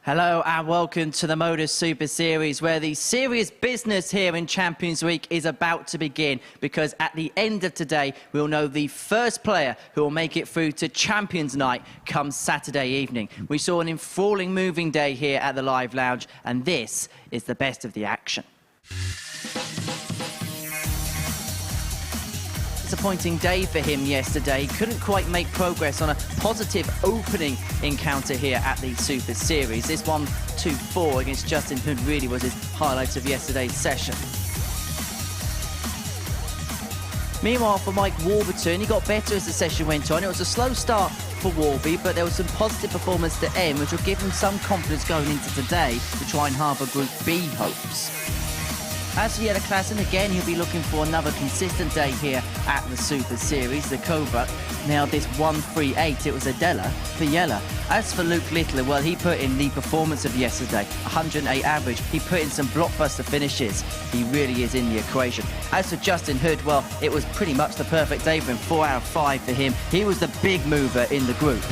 Hello and welcome to the MODUS Super Series, where the serious business here in Champions Week is about to begin, because at the end of today we'll know the first player who will make it through to Champions Night come Saturday evening. We saw an enthralling moving day here at the Live Lounge, and this is the best of the action. Disappointing day for him yesterday. Couldn't quite make progress on a positive opening encounter here at the Super Series. This 1-2-4 against Justin Hood really was his highlight of yesterday's session. Meanwhile, for Mike Warburton, he got better as the session went on. It was a slow start for Warby, but there was some positive performance to end, which will give him some confidence going into today to try and harbour Group B hopes. As for Jelle Klassen, again, he'll be looking for another consistent day here at the Super Series. The Cobra nailed this 1-3-8. It was a Della for Jelle. As for Luke Littler, well, he put in the performance of yesterday, 108 average. He put in some blockbuster finishes. He really is in the equation. As for Justin Hood, well, it was pretty much the perfect day for him. 4 out of 5 for him. He was the big mover in the group.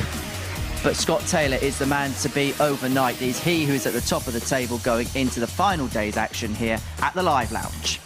But Scott Taylor is the man to beat overnight. It is he who is at the top of the table going into the final day's action here at the Live Lounge.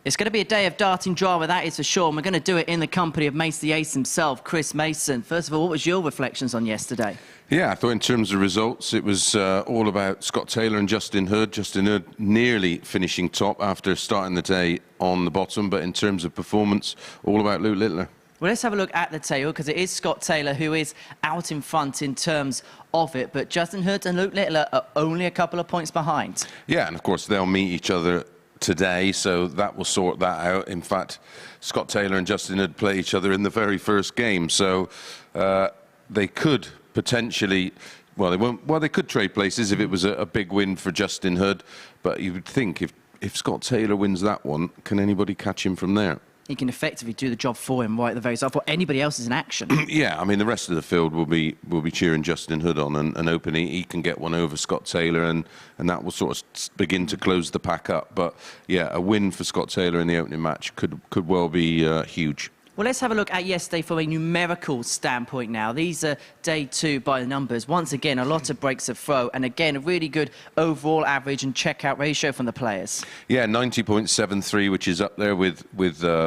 It's going to be a day of darting drama, that is for sure. And we're going to do it in the company of Mace the Ace himself, Chris Mason. First of all, what was your reflections on yesterday? Yeah, I thought in terms of results, it was all about Scott Taylor and Justin Hood. Justin Hood nearly finishing top after starting the day on the bottom. But in terms of performance, all about Luke Littler. Well, let's have a look at the table, because it is Scott Taylor who is out in front in terms of it. But Justin Hood and Luke Littler are only a couple of points behind. Yeah, and of course, they'll meet each other today, so that will sort that out. In fact, Scott Taylor and Justin Hood play each other in the very first game, so they could potentially, well, they won't. Well, they could trade places if it was a big win for Justin Hood. But you would think if Scott Taylor wins that one, can anybody catch him from there? He can effectively do the job for him right at the very start, for anybody else is in action. Yeah, I mean, the rest of the field will be cheering Justin Hood on and hoping he can get one over Scott Taylor, and that will sort of begin to close the pack up. But yeah, a win for Scott Taylor in the opening match could well be huge. Well, let's have a look at yesterday from a numerical standpoint now. These are day 2 by the numbers. Once again, a lot of breaks of throw, and again, a really good overall average and checkout ratio from the players. Yeah, 90.73, which is up there with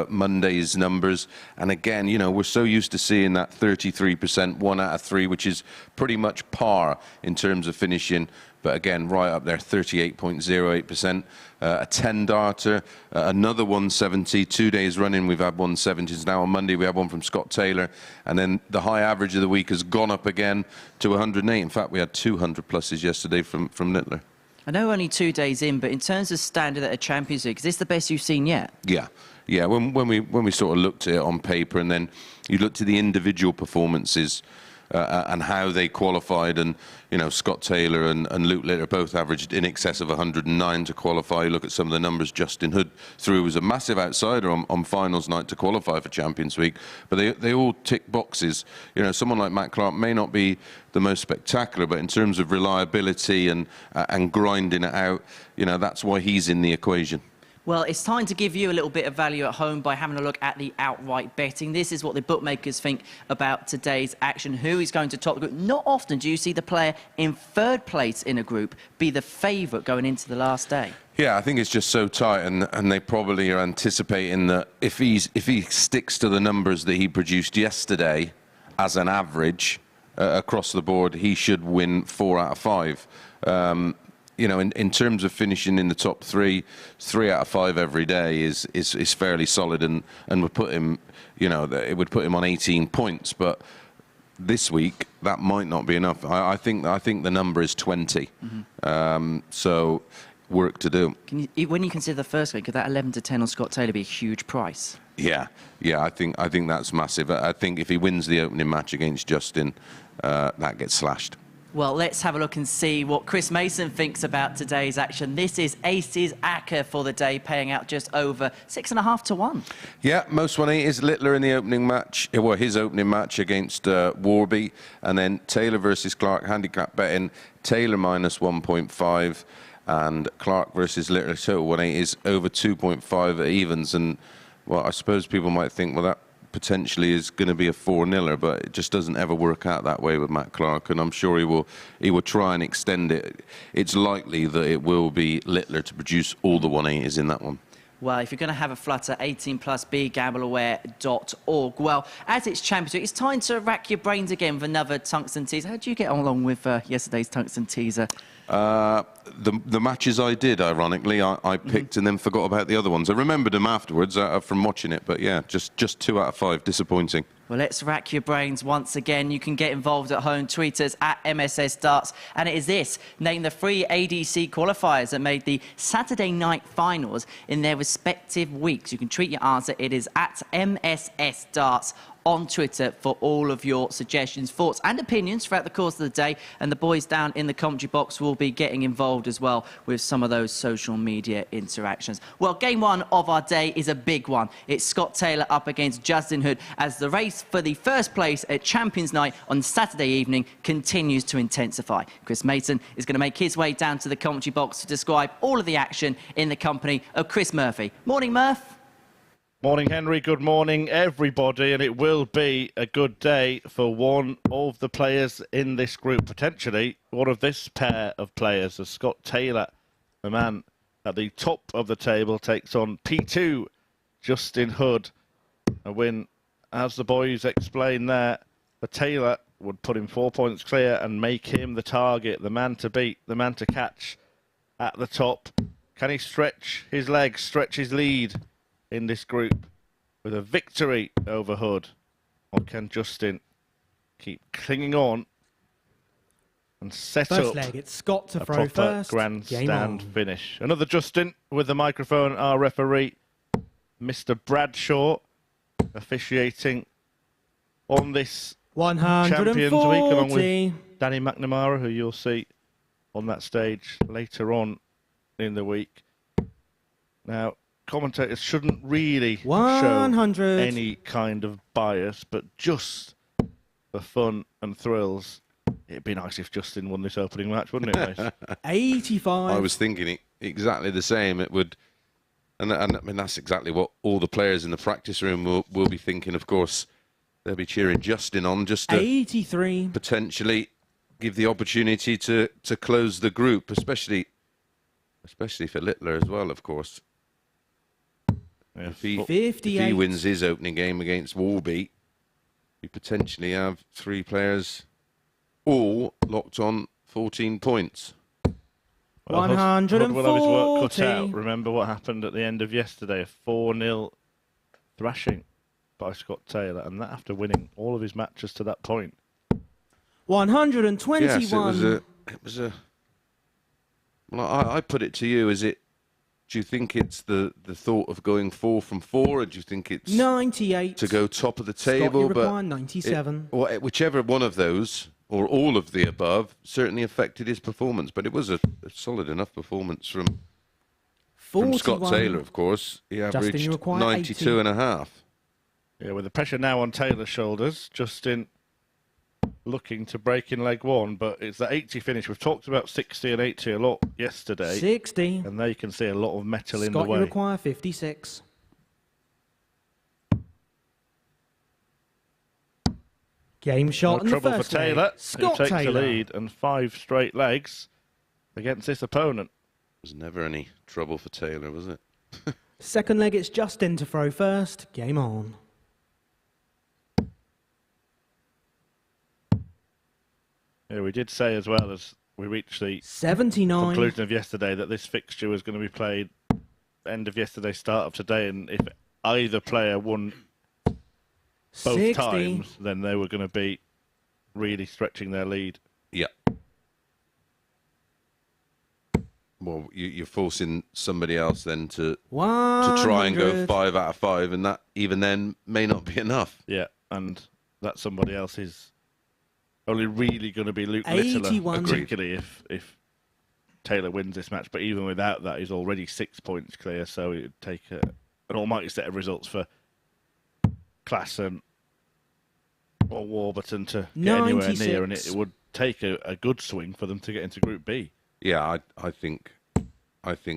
Monday's numbers. And again, you know, we're so used to seeing that 33%, 1 out of 3, which is pretty much par in terms of finishing. But again, right up there, 38.08%. A 10-darter, another 170. 2 days running, we've had 170s. Now on Monday, we had one from Scott Taylor. And then the high average of the week has gone up again to 108. In fact, we had 200 pluses yesterday from Littler. I know only 2 days in, but in terms of standard at a Champions League, is this the best you've seen yet? Yeah. Yeah, when we sort of looked at it on paper, and then you looked at the individual performances and how they qualified, and you know, Scott Taylor and Luke Littler both averaged in excess of 109 to qualify. You look at some of the numbers Justin Hood threw, was a massive outsider on finals night to qualify for Champions League, but they all tick boxes. You know, someone like Matt Clark may not be the most spectacular, but in terms of reliability and grinding it out, you know, that's why he's in the equation. Well, it's time to give you a little bit of value at home by having a look at the outright betting. This is what the bookmakers think about today's action. Who is going to top the group? Not often do you see the player in 3rd place in a group be the favourite going into the last day. Yeah, I think it's just so tight, and they probably are anticipating that if he sticks to the numbers that he produced yesterday as an average across the board, he should win 4 out of 5. You know, in terms of finishing in the top 3 out of 5 every day is fairly solid, and would put him, you know, it would put him on 18 points. But this week that might not be enough. I think the number is 20. So work to do. When you consider the first game, could that 11-10 on Scott Taylor be a huge price? Yeah, I think that's massive. I think if he wins the opening match against Justin, that gets slashed. Well, let's have a look and see what Chris Mason thinks about today's action. This is Aces Acker for the day, paying out just over 6.5 to 1. Yeah, most 180 is Littler in the opening match, well, his opening match against Warby, and then Taylor versus Clark, handicap betting, Taylor minus 1.5, and Clark versus Littler, total 180 is over 2.5 at evens. And, well, I suppose people might think, well, that potentially is going to be a 4-0er, but it just doesn't ever work out that way with Matt Clark, and I'm sure he will try and extend it. It's likely that it will be Littler to produce all the 180s in that one. Well, if you're going to have a flutter, 18+, begambleaware.org. Well, as it's Champions Week, it's time to rack your brains again with another tungsten teaser. How did you get along with yesterday's tungsten teaser? The matches I did, ironically, I picked and then forgot about the other ones. I remembered them afterwards from watching it, but yeah, just 2 out of 5, disappointing. Well, let's rack your brains once again. You can get involved at home. Tweet us at MSS Darts. And it is this. Name the 3 ADC qualifiers that made the Saturday night finals in their respective weeks. You can tweet your answer. It is at MSS Darts on Twitter for all of your suggestions, thoughts and opinions throughout the course of the day. And the boys down in the commentary box will be getting involved as well with some of those social media interactions. Well, game 1 of our day is a big one. It's Scott Taylor up against Justin Hood as the race for the first place at Champions Night on Saturday evening continues to intensify. Chris Mason is going to make his way down to the commentary box to describe all of the action in the company of Chris Murphy. Morning, Murph. Morning, Henry. Good morning, everybody. And it will be a good day for one of the players in this group, potentially one of this pair of players, as Scott Taylor, the man at the top of the table, takes on P2, Justin Hood. A win, as the boys explained there, for Taylor would put him 4 points clear and make him the target, the man to beat, the man to catch at the top. Can he stretch his legs, stretch his lead in this group with a victory over Hood? Or can Justin keep clinging on and set first up leg, it's Scott to a throw proper first. grandstand finish? Another Justin with the microphone, our referee, Mr. Bradshaw, officiating on this Champions Week, along with Danny McNamara, who you'll see on that stage later on in the week. Now, commentators shouldn't really show any kind of bias, but just for fun and thrills, it'd be nice if Justin won this opening match, wouldn't it, mate? 85. I was thinking exactly the same. It would, and I mean that's exactly what all the players in the practice room will be thinking. Of course, they'll be cheering Justin on just to 83. potentially give the opportunity to close the group, especially for Littler as well, of course. If he wins his opening game against Warby, we potentially have 3 players all locked on 14 points. Well, 140. will have his work cut out. Remember what happened at the end of yesterday, a 4-0 thrashing by Scott Taylor, and that after winning all of his matches to that point. 121. Yes, it was a. Well, I put it to you: do you think it's the thought of going 4 from 4, or do you think it's 98 to go top of the Scott, table? you require 97. Whichever one of those, or all of the above, certainly affected his performance. But it was a solid enough performance from Scott Taylor, of course. He averaged 92.5. Yeah, with the pressure now on Taylor's shoulders, Justin looking to break in leg 1, but it's the 80 finish. We've talked about 60 and 80 a lot yesterday. 60. And there you can see a lot of metal in the Scott, way. you require 56. Game shot No in the trouble first for Taylor, leg. who Scott takes Taylor. the lead and 5 straight legs against this opponent. There was never any trouble for Taylor, was it? Second leg, it's Justin to throw first. Game on. Yeah, we did say as well as we reached the 79. conclusion of yesterday that this fixture was going to be played end of yesterday, start of today, and if either player won both 60. times, then they were going to be really stretching their lead. Yeah. Well, you're forcing somebody else then to try and go 5 out of 5, and that even then may not be enough. Yeah, and that somebody else is only really going to be Luke Littler, 81. particularly if Taylor wins this match. But even without that, he's already 6 points clear, so it would take an almighty set of results for Klassen or Warburton to get anywhere near, and it would take a good swing for them to get into Group B. Yeah, I think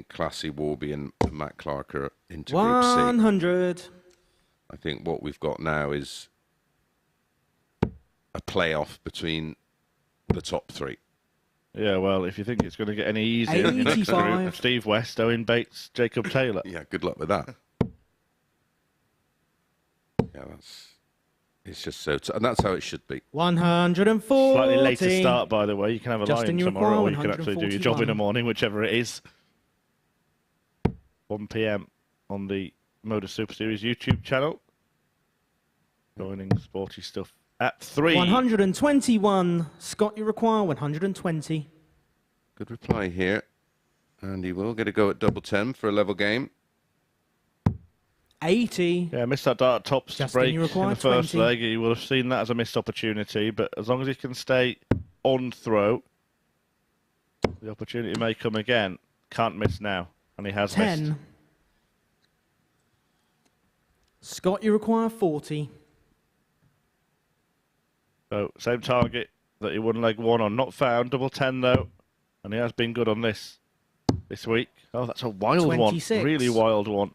Classy, Warby and Matt Clark are into Group C. 100. I think what we've got now is a playoff between the top three. Yeah, well, if you think it's going to get any easier, the next group, 85. Steve West, Owen Bates, Jacob Taylor. Yeah, good luck with that. Yeah, it's just so, and that's how it should be. 140. Slightly later start, by the way. You can have a Justin, lie-in you tomorrow, require or you can actually do your job in the 141. morning, whichever it is. 1 p.m. on the MODUS Super Series YouTube channel. Joining sporty stuff at 3. 121. Scott, you require 120. Good reply here. And he will get a go at double 10 for a level game. 80. Yeah, missed that dart tops Justin, break you in require the first 20. leg. He will have seen that as a missed opportunity, but as long as he can stay on throw, the opportunity may come again. Can't miss now, and he has 10. missed. Scott, you require 40. So, same target that he won leg 1 on. Not found, double 10 though, and he has been good on this week. Oh, that's a wild 26. one, really wild one.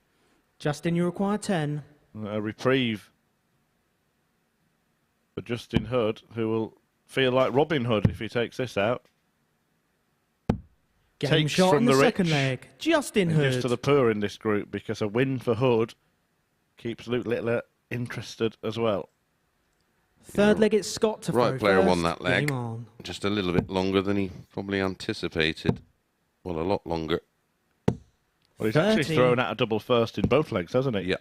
Justin, you require 10. A reprieve for Justin Hood, who will feel like Robin Hood if he takes this out. Game Takes shot from in the the second rich leg. Justin And gives Hood. to the poor in this group, because a win for Hood keeps Luke Littler interested as well. Third leg, it's Scott to Right throw player first. won that leg. Game on. Just a little bit longer than he probably anticipated. Well, a lot longer. Well, he's actually 30. thrown out a double first in both legs, hasn't he? Yeah.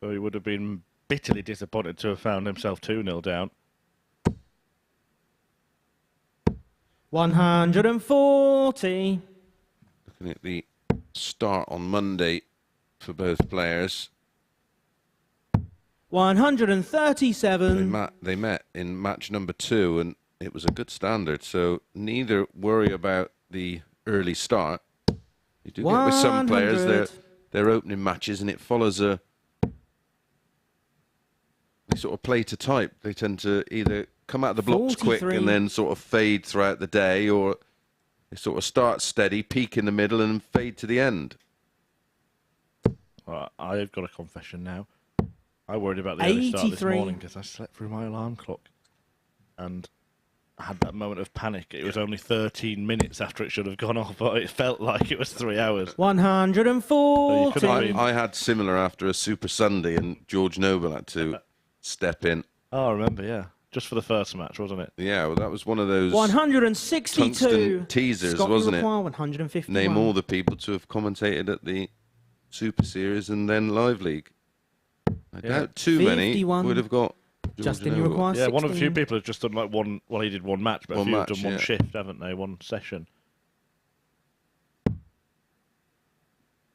So he would have been bitterly disappointed to have found himself 2-0 down. 140. Looking at the start on Monday for both players. 137. They met in match number 2, and it was a good standard. So neither worry about the early start. You do get with some players 100. their opening matches, and it follows a. They sort of play to type. They tend to either come out of the blocks quick 43. and then sort of fade throughout the day, or they sort of start steady, peak in the middle, and fade to the end. Well, I've got a confession now. I worried about the early start this 83. morning because I slept through my alarm clock. And I had that moment of panic. It was only 13 minutes after it should have gone off, but it felt like it was 3 hours. 140. I had similar after a Super Sunday, and George Noble had to step in. Oh, I remember, yeah. Just for the first match, wasn't it? Yeah, well, that was one of those 162. tungsten teasers, Scott, you wasn't it? require 151. Name all the people to have commentated at the Super Series and then Live League. I doubt too many 51. would have got George Justin, you Noble. require Yeah, 16. one of the few people has just done like one. Well, he did one match, but a One few match, have done one yeah. shift, haven't they? One session.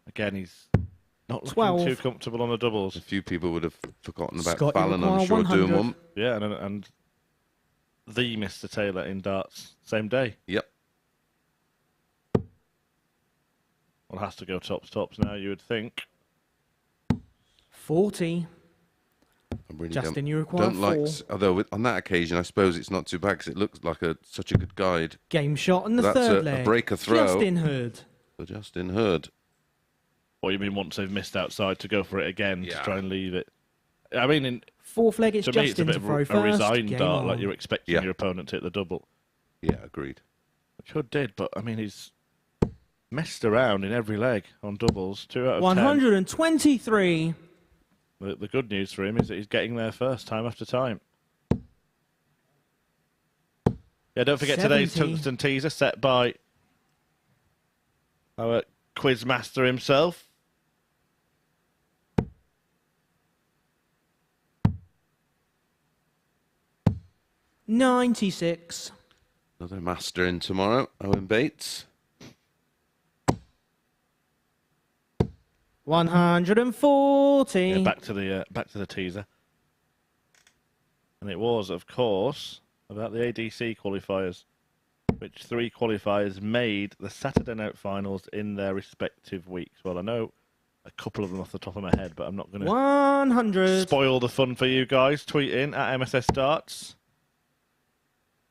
Again, he's not looking 12. too comfortable on the doubles. A few people would have forgotten about Scott, you Fallon, I'm require sure, doing 100. one. Yeah, and the Mr. Taylor in darts, same day. Yep. Well, has to go tops now, you would think. 40. I really Justin, you require don't like. 4. Although on that occasion, I suppose it's not too bad because it looks like such a good guide Game shot in the That's third a leg. breaker throw. Justin Hood. for Justin Hood. Or you mean once they've missed outside to go for it again to Yeah. try and leave it? I mean, Fourth leg, it's to me, it's a Justin bit to of throw a first. resigned Game dart, on. like you're expecting Yeah. your opponent to hit the double. Yeah, agreed. Which Hood did, but I mean, he's messed around in every leg on doubles. 2 out of 10. 123. The good news for him is that he's getting there first, time after time. Yeah, don't forget today's 70. tungsten teaser set by our quiz master himself. $96. Another master in tomorrow, Owen Bates. 140. Yeah, back to the teaser. And it was, of course, about the ADC qualifiers, which 3 qualifiers made the Saturday night finals in their respective weeks. Well, I know a couple of them off the top of my head, but I'm not going to 100. spoil the fun for you guys. Tweet in at MSS Darts.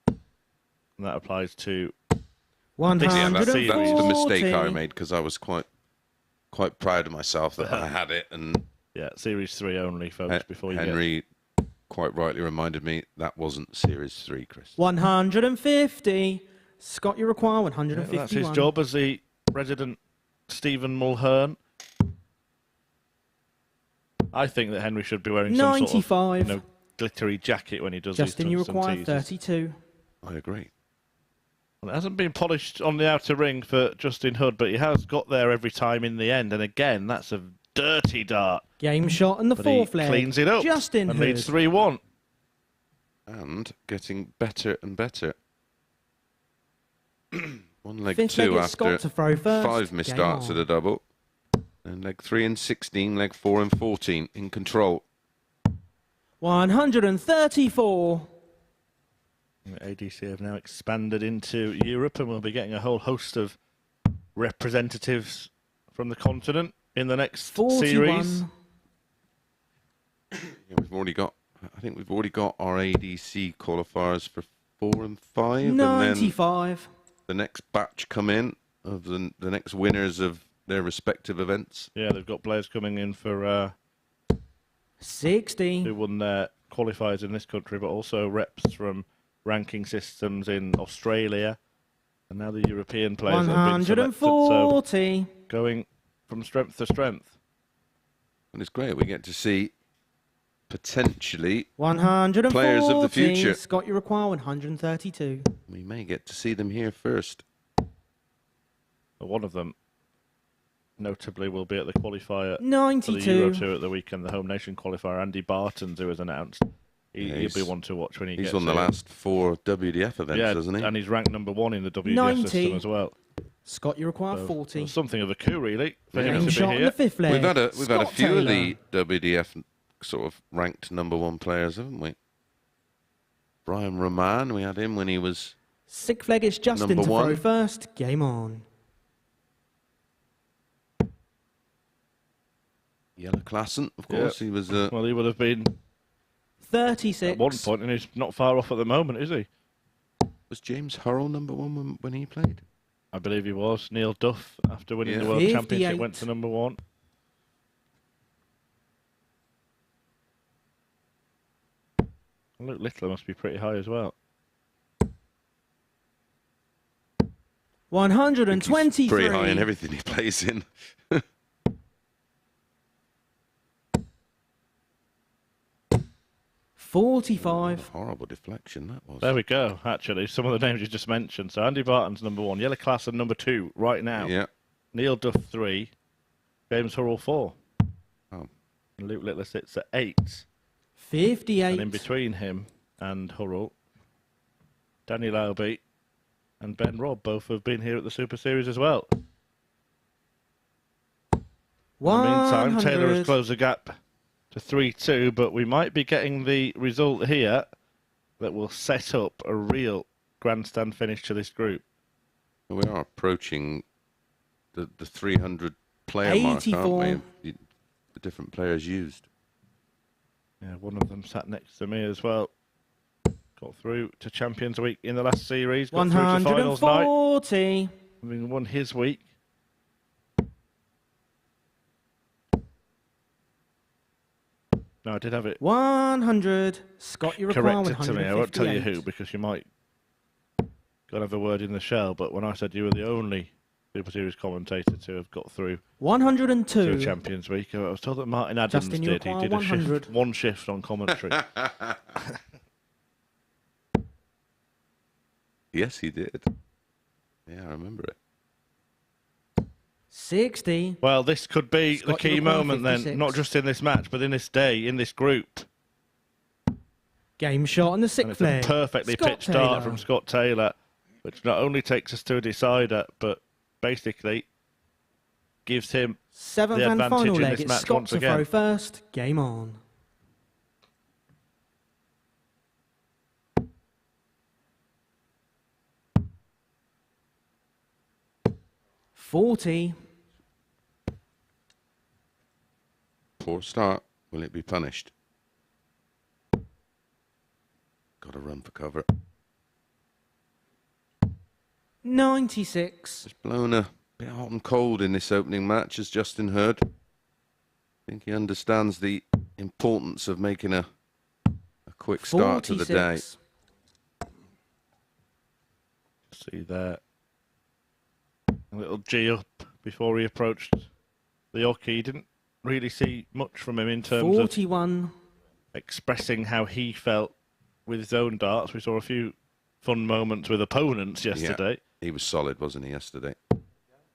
And that applies to... Yeah, that's 140. the mistake I made because I was quite proud of myself that I had it, and Yeah, Series 3 only, folks, before you Henry quite rightly reminded me that wasn't Series 3, Chris. 150. Scott, you require 151. That's his job as the resident Stephen Mulhern. I think that Henry should be wearing some 95. sort of glittery jacket when he does Justin, you these twists and require teases. 32. I agree. Well, it hasn't been polished on the outer ring for Justin Hood, but he has got there every time in the end. And again, that's a dirty dart. Game shot and the But fourth he leg. cleans it up Justin and Hood. leads 3-1. And getting better and better. One leg Fifth 2 leg is Scott after to throw first. 5 missed darts at a double. And leg 3 and 16, leg 4 and 14 in control. 134. ADC have now expanded into Europe, and we'll be getting a whole host of representatives from the continent in the next 41. series. Yeah, we've already got. I think we've already got our ADC qualifiers for 4 and 5, and then 95. the next batch come in of the next winners of their respective events. Yeah, they've got players coming in for 60. who won their qualifiers in this country, but also reps from ranking systems in Australia, and now the European players that have been selected. So 140. going from strength to strength. And it's great. We get to see potentially 140. players of the future. Scott, you require 132. We may get to see them here first. But one of them, notably, will be at the qualifier for the 92. Euro 2 at the weekend, the home nation qualifier. Andy Bartons, who was announced. Yeah, He'll be one to watch when he gets He's won the here. last 4 WDF events, Yeah, hasn't he? and he's ranked #1 in the WDF 90. system as well. Scott, you require So 40. something of a coup, really, for him Game to shot be on here. the fifth leg. We've had a Scott few Taylor. of the WDF sort of ranked #1 players, haven't we? Brian Roman, we had him when he was Sixth leg, it's Justin to #1. throw first. Game on. Yellow Klassen, of course. Yeah. He was Well, he would have been 36. at one point, and he's not far off at the moment, is he? was James Hurrell #1 when he played? I believe he was. Neil Duff, after winning Yeah. the World 58. Championship, went to #1. Luke Littler must be pretty high as well. I think he's 123. pretty high in everything he plays in. $45. Horrible deflection that was. There we go, actually. Some of the names you just mentioned. So Andy Barton's #1, Yellow Klassen #2 right now. Yeah. Neil Duff 3, James Hurrell 4. Oh. And Luke Littler sits at 8. 58. And in between him and Hurrell, Daniel Albee and Ben Robb both have been here at the Super Series as well. In the meantime, Taylor has 100. closed the gap to 3-2, but we might be getting the result here that will set up a real grandstand finish to this group. We are approaching the 300 player mark, 84. aren't we? The different players used. Yeah, one of them sat next to me as well. Got through to Champions Week in the last series. Got through to finals night. 140. Having won his week. No, I did have it 100. Scott, you require corrected to me. I won't tell you 158. who, because you might go and have a word in the shell. But when I said you were the only Super Series commentator to have got through to 102. Champions Week, I was told that Martin Adams Justin, you did. He require did a 100. shift, one shift on commentary. Yes, he did. Yeah, I remember it. 60. Well, this could be Scott, the you key require moment 56. then, not just in this match, but in this day, in this group. Game shot on the And sixth it's a leg. perfectly Scott pitched dart Taylor. from Scott Taylor, which not only takes us to a decider, but basically gives him Seventh the and advantage final in leg. this It's match Scott once to again. throw first. Game on. $40. Poor start. Will it be punished? Got to run for cover. 96. It's blown a bit hot and cold in this opening match, as Justin heard. think he understands the importance of making a quick start to the day. 46. See there. A little G up before he approached the hockey. He didn't really see much from him in terms 41. of expressing how he felt with his own darts. We saw a few fun moments with opponents yesterday. Yeah, he was solid, wasn't he, yesterday?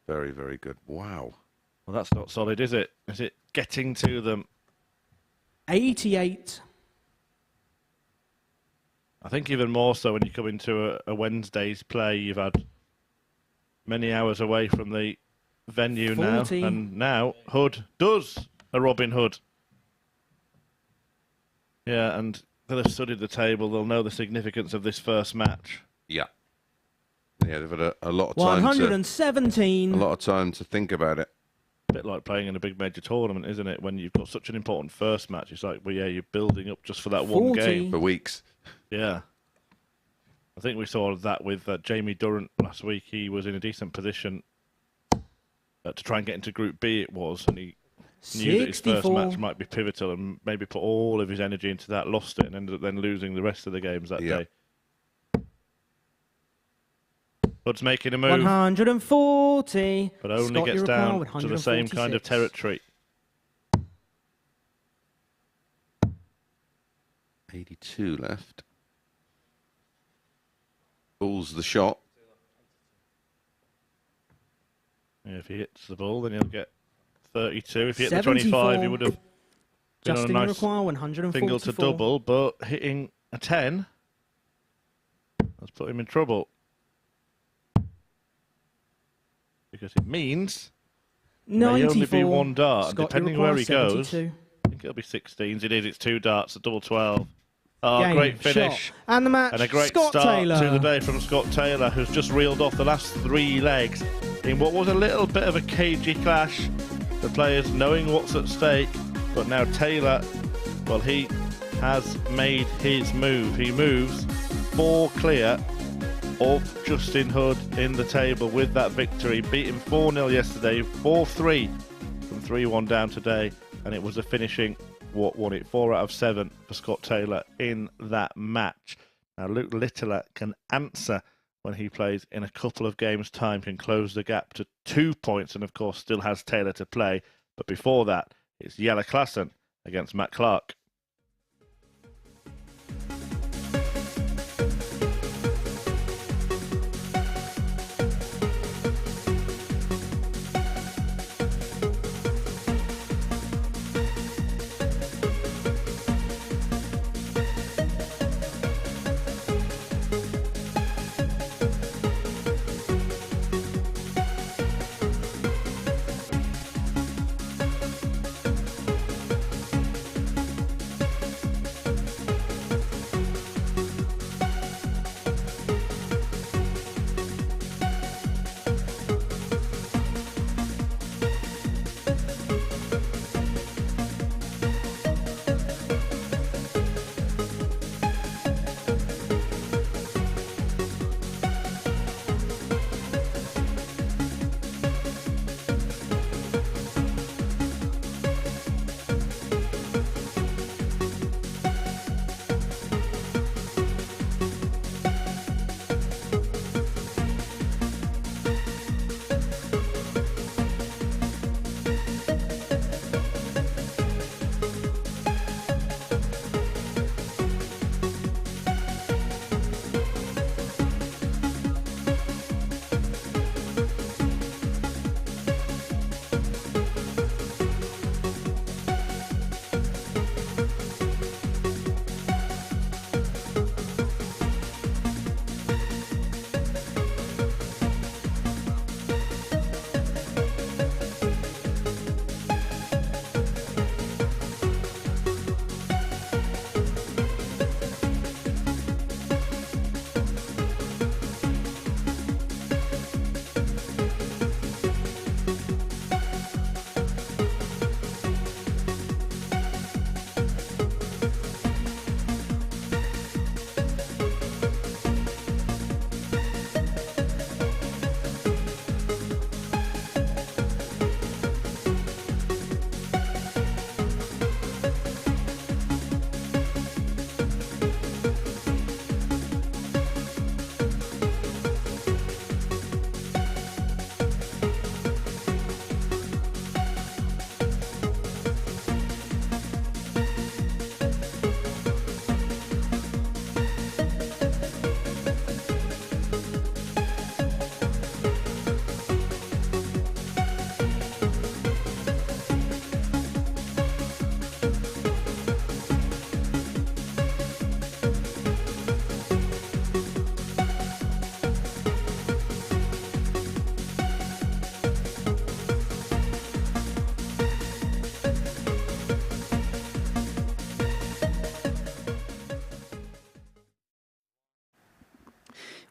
Very, very good. Wow. Well, that's not solid, is it? Is it getting to them? 88. I think even more so when you come into a Wednesday's play. You've had many hours away from the venue 40. now. And now Hood does a Robin Hood. Yeah, and they'll have studied the table. They'll know the significance of this first match. Yeah. Yeah, they've had a lot of time 117. a lot of time to think about it. A bit like playing in a big major tournament, isn't it? When you've got such an important first match, it's like, well, yeah, you're building up just for that 40. one game. For weeks. Yeah. I think we saw that with Jamie Durrant last week. He was in a decent position to try and get into Group B, it was, and he knew that his first 64. match might be pivotal and maybe put all of his energy into that, lost it, and ended up then losing the rest of the games that day. Hood's making a move, 140. but only Scott gets Uruguay down with to the same kind of 146. territory. 82 left. Pulls the shot. Yeah, if he hits the ball, then he'll get 32. If he hit the 74. 25, he would have been on a Justin nice Uruguay, 144. single to double, but hitting a 10 has put him in trouble. Because it means may only 94. be one dart, and Scott depending Uruguay, where he goes, 72. I think it'll be 16s. It is, it's 2 darts, a double 12. Oh, Game, great finish. shot. And the match, And a great Scott start Taylor. to the day from Scott Taylor, who's just reeled off the last 3 legs in what was a little bit of a cagey clash. The players knowing what's at stake, but now Taylor, well, he has made his move. He moves 4 clear of Justin Hood in the table with that victory. Beat him 4-0 yesterday, 4-3 from 3-1 down today, and it was a finishing what won it, 4 out of 7 for Scott Taylor in that match. Now Luke Littler can answer when he plays in a couple of games' time, can close the gap to 2 points, and of course still has Taylor to play. But before that, it's Jelle Klassen against Matt Clark.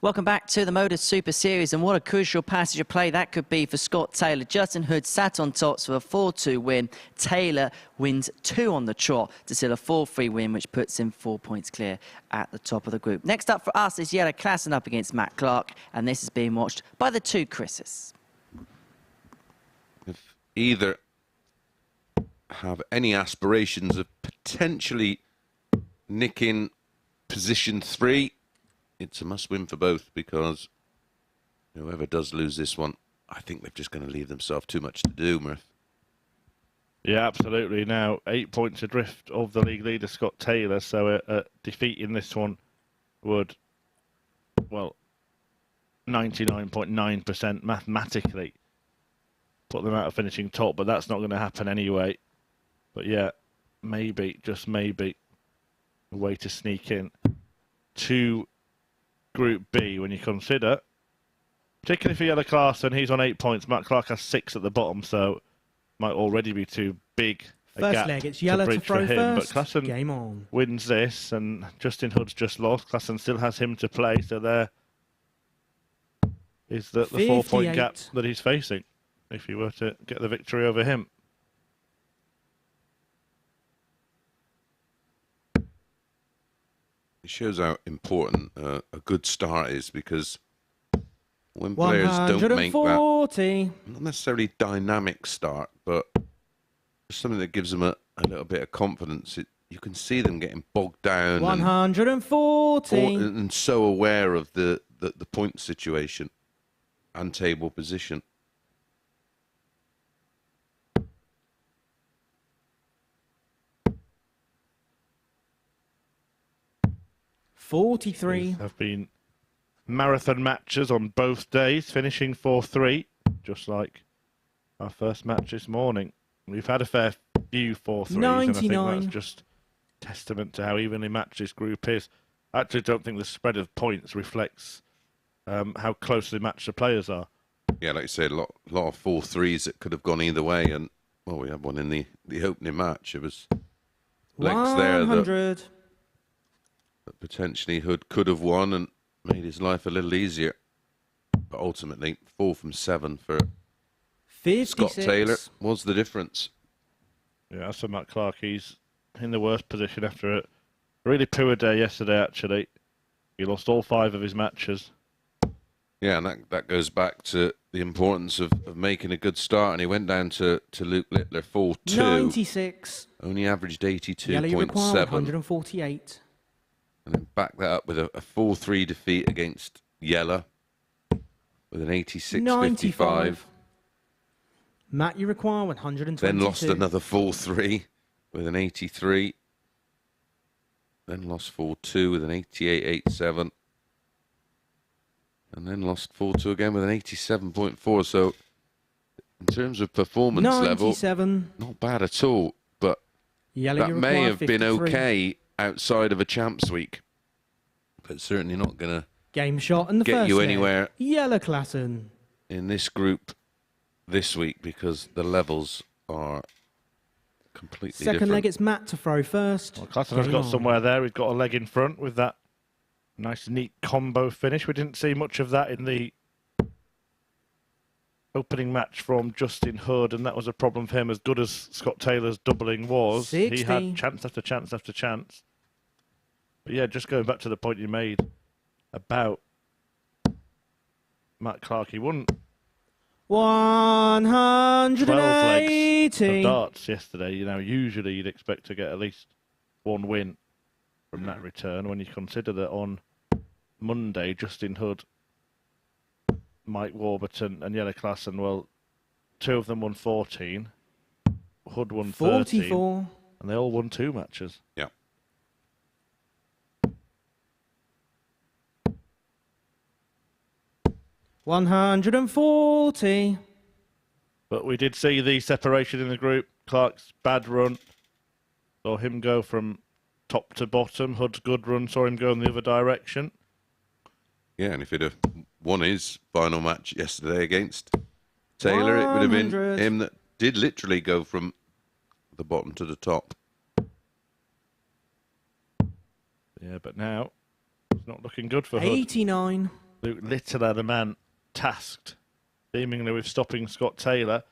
Welcome back to the MODUS Super Series, and what a crucial passage of play that could be for Scott Taylor. Justin Hood sat on top for a 4-2 win. Taylor wins 2 on the trot to seal a 4-3 win, which puts him 4 points clear at the top of the group. Next up for us is Yellow Klassen up against Matt Clark, and this is being watched by the two Chris's. If either have any aspirations of potentially nicking position 3, it's a must-win for both, because whoever does lose this one, I think they're just going to leave themselves too much to do, Murph. Yeah, absolutely. Now, 8 points adrift of the league leader, Scott Taylor, so a defeat in this one would, well, 99.9% mathematically put them out of finishing top, but that's not going to happen anyway. But yeah, maybe, just maybe, a way to sneak in to Group B when you consider, particularly for Yellow Klassen, he's on 8 points. Matt Clark has 6 at the bottom, so might already be too big a First gap leg, it's Yellow to bridge throw for him. first. But Klassen Game on. wins this, and Justin Hood's just lost. Klassen still has him to play, so there is the 4-point gap that he's facing if he were to get the victory over him. It shows how important a good start is, because when players don't make that, not necessarily dynamic start, but something that gives them a little bit of confidence, you can see them getting bogged down 140 and so aware of the point situation and table position. These have been marathon matches on both days, finishing 4-3, just like our first match this morning. We've had a fair few 4-3s, and I think that's just testament to how evenly matched this group is. I actually don't think the spread of points reflects how closely matched the players are. Yeah, like you said, a lot of 4-3s that could have gone either way, and well, we had one in the opening match. It was legs there that potentially Hood could have won and made his life a little easier. But ultimately, 4 from 7 for 56. Scott Taylor was the difference. Yeah, as for Matt Clark, he's in the worst position after a really poor day yesterday, actually. He lost all 5 of his matches. Yeah, and that goes back to the importance of making a good start. And he went down to Luke Littler 4-2. 96. Only averaged 82.7. 148. And then back that up with a 4-3 defeat against Yella with an 86.55. Matt, you require 122. Then lost another 4-3 with an 83. Then lost 4-2 with an 88.87. And then lost 4-2 again with an 87.4. So in terms of performance 97. level, not bad at all. But Yellow, that may have 53. been okay outside of a champs week, but certainly not going to Game shot in the get first you leg. anywhere Yellow Klassen in this group this week, because the levels are completely Second different. leg, it's Matt to throw first. Well, Klassen has got somewhere there. He's got a leg in front with that nice, neat combo finish. We didn't see much of that in the opening match from Justin Hood, and that was a problem for him. As good as Scott Taylor's doubling was, 60. He had chance after chance after chance. But yeah, just going back to the point you made about Matt Clark, he won 12 legs of 180. darts yesterday. You know, usually you'd expect to get at least one win from that return. When you consider that on Monday, Justin Hood, Mike Warburton and Yellow Klassen, well, 2 of them won 14. Hood won 13. 44. And they all won 2 matches. Yeah. $140. But we did see the separation in the group. Clark's bad run saw him go from top to bottom. Hood's good run saw him go in the other direction. Yeah, and if he'd have won his final match yesterday against Taylor, it would have been 100. him that did literally go from the bottom to the top. Yeah, but now it's not looking good for Hood. 89. Luke Littler, the man tasked seemingly with stopping Scott Taylor.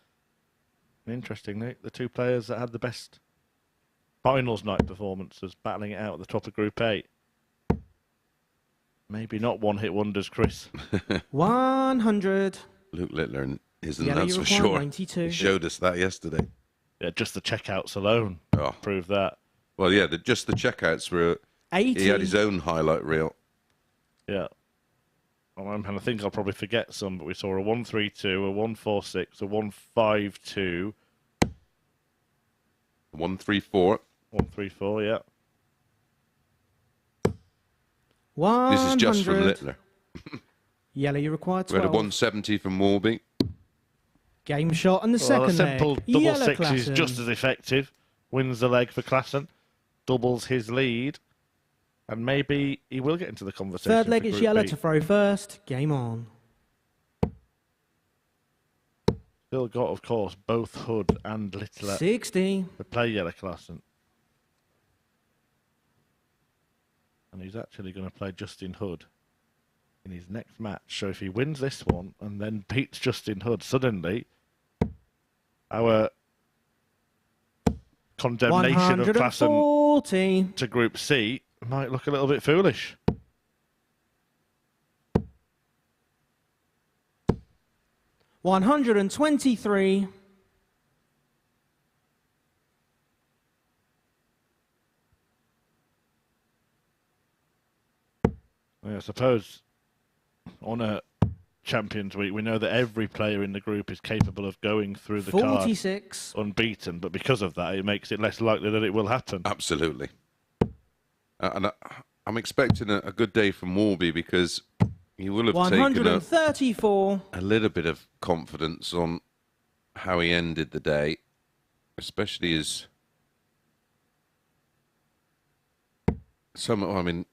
And interestingly, the two players that had the best finals night performances battling it out at the top of Group A. Maybe not one-hit wonders, Chris. 100. Luke Littler isn't, Yellow, that's you for require sure. 92. He showed us that yesterday. Yeah, just the checkouts alone Oh. prove that. Well, yeah, just the checkouts were... 80. He had his own highlight reel. Yeah. And I think I'll probably forget some, but we saw a 132, a 146, a 152. 134. 134, yeah. 100. This is just from Littler. Yellow, you require We had a 12. 170 from Warby. Game shot and the Well, a second simple leg. double Yellow six is Klassen. just as effective. Wins the leg for Klassen. Doubles his lead. And maybe he will get into the conversation. Third leg for is Group yellow B. to throw first. Game on. Still got, of course, both Hood and Littler 60. to play yellow Klassen. And he's actually going to play Justin Hood in his next match. So if he wins this one and then beats Justin Hood, suddenly our condemnation of Klassen 140. to Group C might look a little bit foolish. $123. I suppose on a Champions Week, we know that every player in the group is capable of going through the card 46. unbeaten, but because of that, it makes it less likely that it will happen. Absolutely. And I'm expecting a good day from Warby because he will have taken 134. a little bit of confidence on how he ended the day, especially as I mean,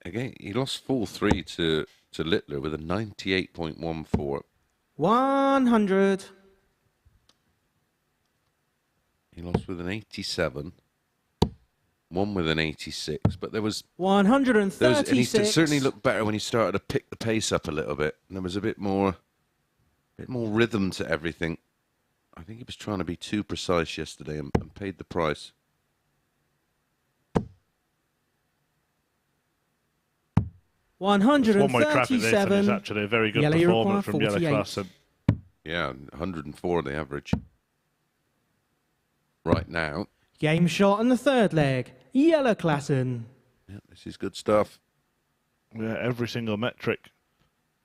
again, he lost 4-3 to Littler with a 98.14. 100. He lost with an 87, one with an 86, but there was, and he 136. certainly looked better when he started to pick the pace up a little bit, and there was a bit more rhythm to everything. I think he was trying to be too precise yesterday and paid the price. One more traffic this, and it's 137. actually a very good Yellow, you performance require from Yellow 48. Klassen. Yeah, 104 the average. Right now. Game shot and the third leg. Yellow Klassen. Yeah, this is good stuff. Yeah, every single metric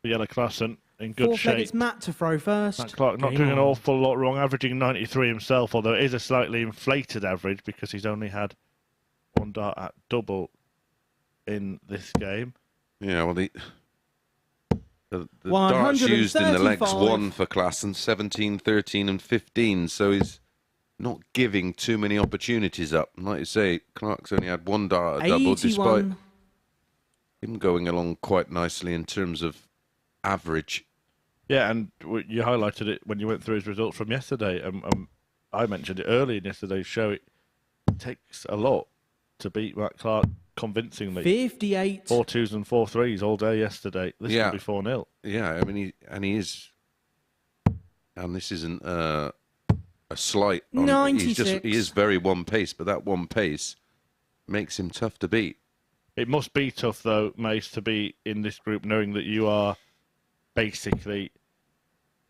for Yellow Klassen in good Fourth leg, shape. it's Matt to throw first. Matt Clark not Game doing an on. awful lot wrong, averaging 93 himself, although it is a slightly inflated average because he's only had one dart at double in this game. Yeah, well, the darts used in the legs 135. won for Klassen, 17, 13 and 15, so he's not giving too many opportunities up. And like you say, Clark's only had one dart at double, despite 81. him going along quite nicely in terms of average. Yeah, and you highlighted it when you went through his results from yesterday. I mentioned it early in yesterday's show. It takes a lot to beat Matt Clark convincingly. 58. 4-2s and 4-3s all day yesterday. This Yeah. will be 4-0. Yeah, I mean, he is, and this isn't a slight. He 96. is very one pace, but that one pace makes him tough to beat. It must be tough, though, Mace, to be in this group knowing that you are basically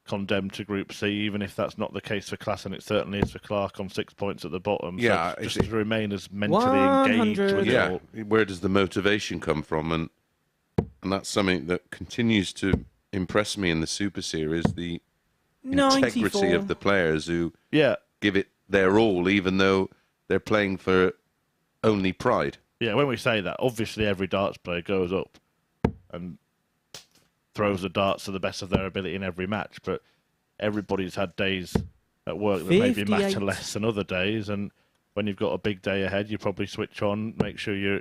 condemned to Group C, even if that's not the case for Klassen. It certainly is for Clark on 6 points at the bottom. Yeah, so just to remain as mentally 100. engaged with it Yeah, all. where does the motivation come from? And that's something that continues to impress me in the Super Series, the integrity 94. of the players who Yeah, give it their all, even though they're playing for only pride. yeah. When we say that, obviously every darts player goes up and throws the darts to the best of their ability in every match, but everybody's had days at work that maybe matter 58. less than other days, and when you've got a big day ahead, you probably switch on, make sure you're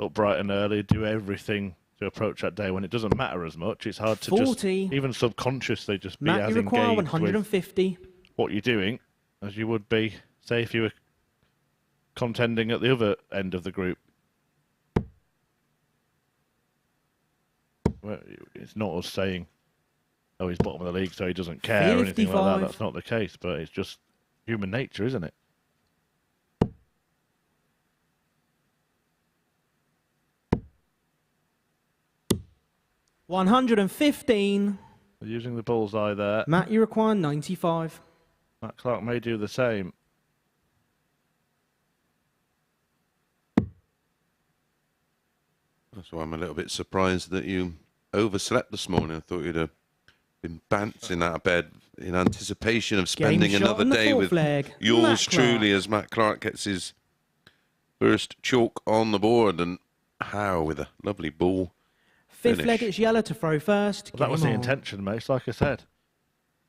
up bright and early, do everything to approach that day when it doesn't matter as much. It's hard to 40. just, even subconsciously, just be Matt, as you require engaged with 150. what you're doing as you would be, say, if you were contending at the other end of the group. Well, it's not us saying, oh, he's bottom of the league, so he doesn't care or anything like that. 55. That's not the case, but it's just human nature, isn't it? $115. Using the bullseye there. Matt, you require 95. Matt Clark may do the same. That's why I'm a little bit surprised that you overslept this morning. I thought you'd have been bouncing out of bed in anticipation of spending shot another on the day fourth with leg. yours Matt truly Clark. as Matt Clark gets his first chalk on the board, and Howe with a lovely ball. Fifth finish. leg, it's Yeller to throw first. Well, that was the Game on. intention, mate. It's like I said,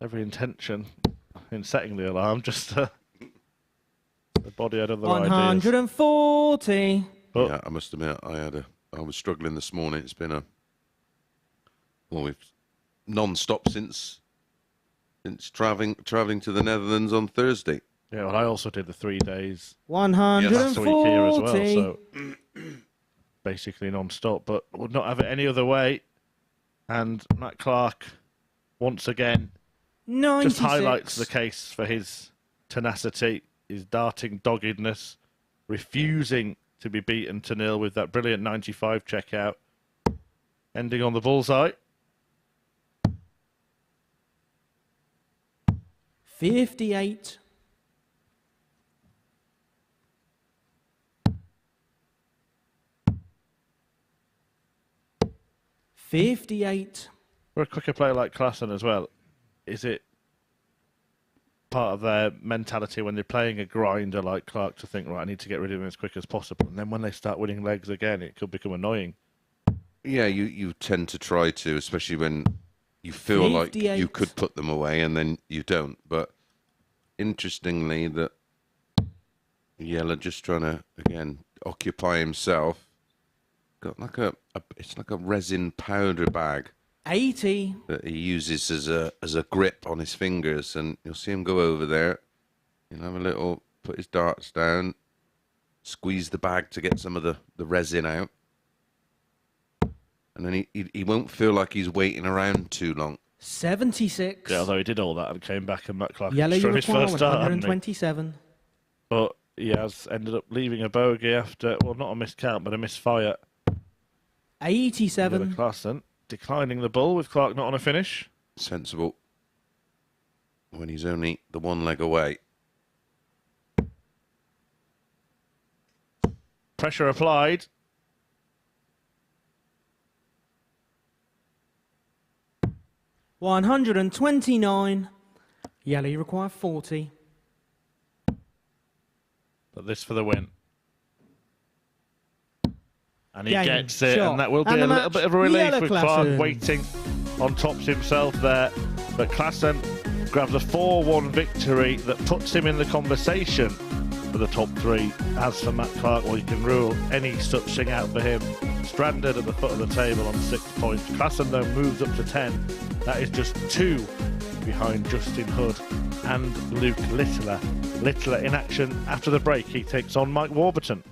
every intention in setting the alarm, just the body had other ideas. 140. But Yeah, I must admit, I was struggling this morning. It's been we've non-stop since traveling to the Netherlands on Thursday. yeah, well, I also did the 3 days 140. last week here as well, so basically non-stop, but would not have it any other way. And Matt Clark, once again, 96. just highlights the case for his tenacity, his darting doggedness, refusing to be beaten to nil with that brilliant 95 checkout, ending on the bullseye. 58. $58. For a quicker player like Klassen as well, is it part of their mentality when they're playing a grinder like Clark to think, right, I need to get rid of him as quick as possible, and then when they start winning legs again, it could become annoying. Yeah, you tend to try to, especially when you feel like 58. you could put them away and then you don't. But interestingly, that Yeller just trying to again occupy himself. Got like it's like a resin powder bag 80. that he uses as a grip on his fingers, and you'll see him go over there. He'll have a little, put his darts down, squeeze the bag to get some of the resin out. And then he won't feel like he's waiting around too long. 76. Yeah, although he did all that and came back and Matt Clark Yeller, you struck his require first start, hadn't he? 127. But he has ended up leaving a bogey after, well, not a missed count, but a misfire. 87. Klassen declining the ball with Clark not on a finish. Sensible. When he's only the one leg away. Pressure applied. $129. Yeller, you require 40. But this for the win. And he Game, gets it, shot, and that will be and a the little match, bit of a relief Yeller with Clark Klassen. waiting on tops himself there. But Klassen grabs a 4-1 victory that puts him in the conversation for the top three. As for Matt Clark, well, you can rule any such thing out for him. Stranded at the foot of the table on 6 points. Klassen, though, moves up to 10. That is just 2 behind Justin Hood and Luke Littler. Littler in action after the break. He takes on Mike Warburton.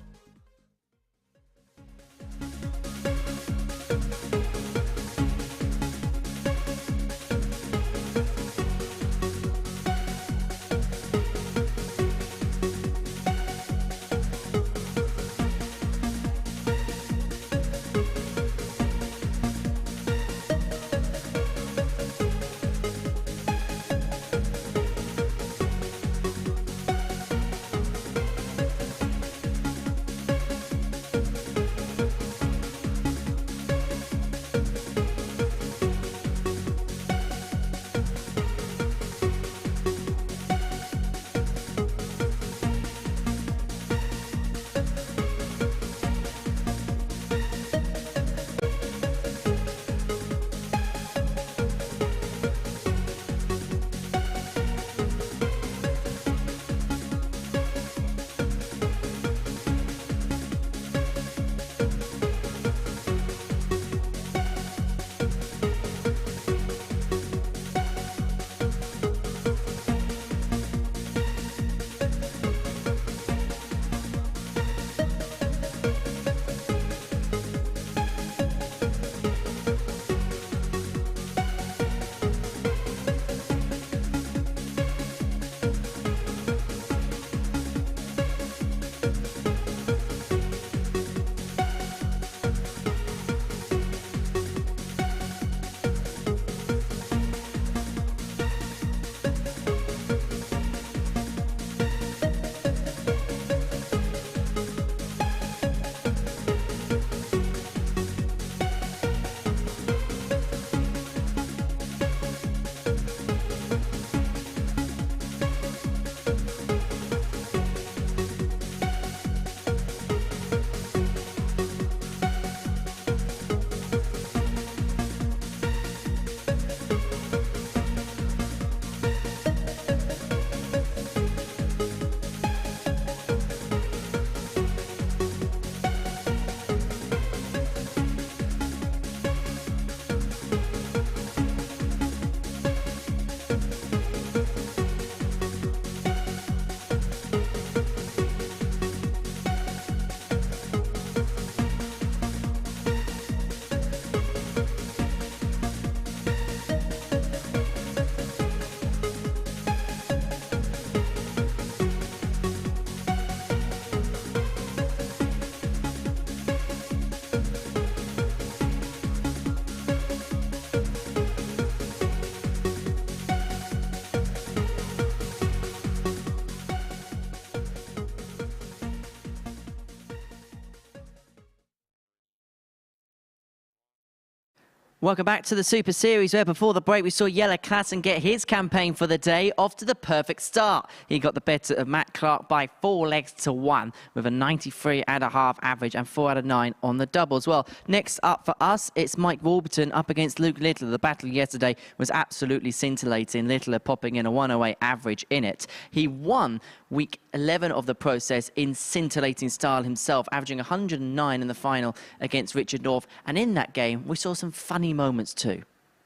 Welcome back to the Super Series, where before the break we saw Jelle Klassen get his campaign for the day off to the perfect start. He got the better of Matt Clark by 4 legs to 1 with a 93.5 average and 4 out of 9 on the doubles. Well, next up for us, it's Mike Warburton up against Luke Littler. The battle yesterday was absolutely scintillating. Littler popping in a 108 average in it. He won week 11 of the process in scintillating style himself, averaging 109 in the final against Richard North. And in that game, we saw some funny moments too.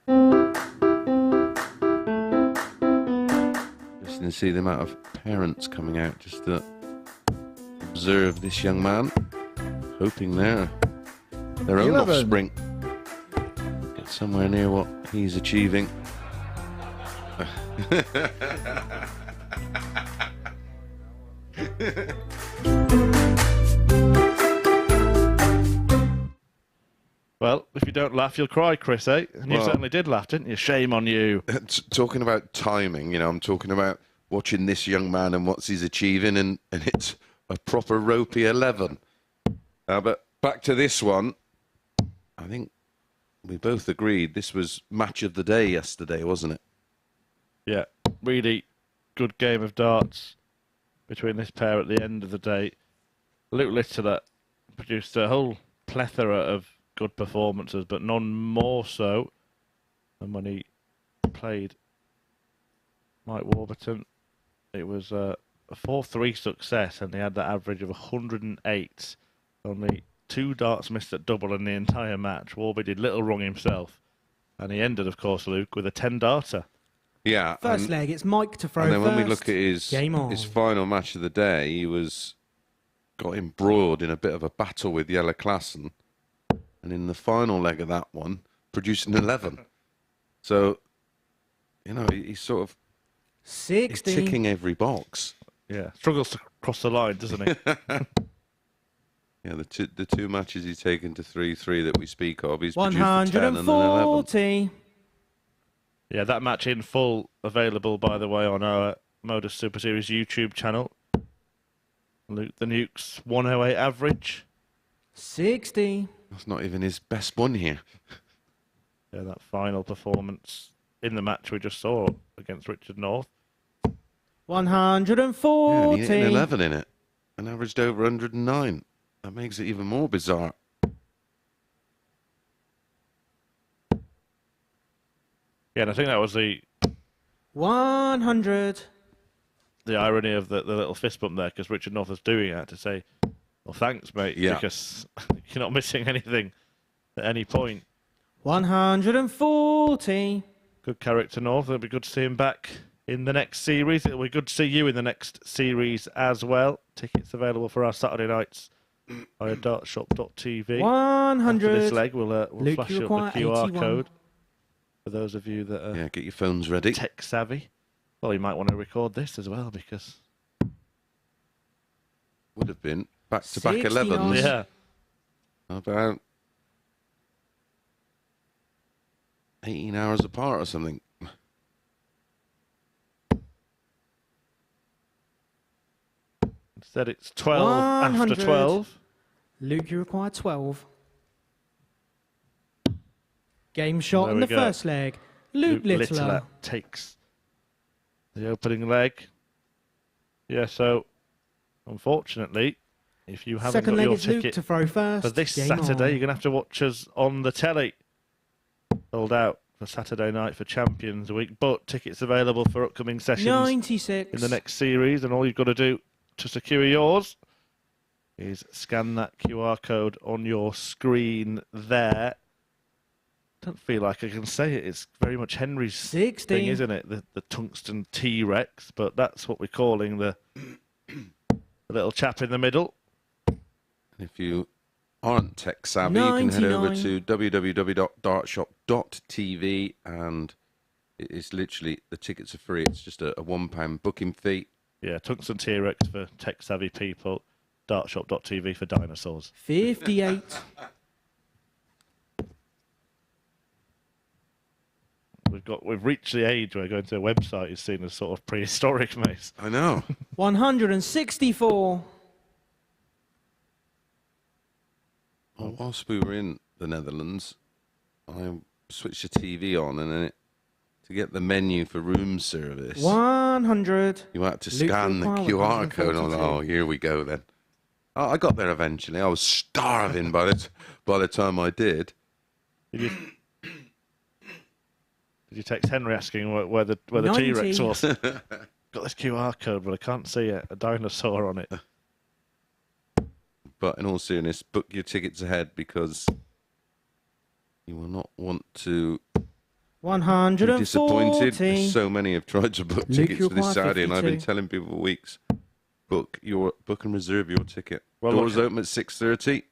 Interesting to see the amount of parents coming out just to observe this young man, hoping their own 11. offspring get somewhere near what he's achieving. Well, if you don't laugh, you'll cry, Chris, eh? And you Well- certainly did laugh, didn't you? Shame on you. Talking about timing, I'm talking about watching this young man and what he's achieving, and it's a proper ropey 11. But back to this one, I think we both agreed this was match of the day yesterday, wasn't it? Yeah, really good game of darts between this pair at the end of the day. Luke Littler produced a whole plethora of good performances, but none more so than when he played Mike Warburton. It was a 4-3 success, and he had that average of 108. Only 2 darts missed at double in the entire match. Warby did little wrong himself, and he ended, of course, Luke, with a 10-darter. Yeah. First leg, it's Mike to throw And then first. when we look at Game on. his final match of the day, he got embroiled in a bit of a battle with Jelle Klassen. And in the final leg of that one, produced an 11. So, he's sort of 60. ticking every box. Yeah, struggles to cross the line, doesn't he? Yeah, the two matches he's taken to 3-3 that we speak of, he's produced a 10 and an 11. 140. Yeah, that match in full available, by the way, on our MODUS Super Series YouTube channel. Luke the Nuke's 108 average. 60. That's not even his best one here. Yeah, that final performance in the match we just saw against Richard North. 140. Yeah, and he hit an 11 in it and averaged over 109. That makes it even more bizarre. Yeah, and I think that was the 100. irony of the little fist bump there, because Richard North was doing it to say, well, thanks, mate, Yeah. because you're not missing anything at any point. 140. Good character, North. It'll be good to see him back in the next series. It'll be good to see you in the next series as well. Tickets available for our Saturday nights via dartshop.tv. 100. After this leg, we'll Luke, flash you up the require QR 81. code for those of you that are Yeah, get your phones ready. tech savvy. Well, you might want to record this as well, because Would have been back-to-back 69. 11s. yeah, About 18 hours apart or something. instead it's 12 after 100. 12. Luke, you require 12. Game shot There in we the go. first leg. Luke Littler. takes the opening leg. Yeah, so unfortunately, if you haven't Second got leg your is Luke ticket to throw first. for this Game Saturday, on. you're going to have to watch us on the telly. Sold out for Saturday night for Champions Week, but tickets available for upcoming sessions 96. in the next series, and all you've got to do to secure yours is scan that QR code on your screen there. Don't feel like I can say it. It's very much Henry's 60. thing, isn't it? The tungsten T-Rex, but that's what we're calling the little chap in the middle. If you aren't tech savvy, you can head over 99. to www.dartshop.tv, and it's literally, the tickets are free. It's just a £1 booking fee. Yeah, tungsten T-Rex for tech-savvy people. Dartshop.tv for dinosaurs. 58. We've reached the age where going to a website is seen as sort of prehistoric, mate. I know. 164. Well, whilst we were in the Netherlands, I switch the TV on, and then to get the menu for room service, 100. you had to Luke scan the Requirement, QR code. 142. Oh, here we go then. Oh, I got there eventually. I was starving by the time I did. Did you text Henry asking where the 90. T-Rex was? Got this QR code, but I can't see it. A dinosaur on it. But in all seriousness, book your tickets ahead because you will not want to be 140. disappointed. So many have tried to book Luke, tickets you for this require Saturday, and I've been 52. telling people for weeks, book and reserve your ticket. Well, Doors look- open at 6:30.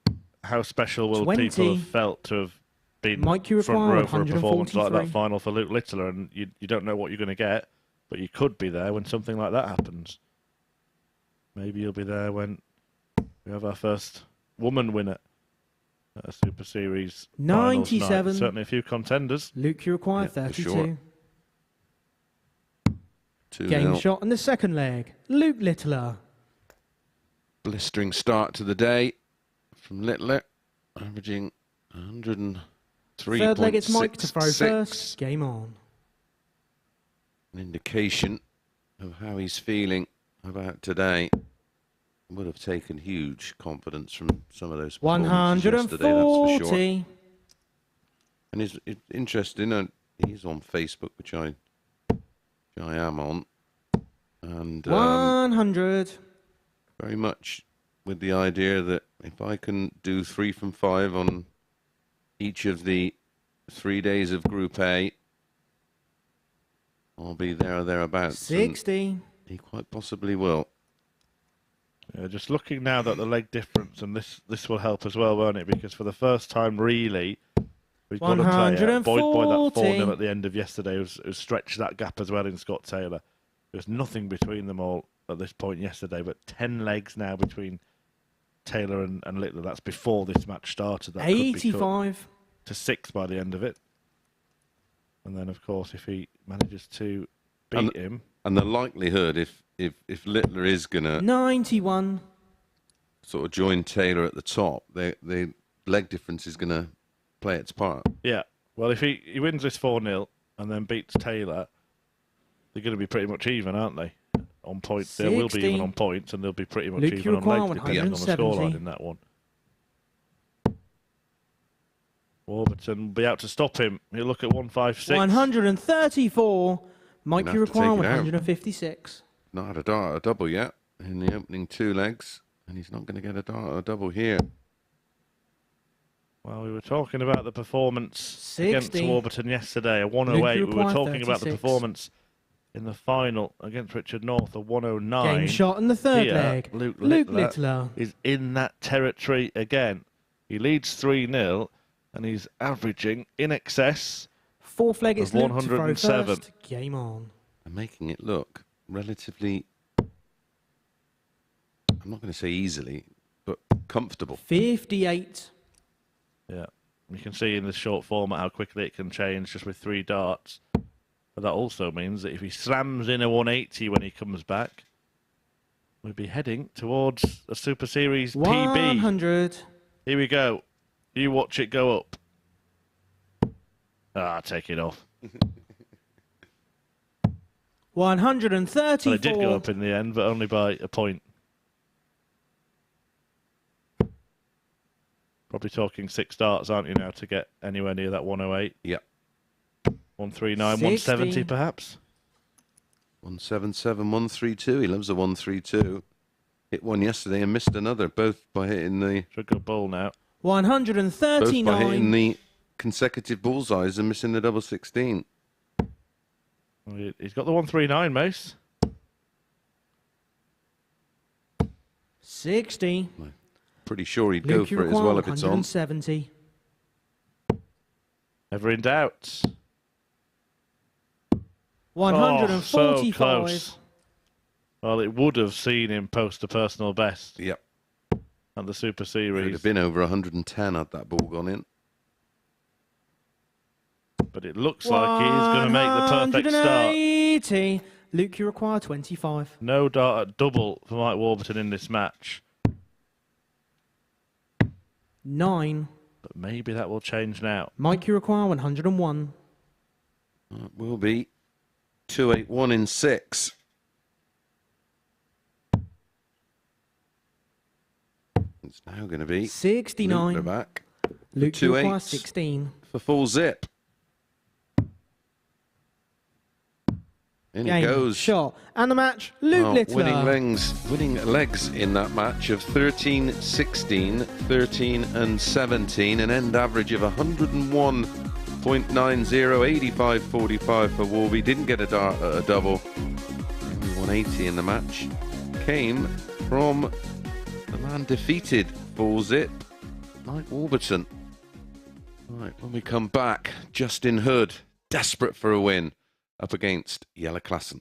How special will 20. people have felt to have been Mike, you front require row for a performance like that 143. final for Luke Littler, and you don't know what you're going to get, but you could be there when something like that happens. Maybe you'll be there when we have our first woman winner at a Super Series finals night. 97. Certainly a few contenders. Luke, you require Yeah, for 32. sure. 2-0. Game shot in the second leg. Luke Littler. Blistering start to the day from Littler, averaging 103.66. Third leg, it's Mike to throw first. Game on. An indication of how he's feeling about today. Would have taken huge confidence from some of those performances yesterday, that's for sure. 140. And it's interesting, he's on Facebook, which I am on, and 100. very much with the idea that if I can do 3 from 5 on each of the 3 days of Group A, I'll be there or thereabouts. and 60. He quite possibly will. Yeah, just looking now at the leg difference, and this will help as well, won't it? Because for the first time, really, we've got a player, buoyed by that 4-0 at the end of yesterday, who's stretched that gap as well in Scott Taylor. There's nothing between them all at this point yesterday, but 10 legs now between Taylor and Littler. That's before this match started. That could be cut 85. to 6 by the end of it. And then, of course, if he manages to beat him... And the likelihood, if Littler is going to 91. sort of join Taylor at the top, the leg difference is going to play its part. Yeah. Well, if he wins this 4-0 and then beats Taylor, they're going to be pretty much even, aren't they? On points. They will be 60. even on points, and they'll be pretty much Luke, even you on require legs, depending on the 170. scoreline in that one. Warburton will be out to stop him. He'll look at 156. 134. Mike, Gonna you have to require take it out. 156. Not had a double yet in the opening 2 legs, and he's not going to get a double here. Well, we were talking about the performance against 60. Warburton yesterday, a 108. Luke, We were require talking about the 36. performance in the final against Richard North, a 109. Game shot in the third Here, leg. Luke Luke Littler Littler. is in that territory again. He leads 3-0, and he's averaging in excess. Fourth leg, it's of Luke to throw 107. first. Game on. And making it look relatively, I'm not going to say easily, but comfortable. 58. Yeah, you can see in the short format how quickly it can change just with 3 darts. But that also means that if he slams in a 180 when he comes back, we'll be heading towards a Super Series PB. 100. Here we go. You watch it go up. Take it off. 134. Well, it did go up in the end, but only by a point. Probably talking 6 darts, aren't you, now, to get anywhere near that 108? Yep. 139, 60. 170 perhaps? 177, 132. He loves a 132. Hit one yesterday and missed another, both by hitting the It's a good ball now. 139. consecutive bullseyes and missing the double 16. Well, he's got the 139, Mace. 60. Pretty sure he'd Luke, go you for it as require well if it's on. 170. Never in doubt. 145. So close. Well, it would have seen him post a personal best Yep. at the Super It would Series, have been over 110 had that ball gone in. but it looks like he is going to make the perfect start. 180. Luke, you require 25. No dart at double for Mike Warburton in this match, 9. but Maybe that will change now. Mike, you require 101. It will be 281 in 6. It's now going to be 69. Luke back. Luke, you require 16. For full zip. In he goes. Shot. And the match, Luke Littler. Winning legs in that match of 13, 16, 13 and 17. An end average of 101.90, 85.45 for Warby. Didn't get a double. Only 180 in the match. Came from the man defeated full zip, Mike Warburton. Right, when we come back, Justin Hood, desperate for a win, up against Jelle Klassen.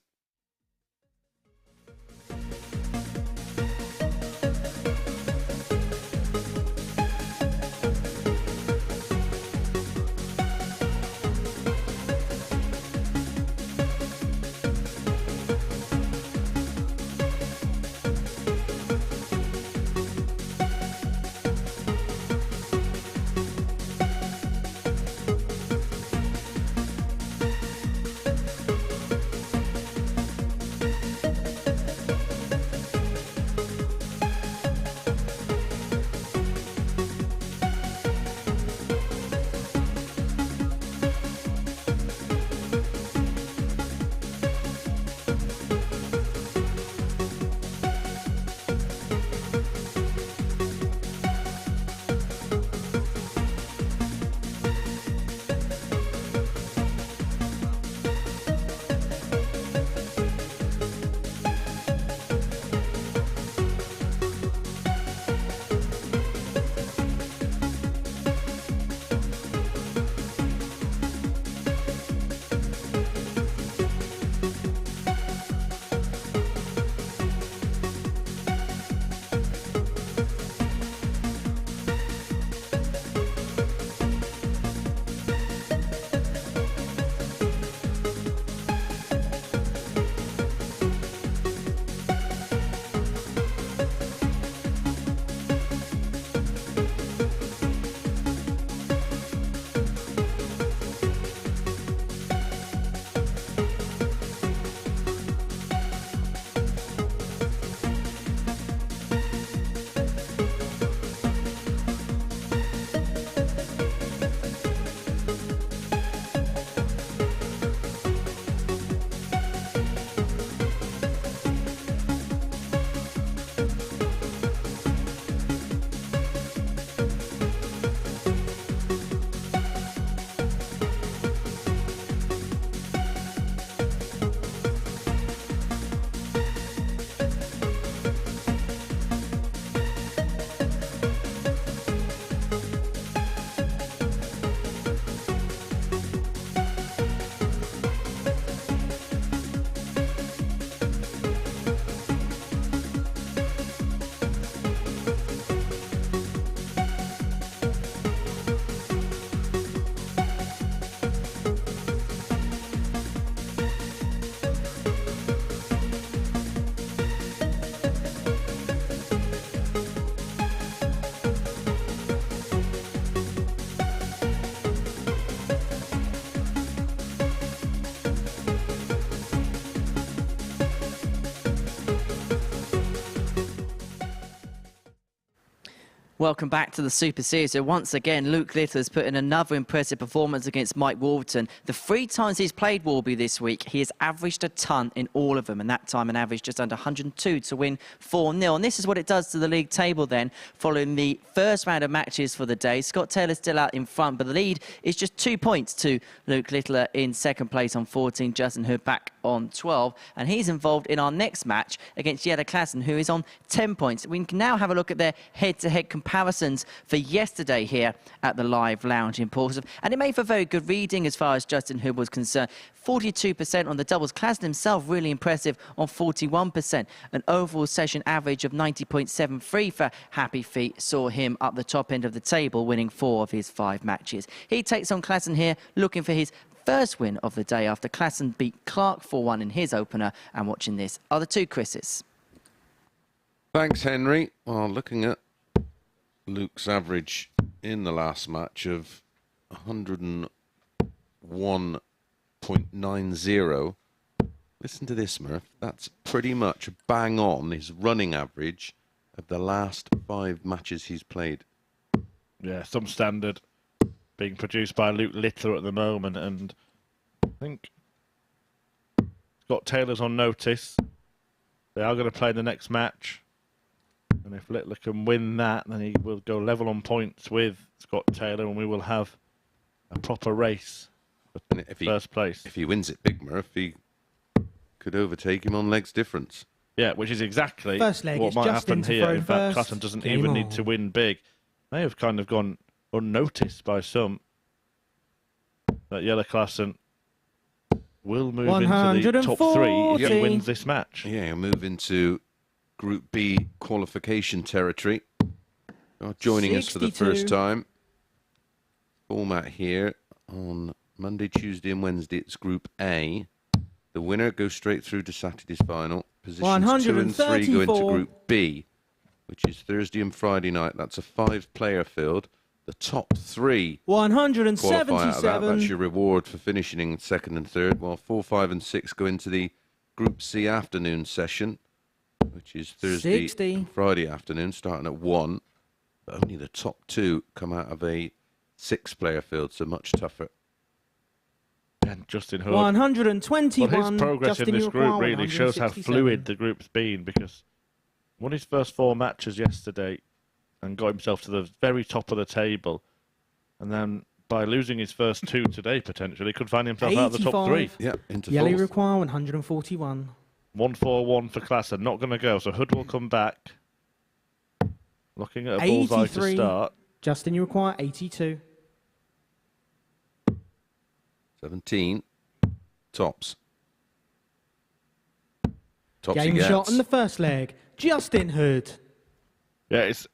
Welcome back to the Super Series. So once again, Luke Littler's put in another impressive performance against Mike Warburton. The 3 times he's played Warby this week, he has averaged a ton in all of them, and that time an average just under 102 to win 4-0. And this is what it does to the league table then, following the first round of matches for the day. Scott Taylor's still out in front, but the lead is just 2 points to Luke Littler in second place on 14, Justin Hood back on 12, and he's involved in our next match against Jelle Klassen, who is on 10 points. We can now have a look at their head-to-head comparisons for yesterday here at the Live Lounge in Portsmouth, and it made for very good reading as far as Justin Hood was concerned. 42% on the doubles. Klassen himself really impressive on 41%. An overall session average of 90.73 for Happy Feet saw him up the top end of the table, winning 4 of his 5 matches. He takes on Klassen here, looking for his first win of the day after Klassen beat Clark 4-1 in his opener. And watching this are the 2 Chris's. Thanks, Henry. Well, looking at Luke's average in the last match of 101.90. Listen to this, Murph. That's pretty much bang on his running average of the last 5 matches he's played. Yeah, some standard being produced by Luke Littler at the moment, and I think Scott Taylor's on notice. They are going to play the next match, and if Littler can win that, then he will go level on points with Scott Taylor, and we will have a proper race for first place. If he wins it big, Murph, he could overtake him on legs difference. Yeah, which is exactly First leg, what it's might Justin happen to here. throw In fact, first. Klassen doesn't Game even on. need to win big. May have kind of gone unnoticed by some. That Yellow Klassen will move into the top 3 if he 140. wins this match. Yeah, he'll move into Group B qualification territory. Joining us for the 62. first time. Format here on Monday, Tuesday and Wednesday. It's Group A. The winner goes straight through to Saturday's final. Positions 2 and 3 go into 134. Group B, which is Thursday and Friday night. That's a 5-player field. The top 3 qualify out of that. 177. That's your reward for finishing in 2nd and 3rd, while 4, 5 and 6 go into the Group C afternoon session, which is Thursday 60. and Friday afternoon, starting at 1. But only the top 2 come out of a 6-player field, so much tougher. And Justin Hood. 121. Well, his progress Justin, in this you group require really shows how 167. fluid the group's been, because won his first 4 matches yesterday and got himself to the very top of the table. And then by losing his first 2 today, potentially, could find himself out of the top 3. 85. Yeah, into Yellow 4th. require 141. 1-4-1 for Klassen. Not going to go, so Hood will come back. Looking at a bullseye to 83. start. Justin, you require 82. 17. Tops. Tops he Game gets. shot on the first leg. Justin Hood. Yeah, it's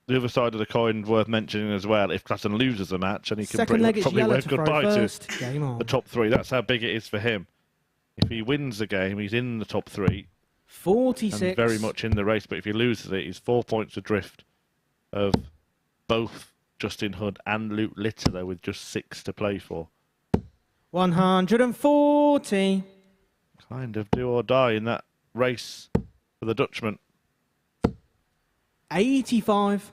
the other side of the coin worth mentioning as well. If Klassen loses a match, and he can Second leg, it's probably yellow wave to throw goodbye first. to Game on. the top 3. That's how big it is for him. If he wins the game, he's in the top 3 46. and very much in the race. But if he loses it, he's 4 points adrift of both Justin Hood and Luke Littler with just 6 to play for. 140. Kind of do or die in that race for the Dutchman. 85.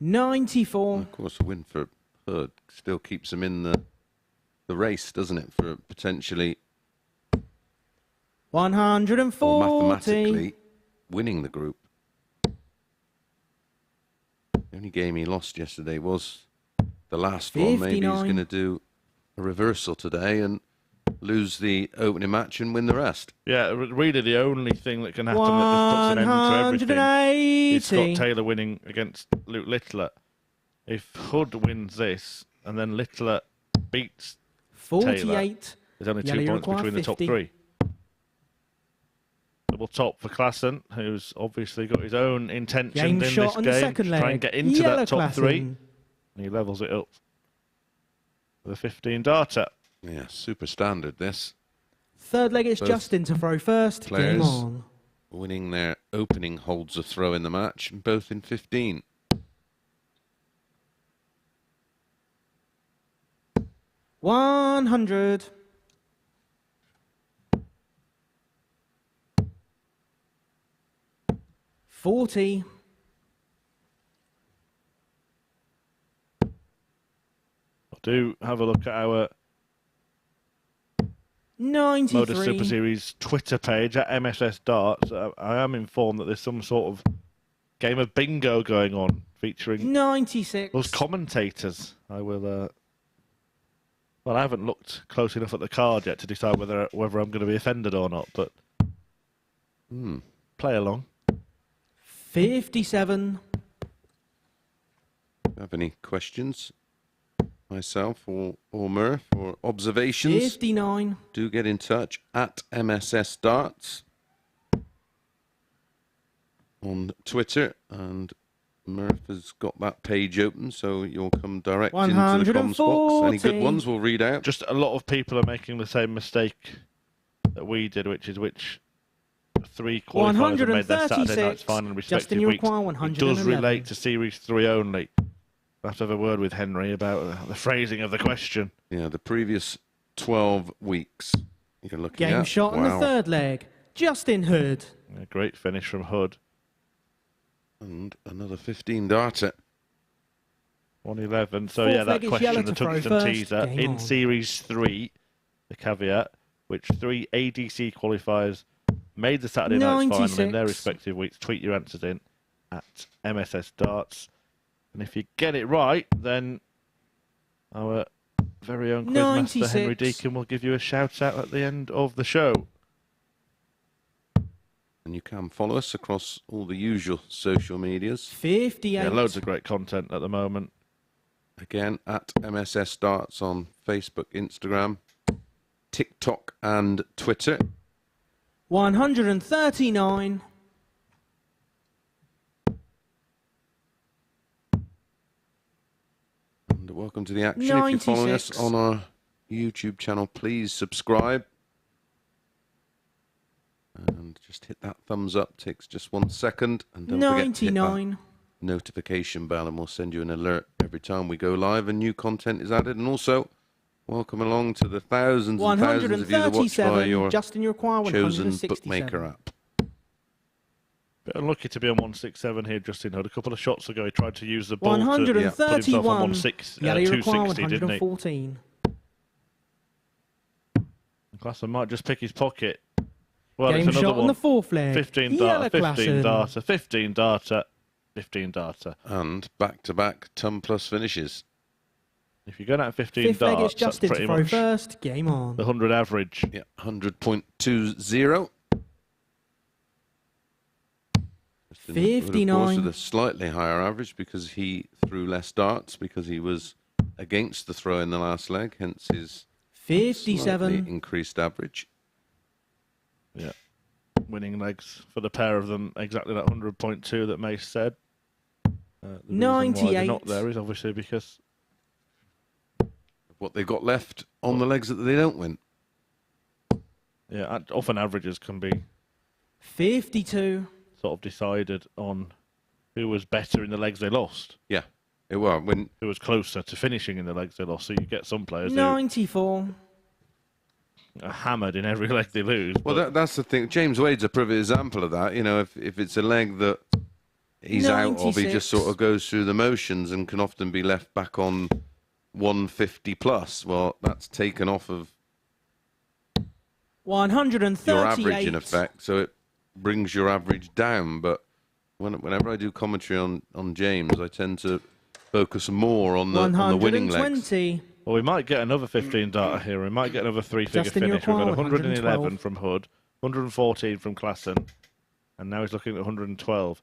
94. Of course, a win for Hood still keeps him in the race, doesn't it, for potentially or 140. mathematically winning the group. The only game he lost yesterday was the last one. Maybe he's 59. going to do a reversal today and lose the opening match and win the rest. Yeah, really the only thing that can happen that just puts an end to everything is Scott 180. Taylor winning against Luke Littler. If Hood wins this and then Littler beats 48. there's only 2 Yellow, you points require between the 50. top 3. Double top for Klassen, who's obviously got his own intentions Game in shot this on the game second to leg. try and get into Yellow that top 3. Klassen. And he levels it up with a 15 darter. Yeah, super standard this. Third leg, it's Both Justin to throw first. players Game on. Winning their opening holds of throw in the match, both in 15. 100. 40. Do have a look at our 93. MODUS Super Series Twitter page at MSS Darts. I am informed that there's some sort of game of bingo going on featuring 96. those commentators. I will. Well, I haven't looked close enough at the card yet to decide whether I'm going to be offended or not. But play along. 57. Have any questions, myself or Murph, or observations? 59. Do get in touch at MSS Darts on Twitter, and Murph has got that page open, so you'll come direct into the comms box. Any good 140. ones we'll read out. Just a lot of people are making the same mistake that we did, which is which 3 qualifiers have made their Saturday night's final in respective weeks. It does relate to Series 3 only. We'll have to have a word with Henry about the phrasing of the question. Yeah, the previous 12 weeks you're looking at. Game shot on the third leg. Justin Hood. A great finish from Hood. And another 15 darter. 111. So, Fourth yeah, that leg is question, yellow the to throw tungsten first. teaser. Game In on. Series 3, the caveat, which 3 ADC qualifiers made the Saturday night's final in their 96. respective weeks. Tweet your answers in at MSS Darts. And if you get it right, then our very own quizmaster Henry 96. Deacon will give you a shout out at the end of the show. And you can follow us across all the usual social medias. 58. Yeah, loads of great content at the moment. Again, at MSS Darts on Facebook, Instagram, TikTok and Twitter. 139. And welcome to the action. If you're following us 96. on our YouTube channel, please subscribe. And just hit that thumbs up. Takes just 1 second. And don't forget to hit that 99. notification bell, and we'll send you an alert every time we go live and new content is added. And also, welcome along to the thousands and thousands of you that watch via 137. your Justin, you require chosen 167. bookmaker app. Bit unlucky to be on 167 here, Justin Hood. A couple of shots ago, he tried to use the ball to put himself on 131. Yeah, you require 260, didn't he? 114. Klassen might just pick his pocket. Well, Game it's another shot one. on the fourth leg. 15 Yellow darter, 15 Klassen. darter, 15 darter, 15 darter. And back-to-back ton plus finishes. If you're going out 15 Fifth leg, darts, it's that's Justin to pretty throw much first. Game on. the 100 average. Yeah, 100.20. 59. Of course, with a slightly higher average because he threw less darts because he was against the throw in the last leg, hence his 57. slightly increased average. Yeah. Winning legs for the pair of them, exactly that 100.2 that Mace said. The reason why they're not 98. there is obviously because What they got left on the legs that they don't win. yeah, often averages can be 52. sort of decided on who was better in the legs they lost, Yeah, it was when who was closer to finishing in the legs they lost. So you get some players who 94. are hammered in every leg they lose. well but that's the thing. James Wade's a perfect example of that. You know, if it's a leg that he's out of, he 96. just sort of goes through the motions and can often be left back on 150 plus. Well, that's taken off of 138. your average in effect, so it brings your average down. But whenever I do commentary on James, I tend to focus more on the winning legs. 120. well, we might get another 15 darter here. We might get another three-figure Justin, finish. We've got you're 111 112. from Hood, 114 from Klassen, and now he's looking at 112.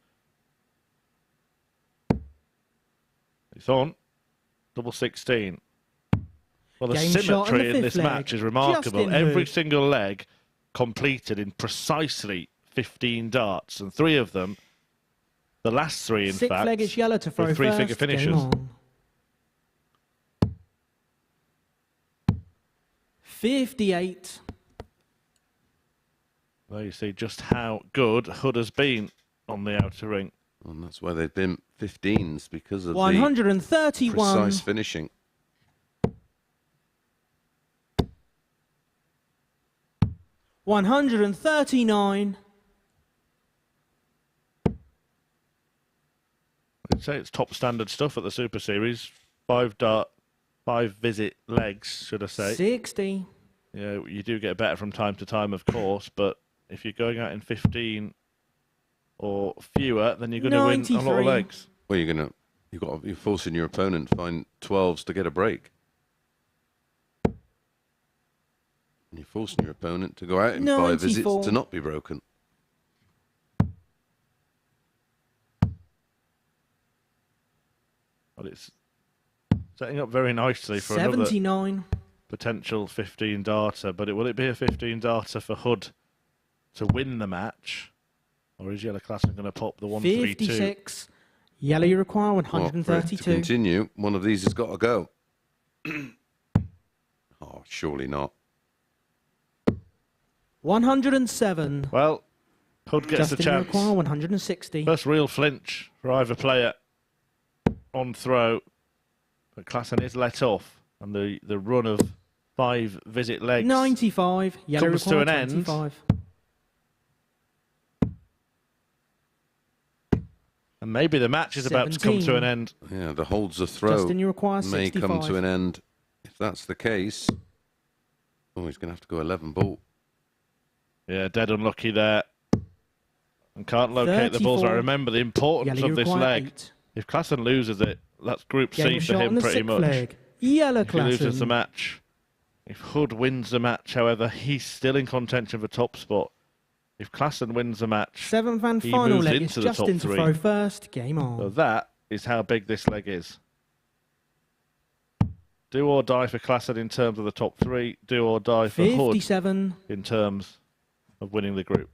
It's on. Double 16. Well, the Game shot on symmetry the in fifth this leg. match is remarkable. Justin Every Hood. single leg completed in precisely 15 darts, and 3 of them, the last 3 in Sixth fact, leg is yellow to throw with three-figure first. finishes. Game on. 58. There you see just how good Hood has been on the outer ring. And that's why they've been 15s, because of the 131. precise finishing. 139. I'd say it's top standard stuff at the Super Series. 5 visit legs, should I say. 60. Yeah, you do get better from time to time, of course, but if you're going out in 15 or fewer, then you're going to win a lot of 93. legs. Well, you're forcing your opponent to find 12s to get a break. And you're forcing your opponent to go out in 5 visits 94. to not be broken. But it's setting up very nicely for another 79. potential 15 darter. But will it be a 15 darter for Hood to win the match? Or is Yellow Klassen going to pop the 132? 56. Yellow, you require Well, for it to 132. continue, one of these has got to go. Oh, surely not. 107. Well, Hood gets Justin the chance. Iroquois, 160. First real flinch for either player on throw. But Klassen is let off. And the run of 5 visit legs 95. Yellow comes to Iroquois, an end. 25. And maybe the match is about to come to an 17. end. Yeah, the holds a throw Justin Iroquois, may 65. come to an end. If that's the case, oh, he's going to have to go 11 ball. Yeah, dead unlucky there. And can't locate the balls. I 34. remember the importance Yellow of this Iroquois, leg. 8. If Klassen loses it, that's Group Game C for shot on him the pretty 6th much. leg. Yellow If he loses the Klassen. match. If Hood wins the match, however, he's still in contention for top spot. If Klassen wins the match, 7th and he final moves leg. into It's the top Justin to 3. throw first. Game So on. that is how big this leg is. Do or die for Klassen in terms of the top 3. Do or die for Hood 57. in terms of winning the group.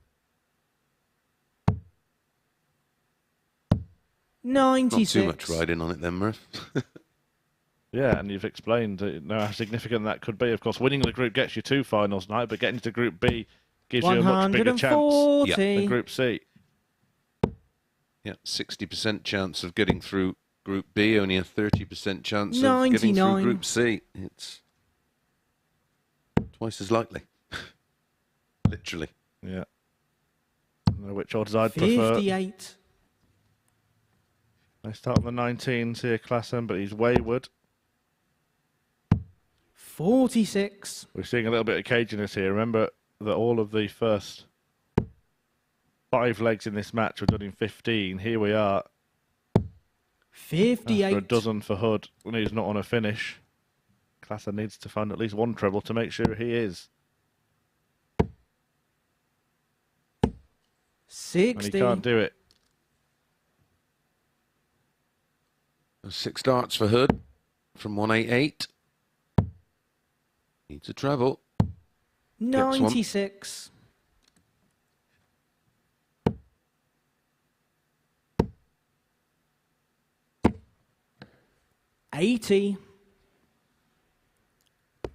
96. Not too much riding on it then, Murph. Yeah, and you've explained how significant that could be. Of course, winning the group gets you 2 finals tonight, but getting to Group B gives you a much bigger chance 140. than Group C. Yeah, 60% chance of getting through Group B, only a 30% chance of getting through 99. Group C. It's twice as likely. Literally. Yeah. I don't know which odds I'd prefer. 58. They start on the 19s here, Klassen, but he's wayward. 46. We're seeing a little bit of caginess here. Remember that all of the first 5 legs in this match were done in 15. Here we are. 58. After a dozen for Hood, when he's not on a finish. Klassen needs to find at least 1 treble to make sure he is. 60. And he can't do it. 6 darts for Hood from 188. Needs a treble. 96. $80.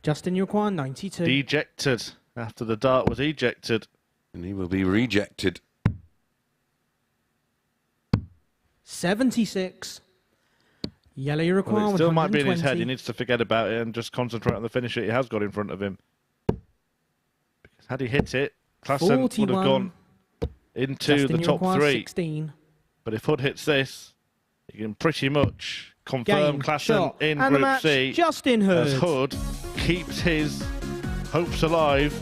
Justin Iroquois, 92. Dejected after the dart was ejected. And he will be rejected. 76. Yellow Iroquois, Well, it still might be in his head. 120. He needs to forget about it and just concentrate on the finisher he has got in front of him. Because had he hit it, Klassen would 41. have gone into Justin the top Iroquois, 3. 16. But if Hood hits this, he can pretty much confirm Game, Klassen shot, in and the Group match, C. Justin As Hood. Hood keeps his hopes alive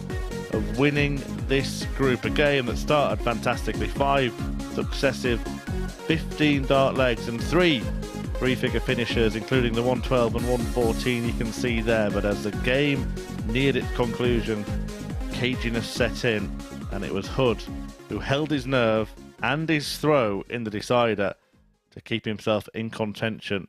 of winning this group. A game that started fantastically. 5 successive 15 dart legs and 3 three-figure finishers, including the 112 and 114 you can see there. But as the game neared its conclusion, caginess set in, and it was Hood who held his nerve and his throw in the decider to keep himself in contention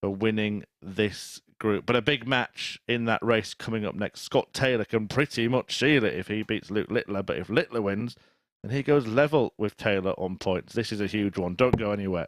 for winning this group. But a big match in that race coming up next. Scott Taylor can pretty much seal it if he beats Luke Littler, but if Littler wins, then he goes level with Taylor on points. This is a huge one. Don't go anywhere.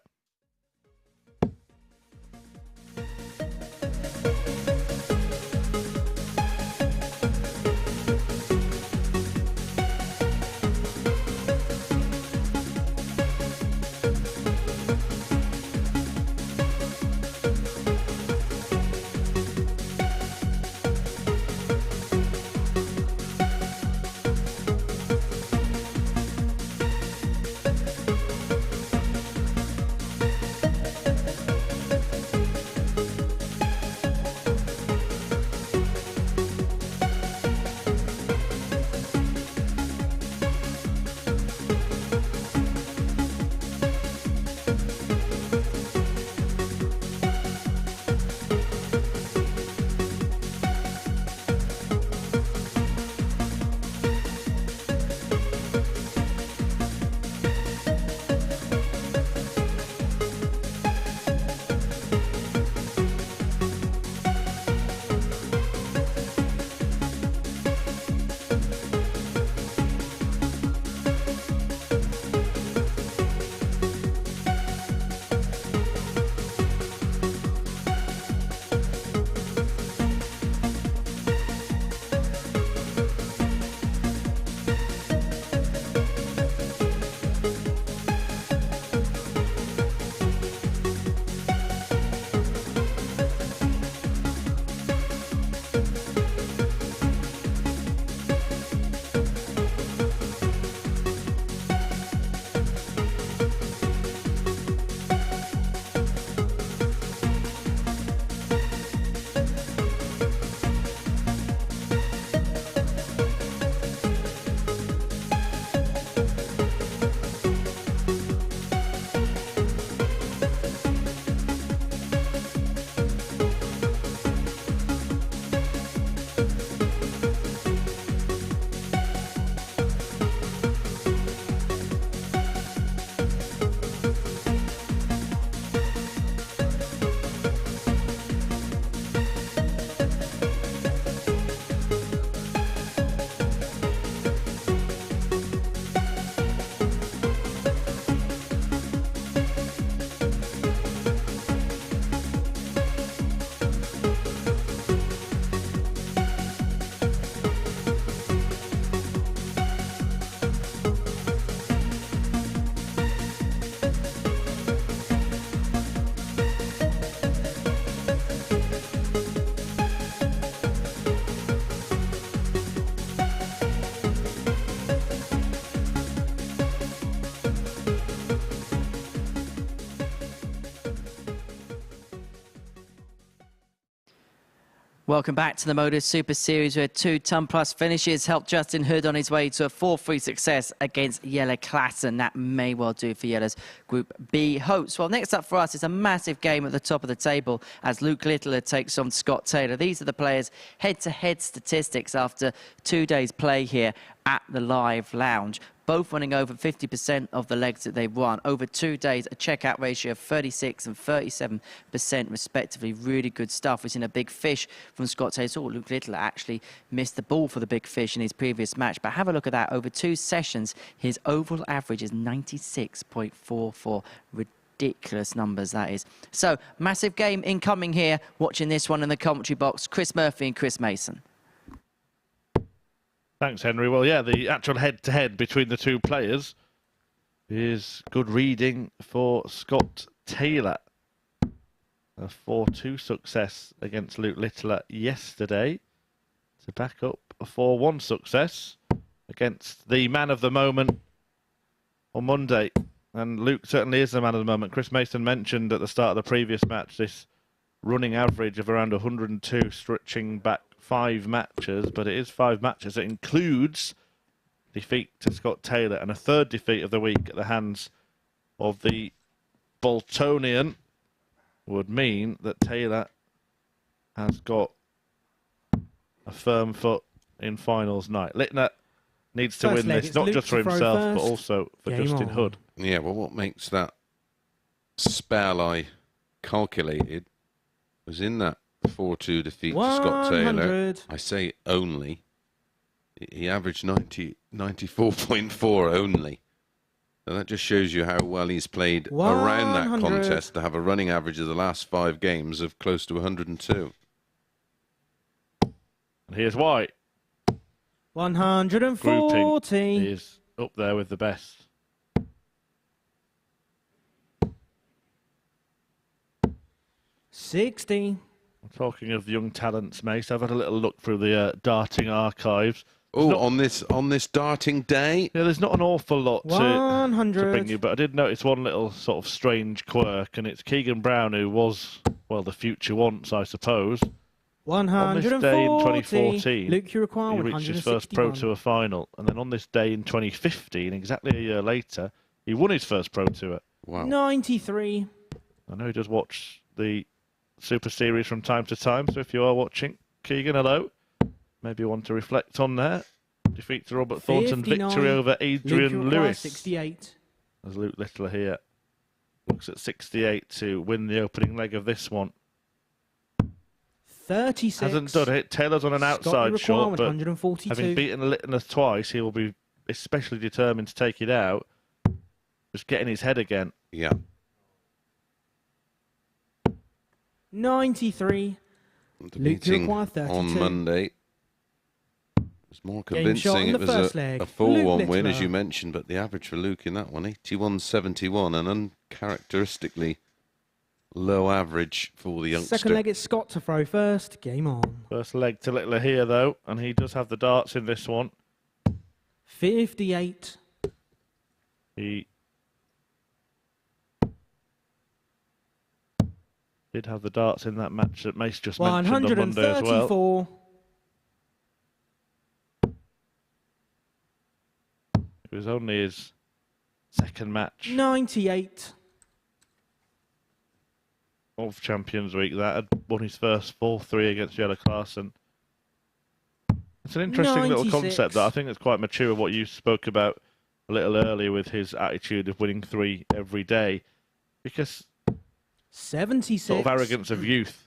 Welcome back to the MODUS Super Series, where 2 ton-plus finishes helped Justin Hood on his way to a 4-3 success against Yellow Klassen. That may well do for Yellow's Group B hopes. Well, next up for us is a massive game at the top of the table as Luke Littler takes on Scott Taylor. These are the players' head-to-head statistics after 2 days' play here at the Live Lounge. Both winning over 50% of the legs that they've won. Over 2 days, a checkout ratio of 36 and 37% respectively. Really good stuff. We've seen a big fish from Scott Taylor. Oh, Luke Littler actually missed the ball for the big fish in his previous match. But have a look at that. Over 2 sessions, his overall average is 96.44. Ridiculous numbers, that is. So, massive game incoming here. Watching this one in the commentary box, Chris Murphy and Chris Mason. Thanks, Henry. Well, yeah, the actual head-to-head between the 2 players is good reading for Scott Taylor. A 4-2 success against Luke Littler yesterday to back up a 4-1 success against the man of the moment on Monday. And Luke certainly is the man of the moment. Chris Mason mentioned at the start of the previous match this running average of around 102, stretching back 5 matches, but it is 5 matches. It includes defeat to Scott Taylor and a 3rd defeat of the week at the hands of the Boltonian. Would mean that Taylor has got a firm foot in finals night. Littler needs to win this, not just for himself, but also for Justin Hood. Yeah, well, what makes that spell I calculated was in that 4-2 defeat to Scott Taylor. I say only. He averaged 94.4 only. So that just shows you how well he's played around that contest to have a running average of the last 5 games of close to 102. And here's why. 140. Grouping is up there with the best. $60. Talking of young talents, Mace, I've had a little look through the darting archives. Oh, on this darting day? Yeah, there's not an awful lot to 100. bring you, but I did notice one little sort of strange quirk, and it's Keegan Brown, who was, well, the future once, I suppose. 140. On this day in 2014, Luke, you require he reached his first Pro Tour final, and then on this day in 2015, exactly a year later, he won his first Pro Tour. Wow. 93. I know he does watch the Super Series from time to time, so if you are watching, Keegan, hello. Maybe you want to reflect on there. Defeat to Robert Thornton, 59. victory over Adrian Lewis. 68. As Luke Littler here looks at 68 to win the opening leg of this one. 36. Hasn't done it. Taylor's on an outside shot, but 142. having beaten Littler twice, he will be especially determined to take it out. Just getting his head again. Yeah. 93. The meeting on Monday was more convincing. It was a 4-1 win, as you mentioned, but the average for Luke in that one, 81.71, an uncharacteristically low average for the youngster. Second leg, it's Scott to throw first. Game on. First leg to Littler here, though, and he does have the darts in this one. 58. He did have the darts in that match that Mace just mentioned on Monday as well. 134. It was only his second match 98. of Champions Week. That had won his first 4-3 against Yellow Klassen. It's an interesting 96. little concept that I think is quite mature, what you spoke about a little earlier with his attitude of winning 3 every day. Because 76. sort of arrogance of youth.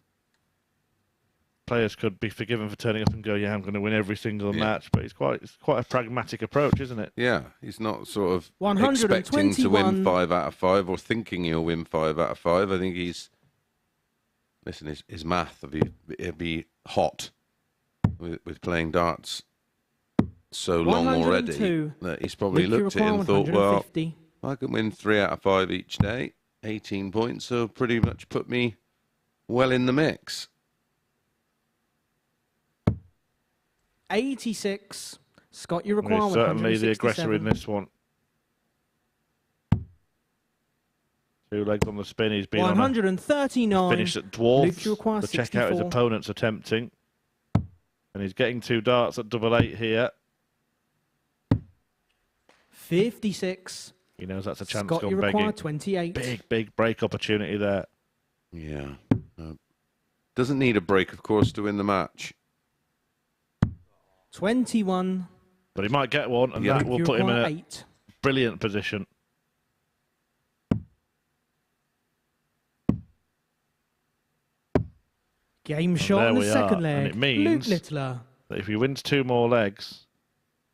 Players could be forgiven for turning up and go, yeah, I'm going to win every single match, but it's quite a pragmatic approach, isn't it? Yeah, he's not sort of 121. expecting to win 5 out of 5 or thinking he'll win 5 out of 5. I think he's, listen, his math, it'd be hot with playing darts so long already that he's probably looked at it and thought, well, I can win 3 out of 5 each day, 18 points, so pretty much put me well in the mix. 86. Scott, you require He's certainly the aggressor in this one. 2 legs on the spin. He's been 139. on a finish at dwarfs. Luke, you require the check out his 64. opponent's attempting. And he's getting 2 darts at double 8 here. 56. He knows that's a chance Scott, gone you require begging. 28. Big break opportunity there. Yeah. Doesn't need a break, of course, to win the match. 21. But he might get one, and Yeah. that will You put him in require a 8. brilliant position. Game shot in the second and leg. it means Luke Littler. that if he wins 2 more legs,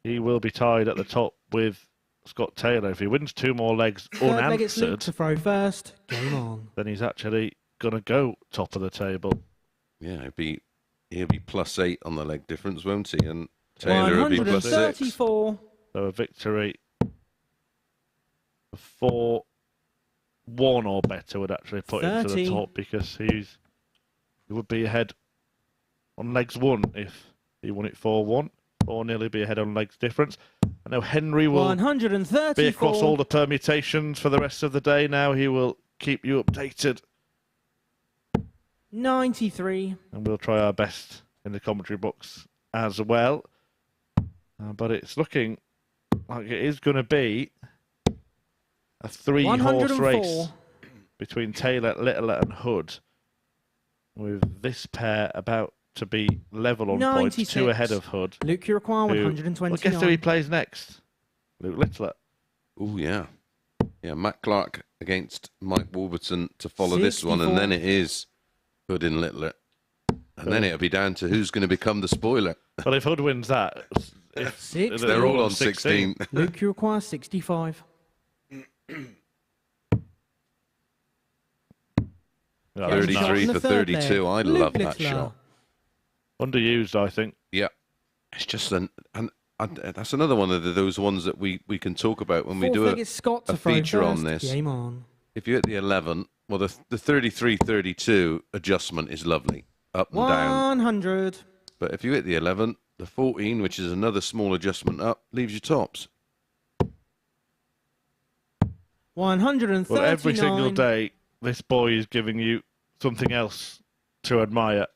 he will be tied at the top with Scott Taylor. If he wins 2 more legs Third leg, it's Luke unanswered, to throw first. Game on. then he's actually going to go top of the table. Yeah, he'll be +8 on the leg difference, won't he? And Taylor will be +6. 134. So a victory of 4-1 or better would actually put him to the 30. top, because he would be ahead on legs 1 if he won it 4-1, or nearly be ahead on legs difference. I know Henry will 134. be across all the permutations for the rest of the day now. He will keep you updated, 93. and we'll try our best in the commentary box as well. But it's looking like it is going to be a 3-horse 104. race between Taylor, Littler and Hood, with this pair about to be level on 96. points, 2 ahead of Hood. Luke, you require Well, 129. guess who he plays next? Luke Littler. Oh, yeah. Yeah, Matt Clark against Mike Warburton to follow this one, and 64. then it is Hood and Littler. And then it'll be down to who's going to become the spoiler. But if Hood wins that, Six. They're all on 16. Luke, you require 65. Yeah, that's nice. 33 in the for third 32. leg. I Luke love that Littler. shot. Underused, I think. Yeah. It's just that's another one of those ones that we can talk about when we Fourth do leg, it's Scott a to throw feature on first. this. Game on. If you hit the 11, well, the 33-32 adjustment is lovely, up and down. 100. But if you hit the 11, the 14, which is another small adjustment up, leaves you tops. 139. Well, every single day, this boy is giving you something else to admire.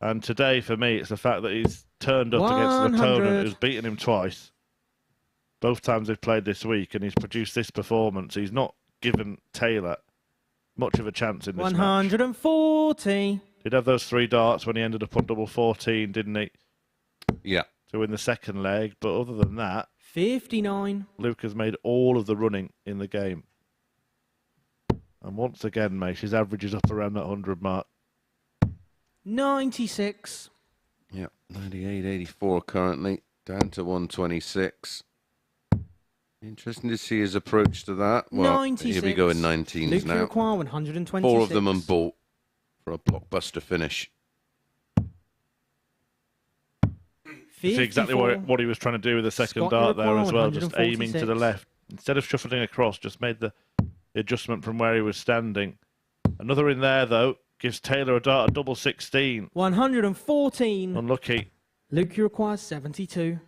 And today, for me, it's the fact that he's turned up against an 100. opponent who's beaten him twice. Both times they've played this week, and he's produced this performance. He's not given Taylor much of a chance in this match. 140. He'd have those 3 darts when he ended up on double 14, didn't he, Yeah. to win the second leg. But other than that, 59. Luke has made all of the running in the game. And once again, mate, his average is up around that 100 mark. 96. Yeah. 98-84 currently, down to 126. Interesting to see his approach to that. Well, 96. he'll be going 19s Luke, you now. require 126. 4 of them on bolt for a blockbuster finish. See exactly 54. what he was trying to do with the second Scott, dart you there require as well, just aiming to the 146. left. Instead of shuffling across, just made the adjustment from where he was standing. Another in there, though, gives Taylor a dart at double 16. 114. Unlucky. Luke, you require 72.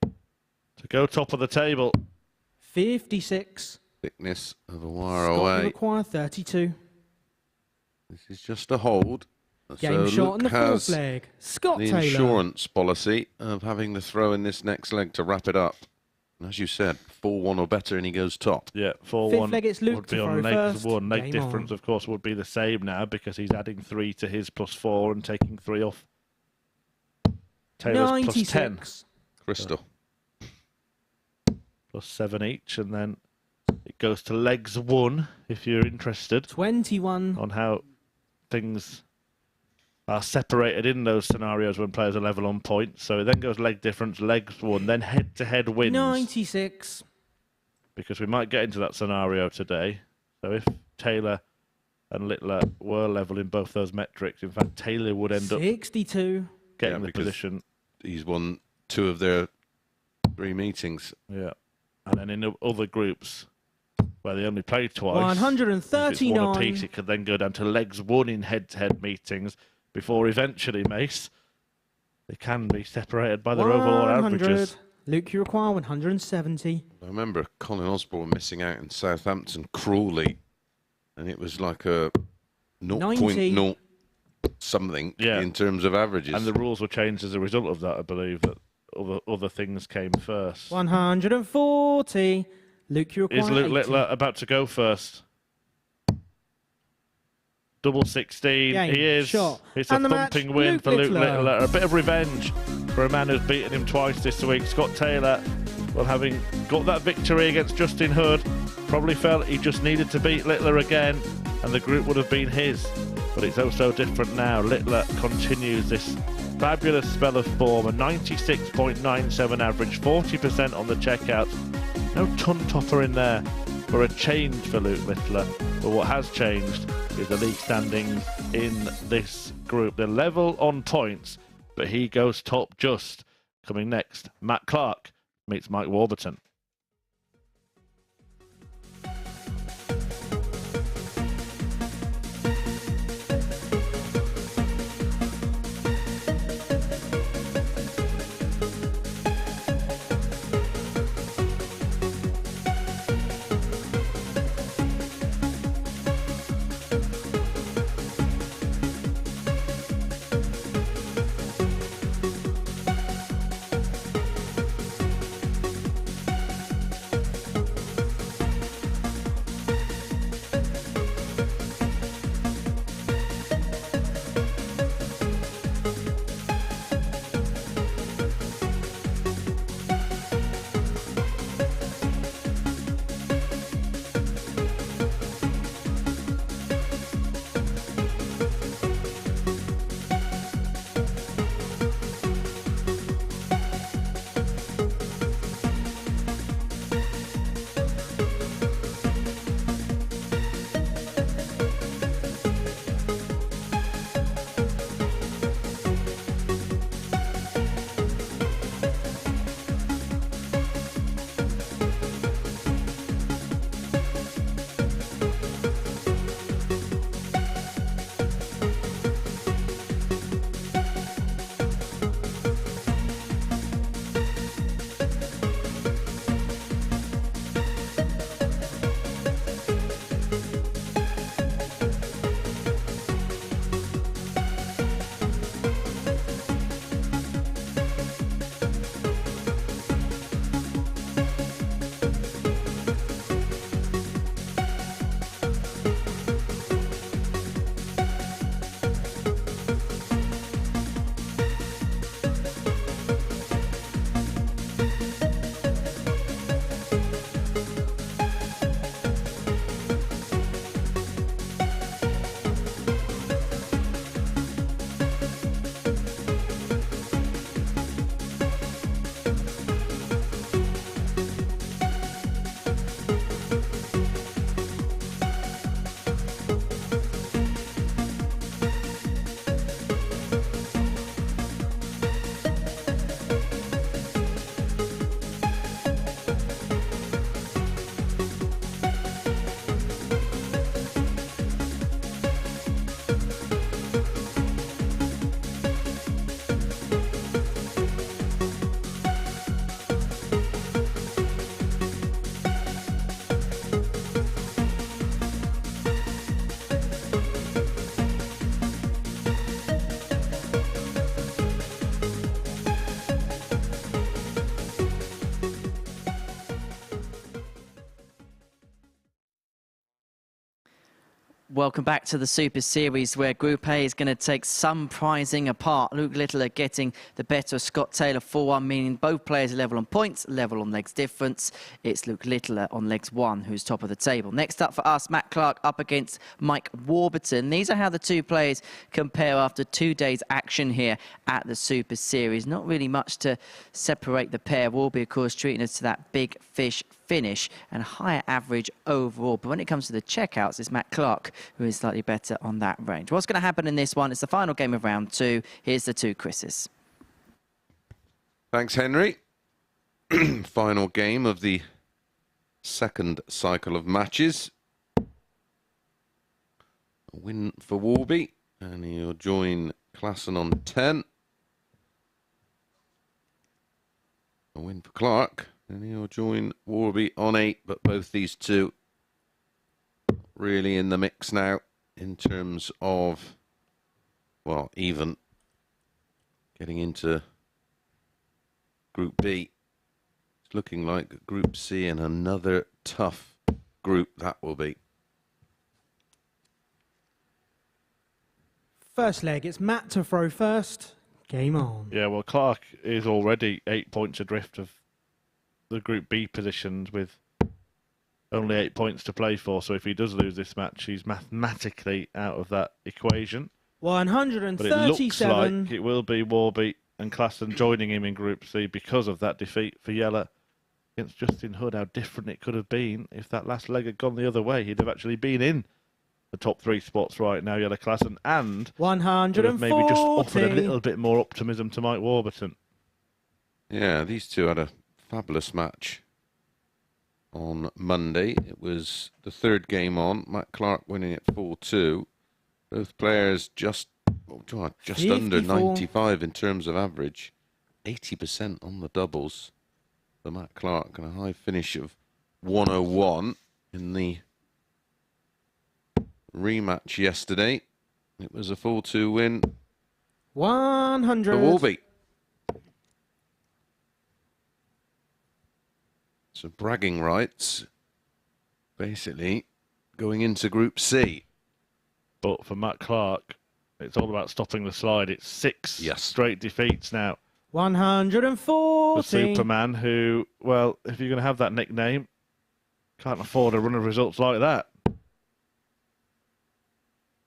To go top of the table. 56. Thickness of a wire Scott, you away. require 32. This is just a hold. Game so shot Luke on the has fourth leg. Scott the Taylor. insurance policy of having the throw in this next leg to wrap it up. And as you said, 4-1 or better and he goes top. Yeah, 4-1 Fifth leg, it's Luke would be to on throw legs first. 1. Leg Game difference, on. of course, would be the same now because he's adding 3 to his +4 and taking 3 off Taylor's 96. +10. Crystal. +7 each, and then it goes to legs 1 if you're interested 21. on how things are separated in those scenarios when players are level on points. So it then goes leg difference, legs 1, then head-to-head wins. 96. Because we might get into that scenario today. So if Taylor and Littler were level in both those metrics, in fact, Taylor would end up 62. getting Yeah, the because position. He's won 2 of their 3 meetings. Yeah. And then in the other groups where they only played twice, if it's 139. one apiece, it could then go down to legs 1 in head-to-head meetings before eventually, Mace, they can be separated by their overall 100. averages. Luke, you require 170. I remember Colin Osborne missing out in Southampton cruelly, and it was like a 0.0 something Yeah. in terms of averages. And the rules were changed as a result of that, I believe, that other things came first. 140. Luke, you require Is Luke 80. Littler about to go first? Double 16. Game, He is. shot. It's a And the match, thumping win Luke for Luke Littler. Littler. A bit of revenge for a man who's beaten him twice this week. Scott Taylor, well, having got that victory against Justin Hood, probably felt he just needed to beat Littler again, and the group would have been his. But it's oh so different now. Littler continues this fabulous spell of form, a 96.97 average, 40% on the checkout. No ton topper in there for a change for Luke Littler. But what has changed is the league standings in this group. They're level on points, but he goes top just. Coming next, Matt Clark meets Mike Warburton. Welcome back to the Super Series, where Group A is going to take some prizing apart. Luke Littler getting the better of Scott Taylor 4-1, meaning both players are level on points, level on legs difference. It's Luke Littler on legs 1 who's top of the table. Next up for us, Matt Clark up against Mike Warburton. These are how the two players compare after 2 days action here at the Super Series. Not really much to separate the pair. Warby, of course, treating us to that big fish finish and higher average overall. But when it comes to the checkouts, it's Matt Clark who is slightly better on that range. What's going to happen in this one? It's the final game of round 2. Here's the two Chris's. Thanks, Henry. Final game of the second cycle of matches. A win for Warby, and he'll join Klassen on 10. A win for Clark, and he'll join Warby on 8. But both these two really in the mix now in terms of well, even getting into Group B. It's looking like Group C, and another tough group that will be. First leg, it's Matt to throw first. Game on. Yeah, well, Clark is already 8 points adrift of the Group B positions with only 8 points to play for. So if he does lose this match, he's mathematically out of that equation. But it looks 137. like it will be Warby and Klassen joining him in Group C because of that defeat for Yella against Justin Hood. How different it could have been if that last leg had gone the other way. He'd have actually been in the top 3 spots right now, Yella Klassen, and would have maybe just offered a little bit more optimism to Mike Warburton. Yeah, these two had a fabulous match on Monday. It was the third game on. Matt Clark winning at 4-2. Both players just under 54. 95 in terms of average. 80% on the doubles for Matt Clark, and a high finish of 101 in the rematch yesterday. It was a 4-2 win 100. for Warby. So bragging rights, basically, going into Group C. But for Matt Clark, it's all about stopping the slide. It's 6 straight defeats now. 140. The Superman, who, well, if you're going to have that nickname, can't afford a run of results like that.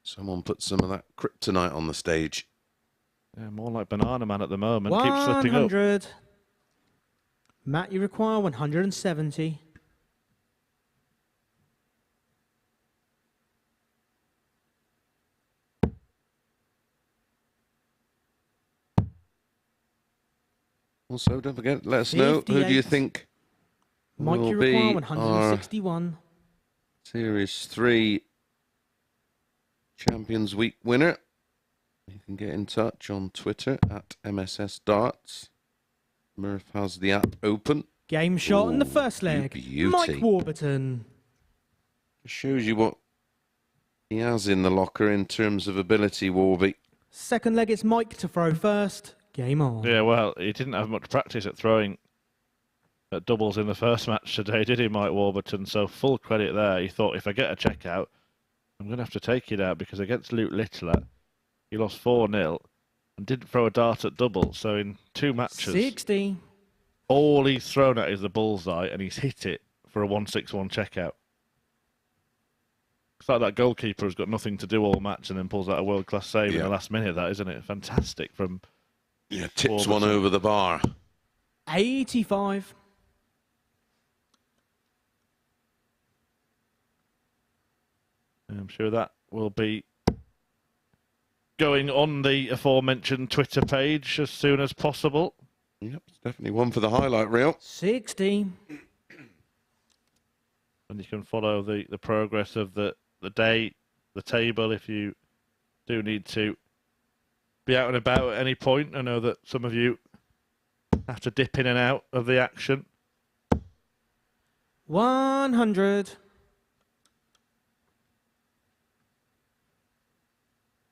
Someone put some of that kryptonite on the stage. Yeah, more like Banana Man at the moment. Keeps slipping up. 100. Matt, you require 170. Also, don't forget, let us know, who do you 58. think Mike, will you be require our 161. Series 3 Champions Week winner? You can get in touch on Twitter at MSS Darts. Murph has the app open. Game shot in the Ooh, first you leg. beauty. Mike Warburton. Shows you what he has in the locker in terms of ability, Warby. Second leg, it's Mike to throw first. Game on. Yeah, well, he didn't have much practice at throwing at doubles in the first match today, did he, Mike Warburton? So full credit there. He thought, if I get a check out, I'm going to have to take it out, because against Luke Littler, he lost 4-0 and didn't throw a dart at double. So in 2 matches, 60. all he's thrown at is the bullseye, and he's hit it for a 161 checkout. It's like that goalkeeper who's got nothing to do all match and then pulls out a world-class save in the last minute, that, isn't it? Fantastic from... Yeah, tips Warburton. one over the bar. 85. I'm sure that will be going on the aforementioned Twitter page as soon as possible. Yep, it's definitely one for the highlight reel. 60. And you can follow the progress of the day, the table, if you do need to be out and about at any point. I know that some of you have to dip in and out of the action. 100.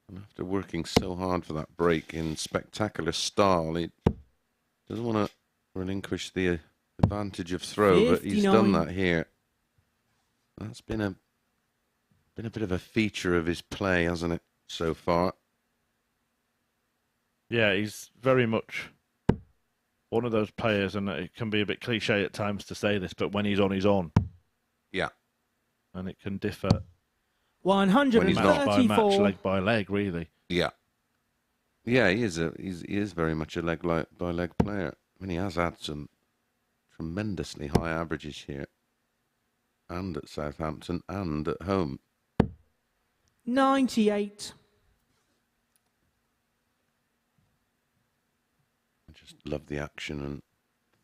And after working so hard for that break in spectacular style, he doesn't want to relinquish the advantage of throw, but he's done 59. that here. That's been a bit of a feature of his play, hasn't it, so far? Yeah, he's very much one of those players, and it can be a bit cliche at times to say this, but when he's on, he's on. Yeah. And it can differ 134. match by match, leg by leg, really. Yeah. Yeah, he is very much a leg by leg player. I mean, he has had some tremendously high averages here, and at Southampton, and at home. 98. I just love the action and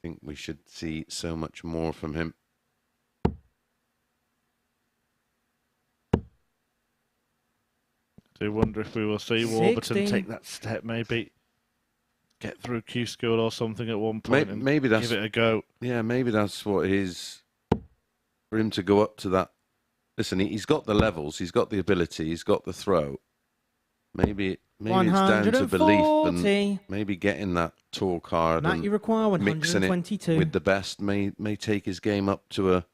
think we should see so much more from him. I do wonder if we will see Warburton 60. take that step, maybe get through Q School or something at one point and Maybe that's, give it a go. Yeah, maybe that's what it is for him to go up to that. Listen, he's got the levels, he's got the ability, he's got the throw. Maybe maybe it's down to belief 140. and maybe getting that tour card Matt, and you require mixing it 122. with the best may take his game up to a,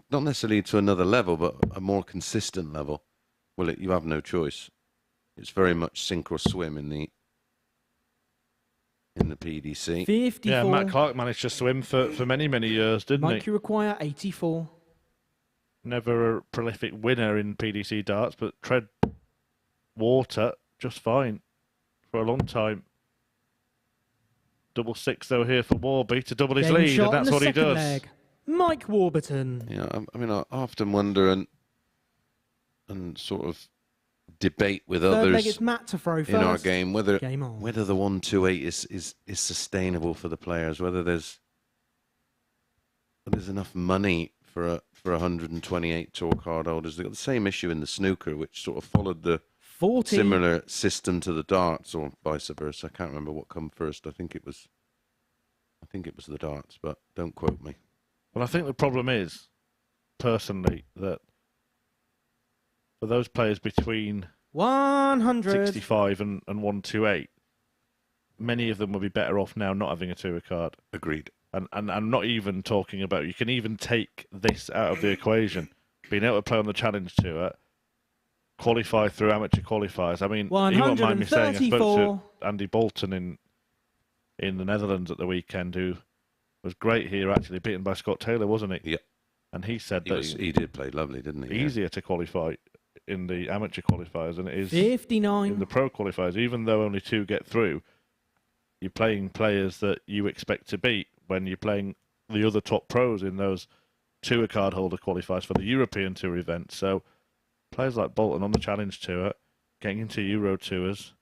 not necessarily to another level, but a more consistent level. Well, you have no choice. It's very much sink or swim in the PDC. 54. Yeah, Matt Clark managed to swim for many, many years, didn't Mike, he? you require 84. Never a prolific winner in PDC darts, but tread water just fine for a long time. Double six, though, here for Warby to double his Game lead, shot and that's in the what he second does. leg. Mike Warburton. Yeah, I mean, I often wonder and sort of debate with Third leg, others it's Matt to throw first. in our game whether Game on. the 128 is sustainable for the players, whether there's enough money for 128 tour card holders. They've got the same issue in the snooker, which sort of followed the 40. similar system to the darts, or vice versa. I can't remember what come first. I think it was the darts, but don't quote me. Well, I think the problem is, personally, that for those players between 100. 65 and 128, many of them will be better off now not having a tour card. Agreed. And I'm not even talking about, you can even take this out of the equation. Being able to play on the Challenge Tour, qualify through amateur qualifiers. I mean, you won't mind me saying, I spoke to Andy Bolton in the Netherlands at the weekend, who was great here, actually, beaten by Scott Taylor, wasn't he? Yeah. And he said He did play lovely, didn't he? easier to qualify in the amateur qualifiers than it is 59. in the pro qualifiers. Even though only 2 get through, you're playing players that you expect to beat when you're playing the other top pros in those tour card holder qualifiers for the European Tour event. So players like Bolton on the Challenge Tour getting into Euro Tours,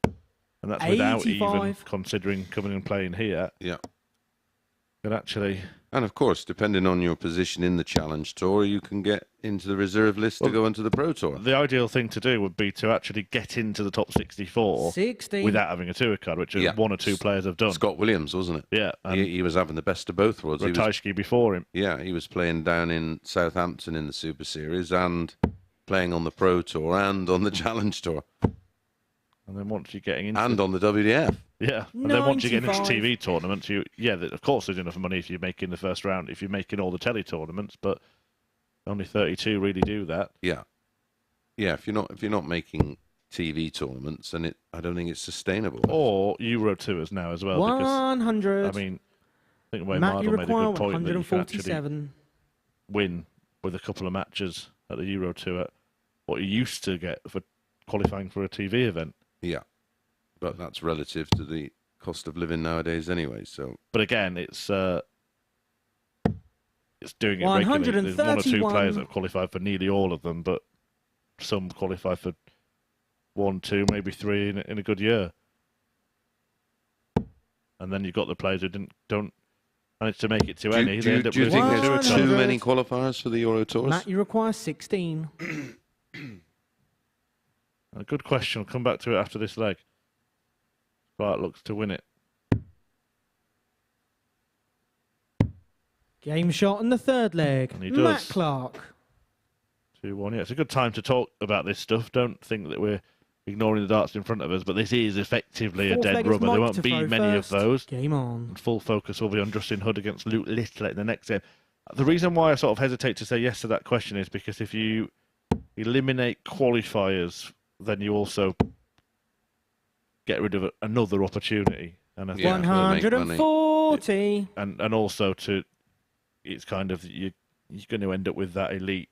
and that's without 85. even considering coming and playing here. Yeah. But actually, And of course, depending on your position in the Challenge Tour, you can get into the reserve list to go into the Pro Tour. the ideal thing to do would be to actually get into the top 64 60. without having a tour card, which one or two players have done. Scott Williams, wasn't it? Yeah, and He was having the best of both worlds. He was, Ratajski before him. yeah, he was playing down in Southampton in the Super Series and playing on the Pro Tour and on the Challenge Tour And then once you're getting into and on the WDF. yeah, and then once you get into 95. TV tournaments, of course there's enough money if you're making the first round, if you're making all the telly tournaments, but only 32 really do that. Yeah, yeah. If you're not making TV tournaments, then I don't think it's sustainable. Or Euro Tours now as well. 100. Because, I mean, I think Wayne Matt, Mardle you made a require good point that you can actually 147. win with a couple of matches at the Euro Tour what you used to get for qualifying for a TV event. Yeah, but that's relative to the cost of living nowadays, anyway. So, But again, it's doing it regularly. There's 1 or 2 players that have qualified for nearly all of them, but some qualify for 1, 2, maybe 3 in a good year. And then you've got the players who don't manage to make it to any. They end up do you losing think the tour there's card. too many qualifiers for the Euro Tours? Matt, you require 16. A good question. I'll come back to it after this leg. Clark looks to win it. Game shot in the third leg. And he does. Matt Clark. 2-1. Yeah, it's a good time to talk about this stuff. Don't think that we're ignoring the darts in front of us, but this is effectively a Fourth dead leg, it's rubber. There Mike won't to be throw many first. of those. Game on. And full focus will be on Justin Hood against Luke Littler in the next game. The reason why I sort of hesitate to say yes to that question is because if you eliminate qualifiers, then you also get rid of another opportunity. And I think, Yeah. 140. and also it's kind of you're going to end up with that elite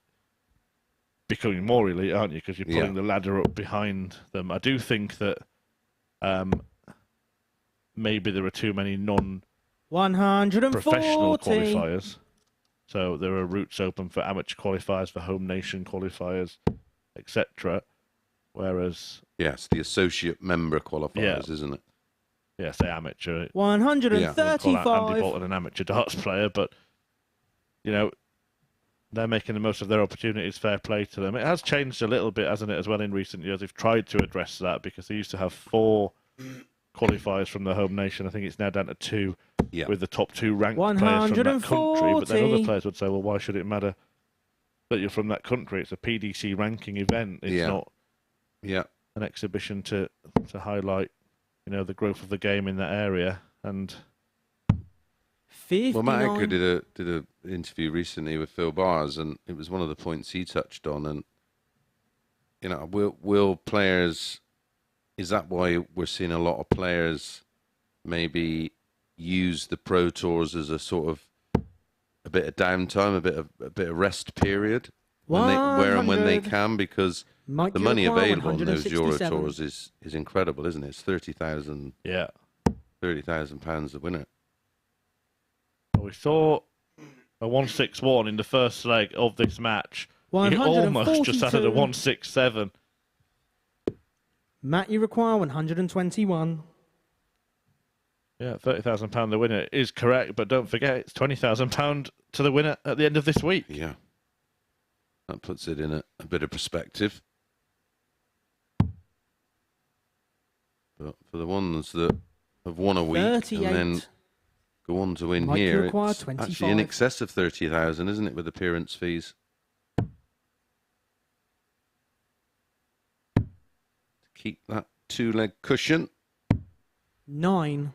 becoming more elite, aren't you? Because you're putting the ladder up behind them. I do think that maybe there are too many non-professional 140. qualifiers. So there are routes open for amateur qualifiers, for home nation qualifiers, etc. Whereas, Yes, the associate member qualifiers, isn't it? yeah, say amateur. 135. Call out Andy Bolton an amateur darts player, but they're making the most of their opportunities. Fair play to them. It has changed a little bit, hasn't it, as well in recent years? They've tried to address that because they used to have 4 qualifiers from the home nation. I think it's now down to 2 with the top 2 ranked players from that country. But then other players would say, well, why should it matter that you're from that country? It's a PDC ranking event. It's not. Yeah. an exhibition to highlight, you know, the growth of the game in that area. And 59. Well, Matt Edgar did a interview recently with Phil Bars, and it was one of the points he touched on. And you know, will players? Is that why we're seeing a lot of players maybe use the Pro Tours as a sort of a bit of downtime, a bit of rest period when where and when they 100. can, because Mike the money Uruguay, available in those Euro 167. Tours is incredible, isn't it? It's £30,000 yeah, £30,000 the winner. we saw a 161 in the first leg of this match. He almost just added a 142. 167. Matt Uruguay, 121. Yeah, £30,000 the winner is correct, but don't forget it's £20,000 to the winner at the end of this week. Yeah, that puts it in a bit of perspective. But for the ones that have won a week 38. and then go on to win Mike here, Uruguay, it's actually 25. in excess of 30,000, isn't it, with appearance fees? To keep that two-leg cushion. 9.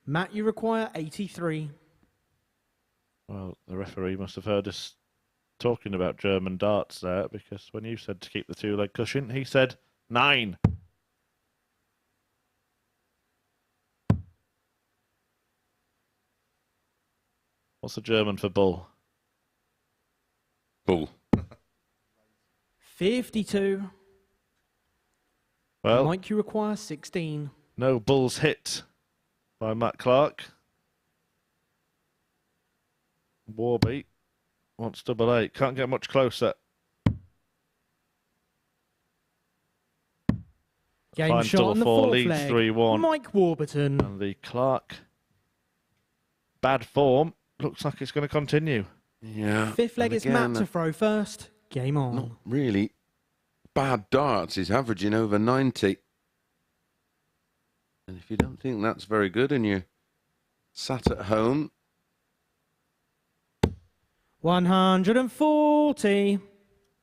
Matt Uruguay, 83. Well, the referee must have heard us talking about German darts there, because when you said to keep the two-leg cushion, he said 9. What's the German for bull? Bull. 52. Well, Mike Uruguay, 16. no bulls hit by Matt Clark. Warby wants double 8. Can't get much closer. Game Finds shot double on the 4, fourth leads leg. 3-1. Mike Warburton. And the Clark bad form looks like it's going to continue. Yeah. Fifth leg, and it's Matt again, to throw first. Game on. not really bad darts. He's averaging over 90. And if you don't think that's very good and you're sat at home, 140.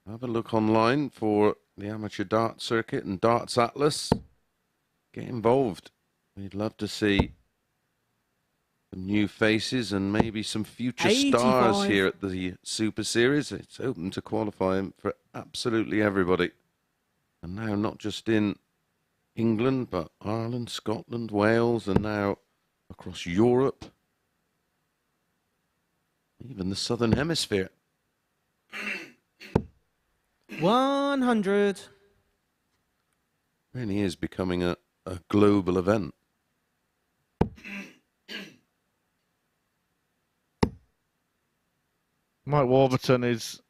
have a look online for the amateur dart circuit and Darts Atlas. Get involved. We'd love to see some new faces and maybe some future 85. stars here at the Super Series. It's open to qualifying for absolutely everybody. And now not just in England, but Ireland, Scotland, Wales, and now across Europe. Even the Southern Hemisphere. 100. Really is becoming a global event. Mike Warburton is,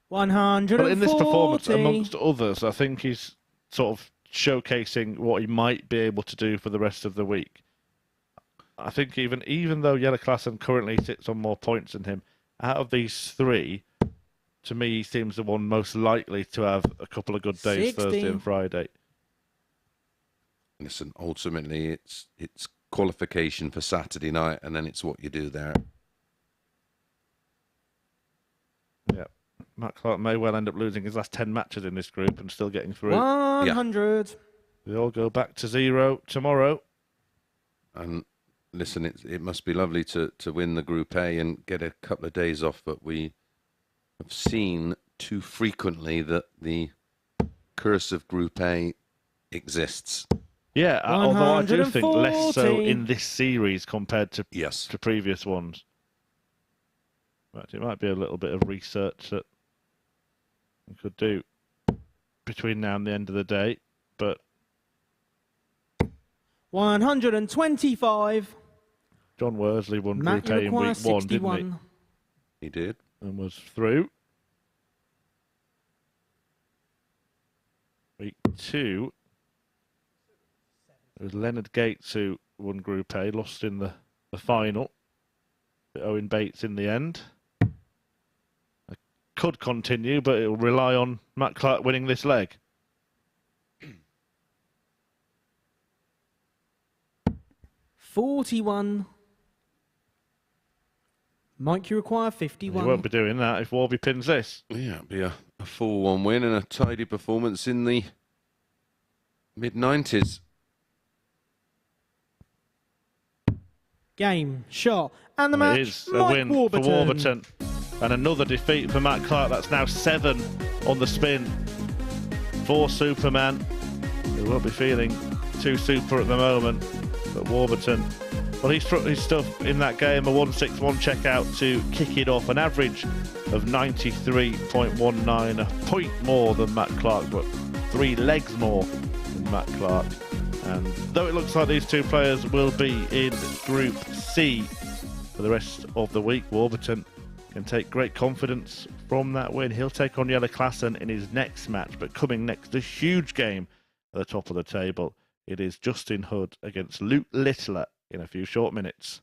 140. well, in this performance, amongst others, I think he's sort of showcasing what he might be able to do for the rest of the week. I think even though Jelle Klassen currently sits on more points than him, out of these three, to me, he seems the one most likely to have a couple of good days, 60. Thursday and Friday. Listen, ultimately, it's qualification for Saturday night, and then it's what you do there. Yeah. Matt Clark may well end up losing his last 10 matches in this group and still getting through. 100. They all go back to 0 tomorrow. And listen, it must be lovely to win the Group A and get a couple of days off, but we have seen too frequently that the curse of Group A exists. Yeah, although I do think less so 140. in this series compared to Yes. to previous ones. But it might be a little bit of research that we could do between now and the end of the day. But 125. John Worsley won Matt Group A in Uruguay, week 1, didn't 61. He did. he? And was through. Week 2, it was Leonard Gates who won Group A, lost in the final. Owen Bates in the end. Could continue, but it will rely on Matt Clark winning this leg. 41. Mike, you require He 51. won't be doing that if Warby pins this. Yeah, it'd be a 4-1 win and a tidy performance in the mid-90s. Game, shot, and the It match, is a Mike win Warburton. for Warburton. And another defeat for Matt Clark. That's now 7 on the spin for Superman, who won't be feeling too super at the moment. But Warburton, well, he struck his stuff in that game, a 161 checkout to kick it off. An average of 93.19, a point more than Matt Clark, but 3 legs more than Matt Clark. And though it looks like these two players will be in Group C for the rest of the week, Warburton can take great confidence from that win. He'll take on Jelle Klassen in his next match, but coming next, a huge game at the top of the table. It is Justin Hood against Luke Littler in a few short minutes.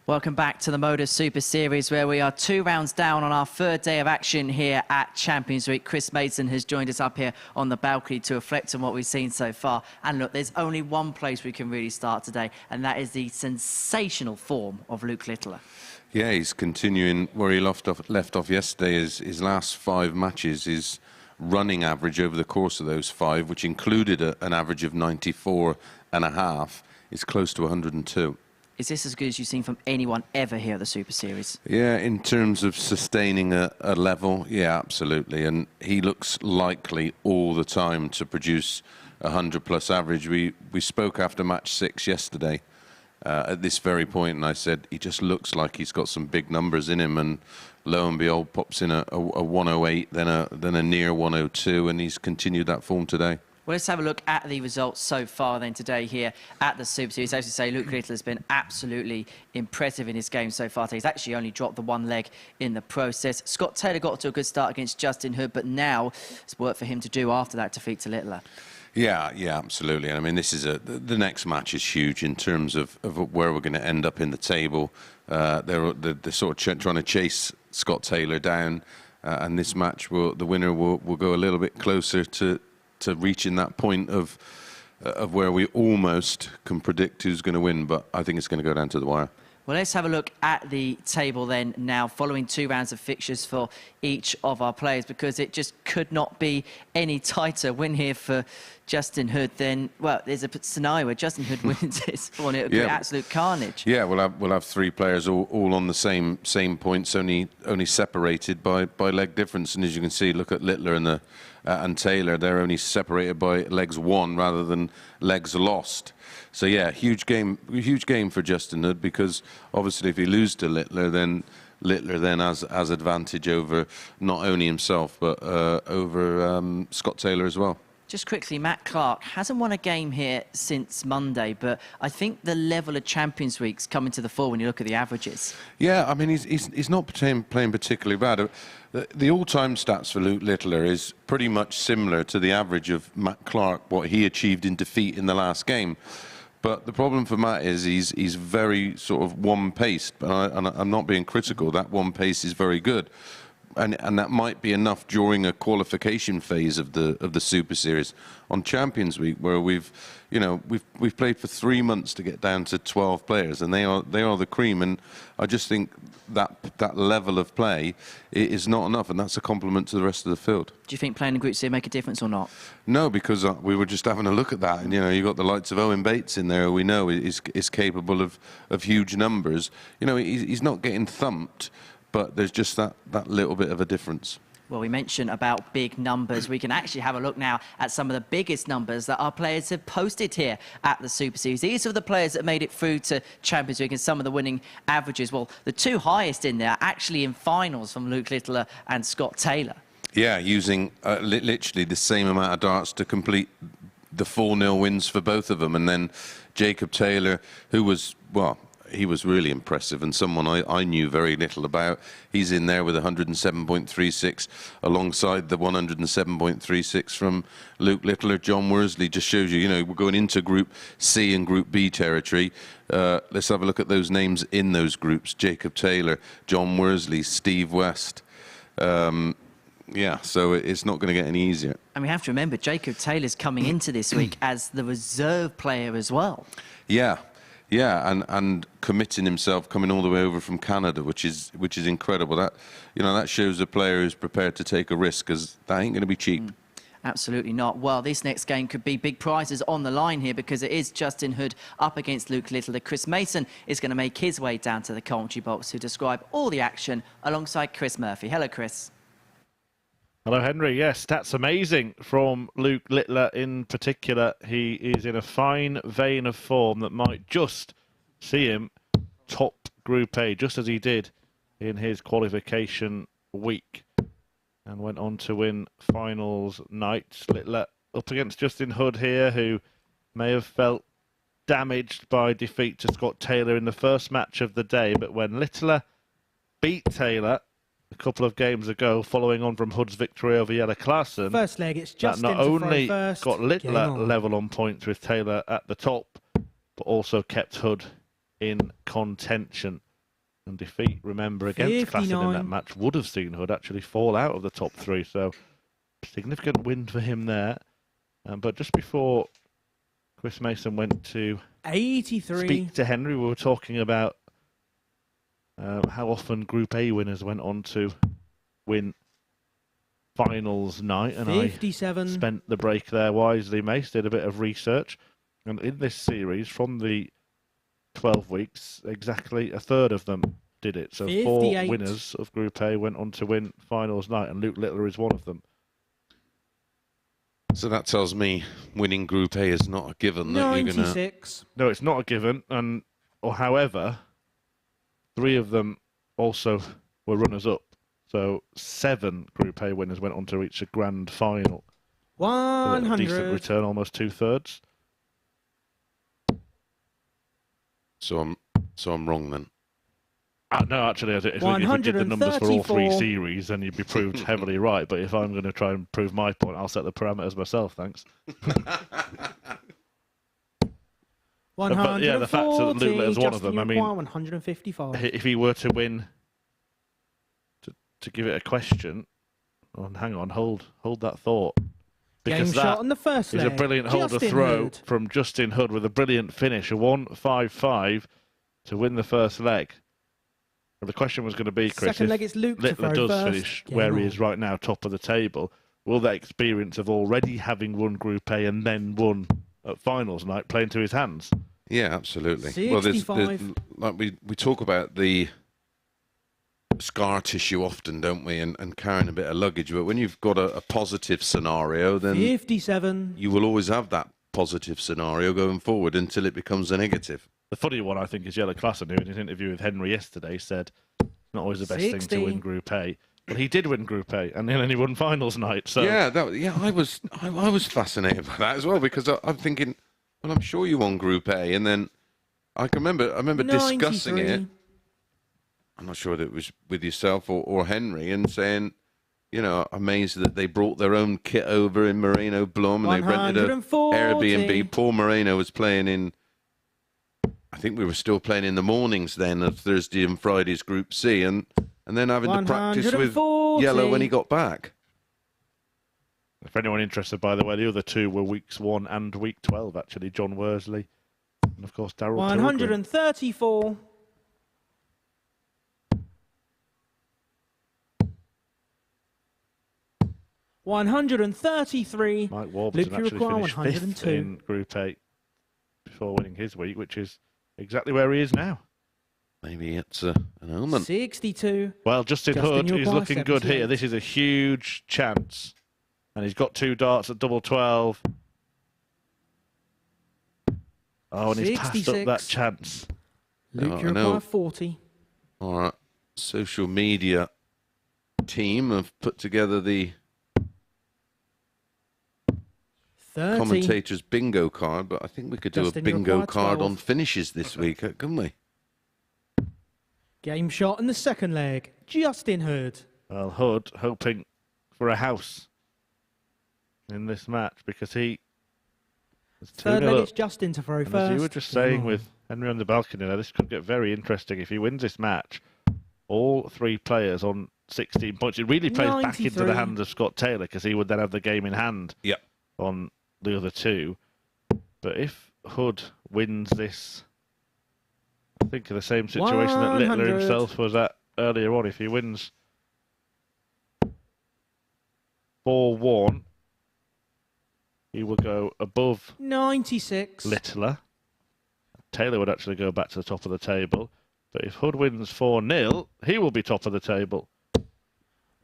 Welcome back to the MODUS Super Series, where we are 2 rounds down on our 3rd day of action here at Champions Week. Chris Mason has joined us up here on the balcony to reflect on what we've seen so far. And look, there's only one place we can really start today, and that is the sensational form of Luke Littler. Yeah, he's continuing where he left off yesterday. His last 5 matches, his running average over the course of those 5, which included an average of 94.5, is close to 102. Is this as good as you've seen from anyone ever here at the Super Series? Yeah, in terms of sustaining a level, yeah, absolutely. And he looks likely all the time to produce a 100-plus average. We spoke after match 6 yesterday at this very point, and I said he just looks like he's got some big numbers in him. And lo and behold, pops in a 108, then a near 102, and he's continued that form today. Well, let's have a look at the results so far then today here at the Super Series. As you say, Luke Little has been absolutely impressive in his game so far. He's actually only dropped the one leg in the process. Scott Taylor got to a good start against Justin Hood, but now it's work for him to do after that defeat to Littler. Yeah, absolutely. I mean, this is the next match is huge in terms of where we're going to end up in the table. They're sort of trying to chase Scott Taylor down, and this match the winner will go a little bit closer to reaching that point of where we almost can predict who's going to win, but I think it's going to go down to the wire. Well, let's have a look at the table then now, following 2 rounds of fixtures for each of our players, because it just could not be any tighter. Win here for Justin Hood, then, well, there's a scenario where Justin Hood wins this one. It would be absolute carnage. Yeah, we'll have 3 players all on the same points, only separated by leg difference. And as you can see, look at Littler and Taylor. They're only separated by legs 1 rather than legs lost. So yeah, huge game for Justin Hood, because obviously if he loses to Littler then has advantage over not only himself but over Scott Taylor as well. Just quickly, Matt Clark hasn't won a game here since Monday, but I think the level of Champions Week's coming to the fore when you look at the averages. Yeah, I mean, he's not playing particularly bad. The all-time stats for Luke Littler is pretty much similar to the average of Matt Clark, what he achieved in defeat in the last game. But the problem for Matt is he's very sort of one-paced, and I'm not being critical. That one pace is very good. And that might be enough during a qualification phase of the Super Series. On Champions Week, where we've played for 3 months to get down to 12 players, and they are the cream. And I just think that level of play is not enough, and that's a compliment to the rest of the field. Do you think playing in groups here make a difference or not? No, because we were just having a look at that, and you got the likes of Owen Bates in there, who we know is capable of huge numbers. He's not getting thumped, but there's just that little bit of a difference. Well, we mentioned about big numbers. We can actually have a look now at some of the biggest numbers that our players have posted here at the Super Series. These are the players that made it through to Champions League and some of the winning averages. Well, the 2 highest in there are actually in finals from Luke Littler and Scott Taylor. Yeah, using literally the same amount of darts to complete the 4-0 wins for both of them. And then Jacob Taylor, who was, well, he was really impressive, and someone I knew very little about. He's in there with 107.36 alongside the 107.36 from Luke Littler. John Worsley just shows you, we're going into Group C and Group B territory. Let's have a look at those names in those groups. Jacob Taylor, John Worsley, Steve West. Yeah, so it's not going to get any easier. And we have to remember, Jacob Taylor's coming into this week as the reserve player as well. Yeah, and committing himself, coming all the way over from Canada, which is incredible. That shows a player who's prepared to take a risk, because that ain't going to be cheap. Absolutely not. Well, this next game could be big prizes on the line here, because it is Justin Hood up against Luke Littler. Chris Mason is going to make his way down to the commentary box to describe all the action alongside Chris Murphy. Hello, Chris. Hello, Henry. Yes, that's amazing from Luke Littler in particular. He is in a fine vein of form that might just see him top Group A, just as he did in his qualification week, and went on to win finals night. Littler up against Justin Hood here, who may have felt damaged by defeat to Scott Taylor in the first match of the day, but when Littler beat Taylor a couple of games ago, following on from Hood's victory over Jelle Klaassen, first leg, it's just not only got Littler level on points with Taylor at the top, but also kept Hood in contention. And defeat, remember, against Klaassen in that match would have seen Hood actually fall out of the top 3. So significant win for him there. But just before Chris Mason went to 83 speak to Henry, we were talking about how often Group A winners went on to win finals night, and 57. I spent the break there wisely. Mace did a bit of research, and in this series, from the 12 weeks, exactly a third of them did it. So 58. 4 winners of Group A went on to win finals night, and Luke Littler is one of them. So that tells me winning Group A is not a given. 96. No, it's not a given, however, 3 of them also were runners-up. So 7 Group A winners went on to reach a grand final. A decent 100. return, almost 2/3. So I'm wrong then. No, actually, I think if we did the numbers for all 3 134. series, then you'd be proved heavily right. But if I'm going to try and prove my point, I'll set the parameters myself, thanks. But yeah, the fact that Luke Littler's one of them, I mean, 155. if he were to win, to give it a question, hang on, hold that thought. Because Game shot on the first is leg. a brilliant holder Justin throw Hood. from Justin Hood with a brilliant finish, a 155 to win the first leg. Well, the question was going to be, Chris, Second leg, if it's Luke to Littler throw does first. finish Game where he on. is right now, top of the table, will that experience of already having won Group A and then won at finals night play into his hands? Yeah, absolutely. 65. Well, there's like we talk about the scar tissue often, don't we, and carrying a bit of luggage. But when you've got a positive scenario, then 57. you will always have that positive scenario going forward until it becomes a negative. The funny one, I think, is Jelle Klassen, who in his interview with Henry yesterday said it's not always the best 60. thing to win Group A. But he did win Group A, and then he won finals night. So Yeah, I was fascinated by that as well, because I'm thinking, well, I'm sure you won Group A, and then I remember discussing 93. it. I'm not sure that it was with yourself or Henry, and saying, you know, amazed that they brought their own kit over in Moreno Blum, and they rented an 140. Airbnb. Paul Moreno was playing in, I think we were still playing in the mornings then of Thursday and Friday's Group C, and then having to practice with 140. Yellow when he got back. if anyone interested, by the way, the other 2 were weeks 1 and week 12, actually. John Worsley and, of course, Darryl Pilgrim. 134. $133. Mike Warburton Luke, you actually require finished 5th 102. in Group A before winning his week, which is exactly where he is now. Maybe it's an omen. 62. Well, Justin Justin, Hood you is require looking good here. 78. This is a huge chance. And he's got 2 darts at double 12. Oh, and he's passed up 66. that chance. Luke, you I know. require 40. Our social media team have put together the 30. commentator's bingo card, but I think we could do Justin, a you bingo require card 12. on finishes this week, couldn't we? Game shot in the second leg. Justin Hood. Well, Hood hoping for a house in this match because he was 2-0 Third leg, up. it's Justin to throw And first. as you were just Game saying on. with Henry on the balcony there, this could get very interesting. If he wins this match, all 3 players on 16 points. It really plays back into 93. the hands of Scott Taylor because he would then have the game in hand Yep. on the other 2. But if Hood wins this, I think in the same situation that Littler 100. himself was at earlier on, if he wins 4-1, he will go above 96. Littler. Taylor would actually go back to the top of the table. But if Hood wins 4-0, he will be top of the table.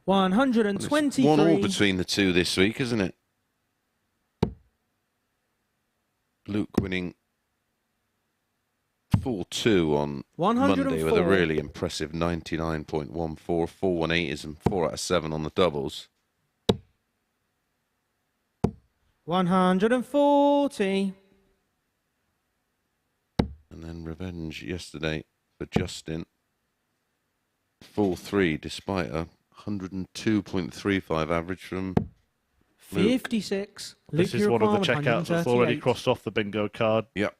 123. 1-1 between the 2 this week, isn't it? Luke winning 4-2 on Monday with a 104. really impressive 99.14. 418 is 4 out of 7 on the doubles. 140. And then revenge yesterday for Justin. 4-3 despite a 102.35 average from Luke. 56. This is one of the checkouts that's already crossed off the bingo card. Yep.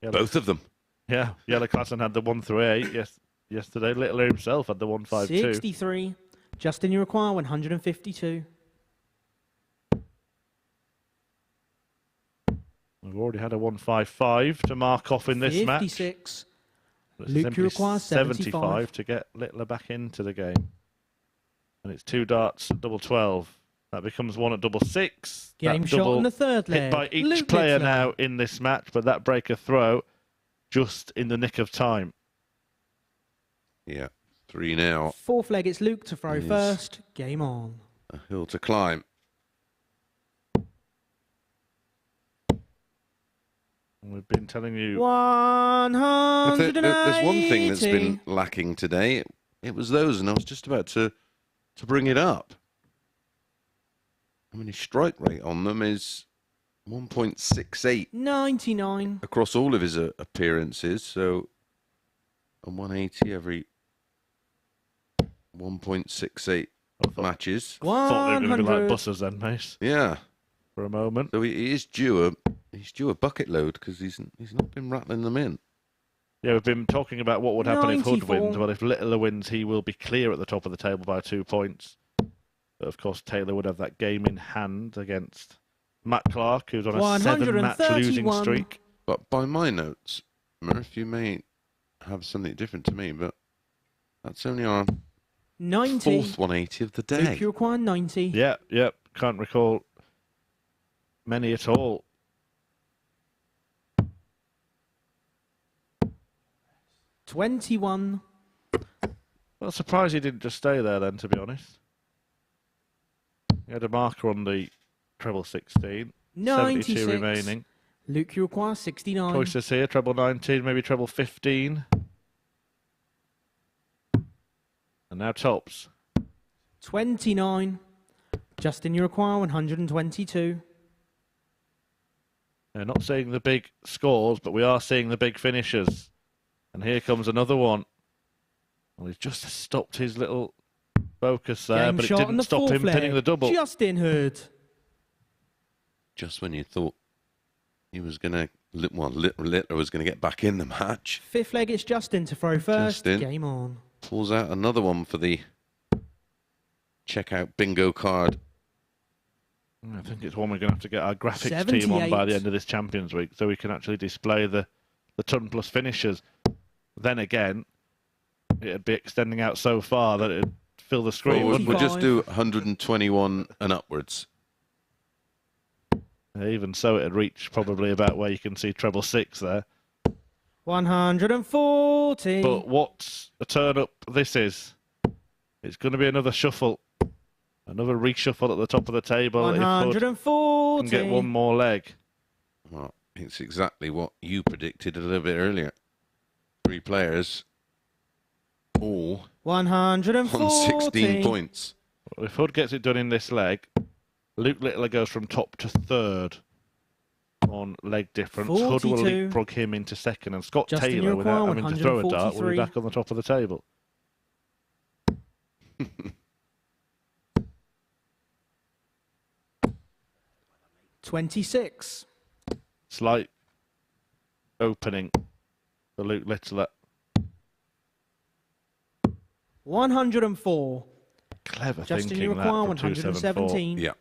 Yellow, Both of them. yeah, Jelle Klassen had the 1-8 yesterday. Littler himself had the 1-5-2. 63. Justin, you require 152. We've already had a 1-5-5 to mark off in this match. 56. It's Luke, simply you require 75 to get Littler back into the game. And it's 2 darts at double 12. That becomes 1 at double 6. Game That shot double on the third leg. hit by each Luke player Littler. now in this match, but that breaker throw just in the nick of time. Yeah. 3 now. Fourth leg, it's Luke to throw Yes. first. Game on. A hill to climb. And we've been telling you 180. If there's one thing that's been lacking today, it was those, and I was just about to bring it up. I mean, his strike rate on them is 1.68 99. across all of his appearances. So a 180 every 1.68 matches. Thought they were going to be like 100. buses then, mate, Yeah. for a moment. So he is due a bucket load because he's not been rattling them in. Yeah, we've been talking about what would happen if Hood 94. wins. Well, if Littler wins, he will be clear at the top of the table by 2 points. But of course, Taylor would have that game in hand against Matt Clark, who's on a 7-match losing 131. streak. But by my notes, Murph, you may have something different to me, but that's only our 90. fourth 180 of the day. Luke, you require 90. Yeah, can't recall many at all. $21. Well, surprised he didn't just stay there then, to be honest. He had a marker on the treble 16. 96. 72 remaining. Luke, you require 69. Choices here, treble 19, maybe treble 15. And now tops. 29. Justin, you require 122. They're not seeing the big scores, but we are seeing the big finishes. And here comes another one. Well, he's just stopped his little focus there, Game but it shot on didn't the stop fourth him pinning leg. the double. Justin Hood. Just when you thought he was going to, well, Littler was going to get back in the match, Fifth leg, it's Justin to throw first. Justin. Game on. pulls out another one for the checkout bingo card. I think it's one we're going to have to get our graphics team on by the 78. end of this Champions Week so we can actually display the ton plus finishers. Then again, it'd be extending out so far that it'd fill the screen. Well, wouldn't we'll it? just do 121 and upwards. Even so, it'd reach probably about where you can see treble 6 there. 140. But what a turn up this is. It's going to be another shuffle. Another reshuffle at the top of the table. If Hood 140. can get one more leg. Well, it's exactly what you predicted a little bit earlier. 3 players, all 140. on 16 points. Well, if Hood gets it done in this leg, Luke Littler goes from top to third on leg difference. Hood will 42. leapfrog him into second, and Scott Justin, Taylor, you without require having to throw a dart, will 143. be back on the top of the table. $26. Slight opening for Luke Littler. 104. Clever Justin, thinking you that require from 274. 117. Yeah.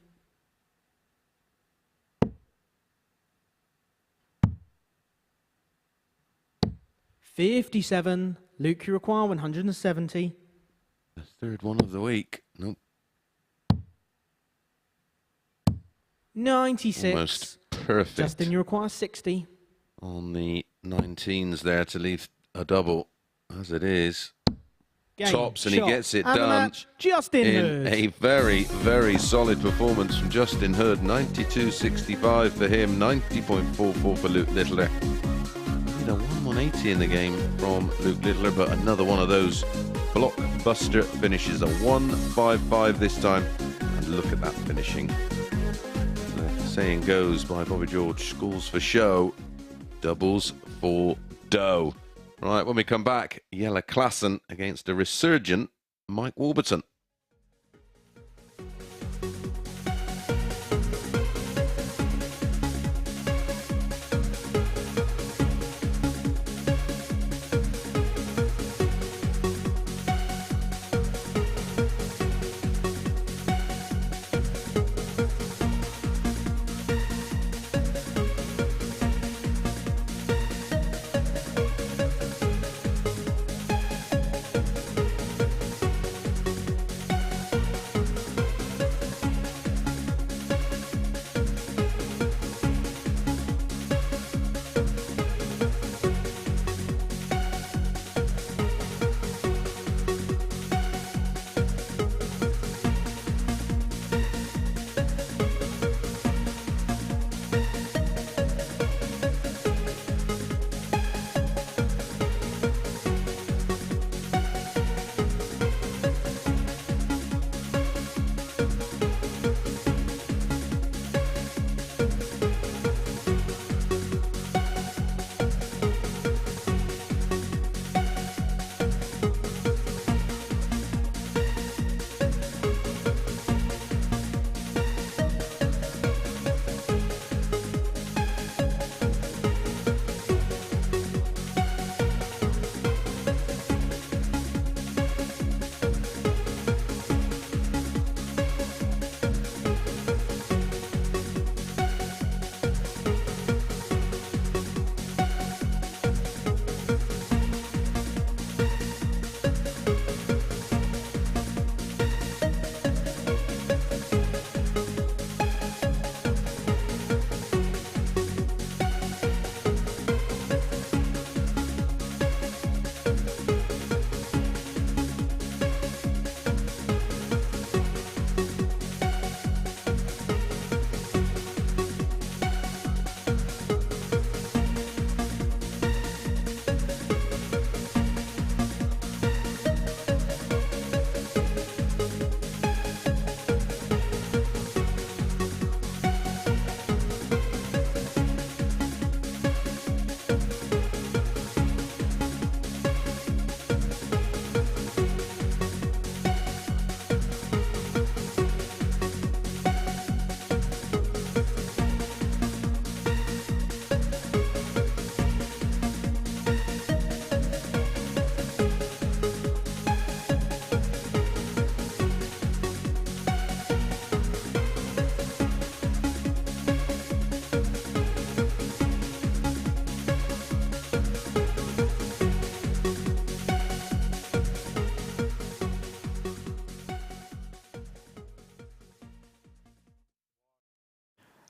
$57. Luke, you require 170. The third one of the week. Nope. 96. Almost perfect. Justin, you require 60. On the 19s there to leave a double, as it is. Game, Tops, and he shot, gets it and the done match, Justin in Hood. a very, very solid performance from Justin Hood. 92.65 for him, 90.44 for Luke Littler. You know, 180 in the game from Luke Littler, but another one of those blockbuster finishes. A 155 this time. And look at that finishing. The saying goes by Bobby George, scores for show, doubles for dough. Right, when we come back, Jelle Klassen against a resurgent Mike Warburton.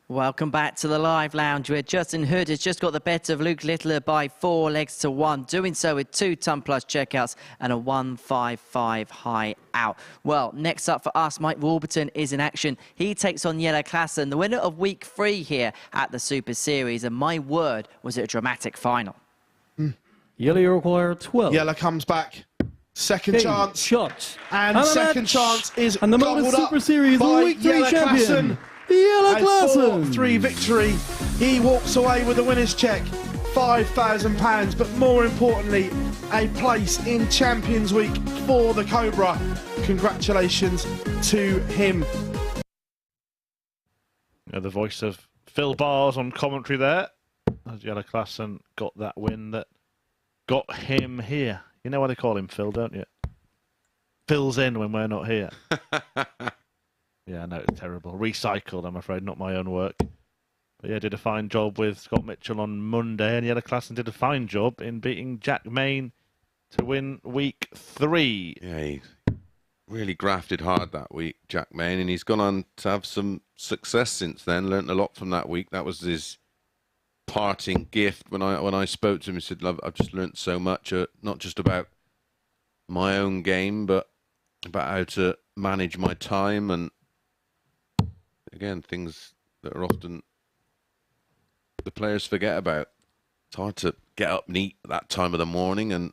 Welcome back to the live lounge where Justin Hood has just got the better of Luke Littler by 4 legs to 1, doing so with 2 ton-plus checkouts and a 155 high out. Well, next up for us, Mike Warburton is in action. He takes on Jelle Klassen, the winner of week 3 here at the Super Series, and my word, was it a dramatic final. Jelle require 12. Jelle comes back. Second chance. Shot. And second chance is and the gobbled MODUS up Super Series by week 3 Jelle champion. Klassen. Jelle A Klassen. 4-3 victory. He walks away with the winner's check, £5,000, but more importantly, a place in Champions Week for the Cobra. Congratulations to him. Yeah, the voice of Phil Bars on commentary there, as Jelle Klassen got that win that got him here. You know why they call him Phil, don't you? Fills in when we're not here. Yeah, I know, it's terrible. Recycled, I'm afraid, not my own work. But yeah, did a fine job with Scott Mitchell on Monday, and Jelle Klassen did a fine job in beating Jack Main to win week 3. Yeah, he really grafted hard that week, Jack Main, and he's gone on to have some success since then. Learned a lot from that week. That was his parting gift when I spoke to him. He said, "Love, I've just learnt so much, not just about my own game, but about how to manage my time, and again, things that are often the players forget about. It's hard to get up neat at that time of the morning, and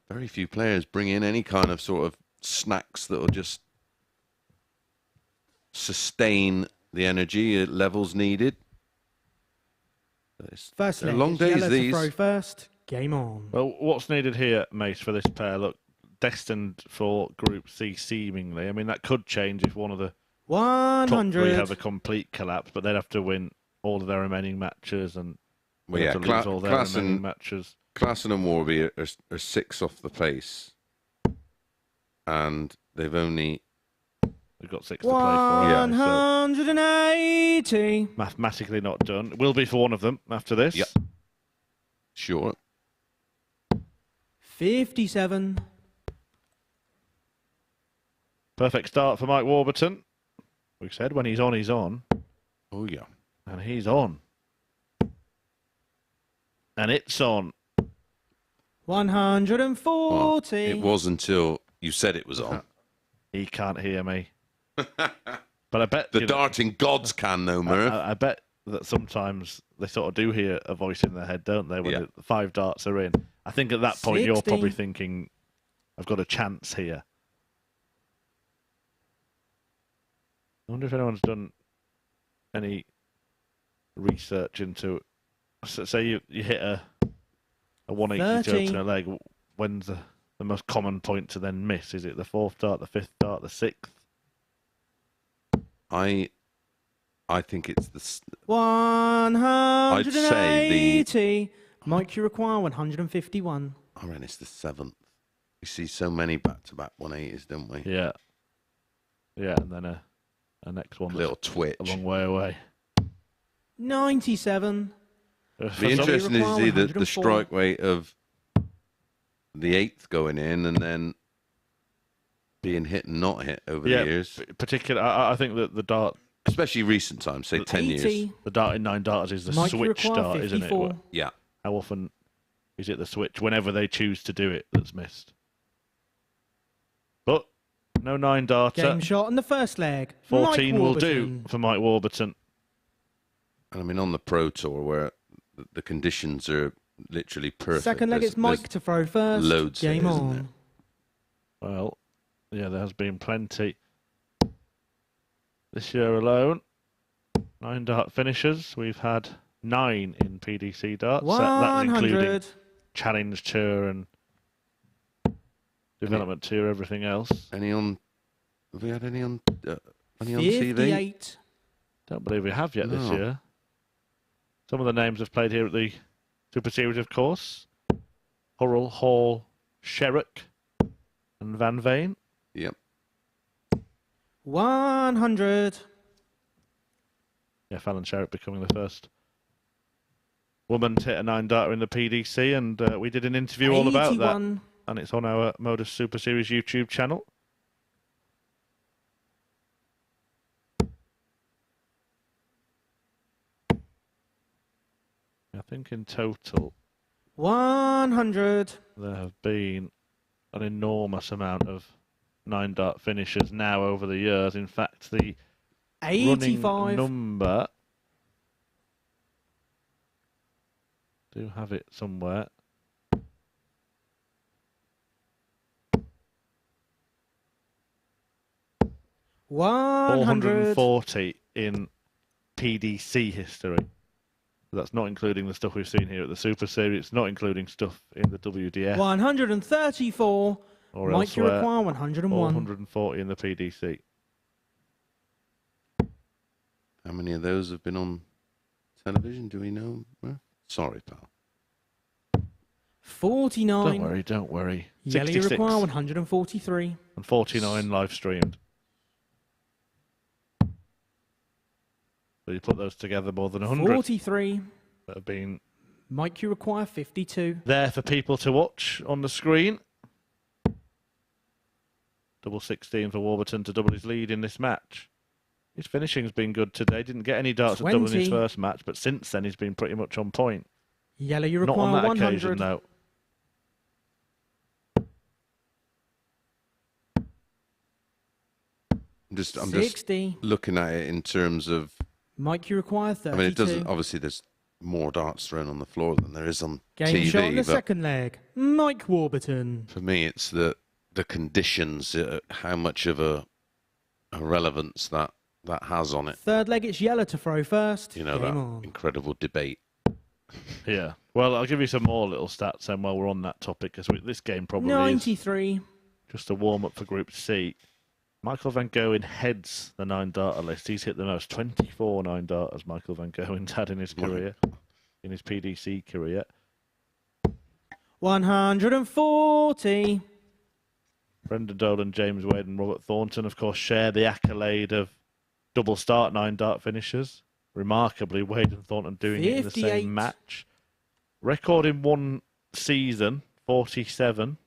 very few players bring in any kind of sort of snacks that will just sustain the energy levels needed. First They're leg, long it's days, Jelle to these. throw first. Game on. Well, what's needed here, Mace, for this pair? Look, destined for Group C, seemingly. I mean, that could change if one of the top 3 have a 100. complete collapse, but they'd have to win all of their remaining matches and Well, they'd yeah, have to lose all their remaining matches. Klassen and Warby are 6 off the pace, and they've only They've got 6 to play for. Yeah, anyway, so 180. mathematically not done. It will be for one of them after this. Yep. Sure. 57. Perfect start for Mike Warburton. We said when he's on, he's on. Oh yeah. And he's on. And it's on. 140. Well, it was until you said it was on. He can't hear me. But I bet The darting gods can, though, Murph. I bet that sometimes they sort of do hear a voice in their head, don't they, when the 5 darts are in. I think at that point you're 60. probably thinking, I've got a chance here. I wonder if anyone's done any research into, say you hit a 180 30. to a leg, when's the most common point to then miss? Is it the 4th dart, the 5th dart, the 6th? I think it's the 180. Mike, you require 151. I reckon it's the 7th. We see so many back-to-back 180s, don't we? Yeah. Yeah, and then a next one. A little that's twitch. a long way away. 97. The interesting is to see the 104. strike rate of the 8th going in and then being hit and not hit over the years. Particular, I think that the dart, Especially recent times, say 10 years. 80. the dart in 9 darts is the Mike, you switch require dart, isn't 54. it? Yeah. How often is it the switch? Whenever they choose to do it, that's missed. But no 9 darter. Game shot in the first leg. 14 Mike will do Warburton. for Mike Warburton. And I mean, on the Pro Tour, where the conditions are literally perfect. Second leg, it's Mike to throw first. loads here, Game isn't on. there? Well, yeah, there has been plenty this year alone. 9 dart finishers. We've had 9 in PDC darts. That's including 100. Challenge Tour and Development Tour, everything else. Any on? Have we had any on? Any on TV? 58. Don't believe we have yet this No. year. Some of the names have played here at the Super Series, of course. Hurrell, Hall, Sherrock, and Van Veen. Yep. 100. Yeah, Fallon Sherrock becoming the first woman to hit a 9 darter in the PDC, and we did an interview all about that, 81. and it's on our MODUS Super Series YouTube channel. think in total 100. there have been an enormous amount of 9-dart finishes now over the years. In fact, the 85. running number, do have it somewhere. 100. 440 in PDC history. That's not including the stuff we've seen here at the Super Series. It's not including stuff in the WDF 134. or Mike, you elsewhere. require 101. 440 in the PDC. How many of those have been on television? Do we know? Well, sorry, pal. 49. Don't worry, don't worry. Yellow, you 66 require 143. and 49 live streamed. So you put those together, more than 100 43. that have been Mike, you require 52. there for people to watch on the screen. Double 16 for Warburton to double his lead in this match. His finishing's been good today. Didn't get any darts at double in his 20. first match, but since then he's been pretty much on point. Yellow, you Not on require that 100. occasion, though. I'm just 60. looking at it in terms of. Mike, you require 32. I mean, it doesn't. Obviously, there's more darts thrown on the floor than there is on Game TV. shot in the but second leg. Mike Warburton. for me, it's the conditions, how much of a relevance that has on it. Third leg, it's Yellow to throw first. You know, Game that on. incredible debate. Yeah. Well, I'll give you some more little stats then while we're on that topic, because this game probably is 93. just a warm-up for Group C. Michael Van Goen heads the 9-darter list. He's hit the most, 24 9-darters Michael Van Goen's had in his career, in his PDC career. 140. Brendan Dolan, James Wade and Robert Thornton, of course, share the accolade of double start 9-dart finishers. Remarkably, Wade and Thornton doing it in the 58. same match. Record in one season, 47.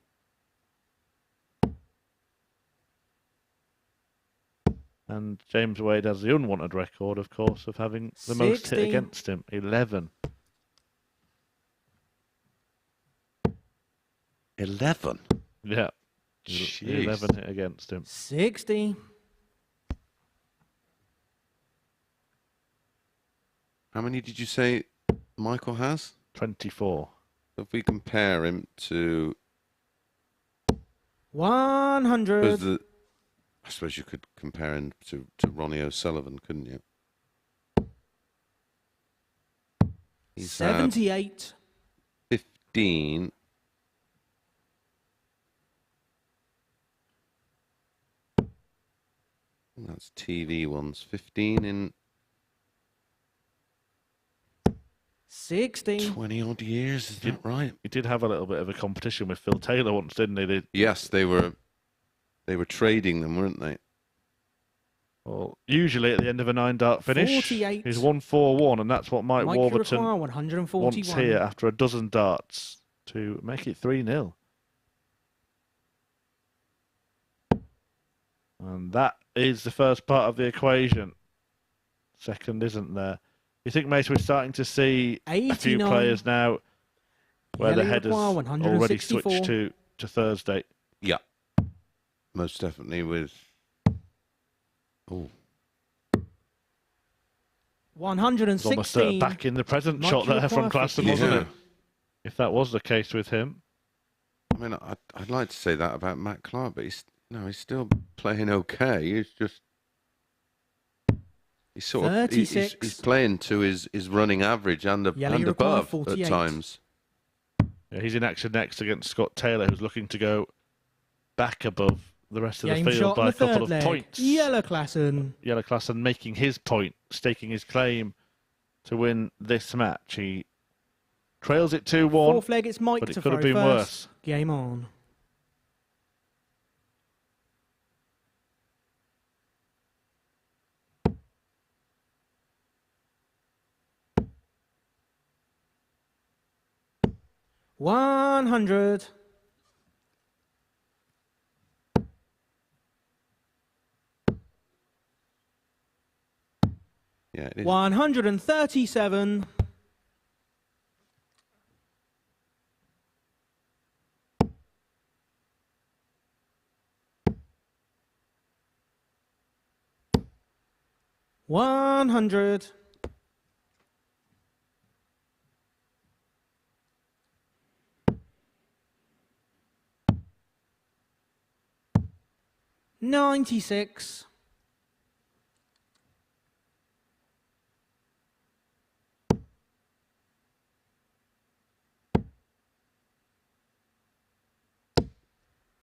And James Wade has the unwanted record, of course, of having the most hit 60. against him, 11. 11. Yeah. Jeez. 11 hit against him. 60. How many did you say Michael has? 24. If we compare him to, 100. I suppose you could compare him to Ronnie O'Sullivan, couldn't you? He's had 78. 15. That's TV ones. 15 in 60. 20 odd years, is that right? He did have a little bit of a competition with Phil Taylor once, didn't he? Yes, they were trading them, weren't they? Well, usually at the end of a 9-dart finish, 48. he's 1-4-1, and that's what Mike Mike, you Warburton require wants 141. here after a dozen darts to make it 3-0. And that is the first part of the equation. Second isn't there. You think, mate, we're starting to see a few 89. players now where Yellow the head has require already 164. switched to Thursday. Yeah. Most definitely with. Oh. It's almost 116. back in the present Mike, shot you there from require Klassen, wasn't 52. it? If that was the case with him. I mean, I'd like to say that about Matt Clark, but he's still playing okay. He's just. He's sort of he's 36. playing to his running average and Yellow, and you require above 48. at times. Yeah, he's in action next against Scott Taylor, who's looking to go back above the rest of Game the field shot by on a the couple third of leg. points. Yellow Klassen. Yellow Klassen making his point, staking his claim to win this match. He trails it 2-1, Fourth leg, it's Mike but it to could have throw been first. worse. Game on. $100. Yeah, it is. 137. 100. $96.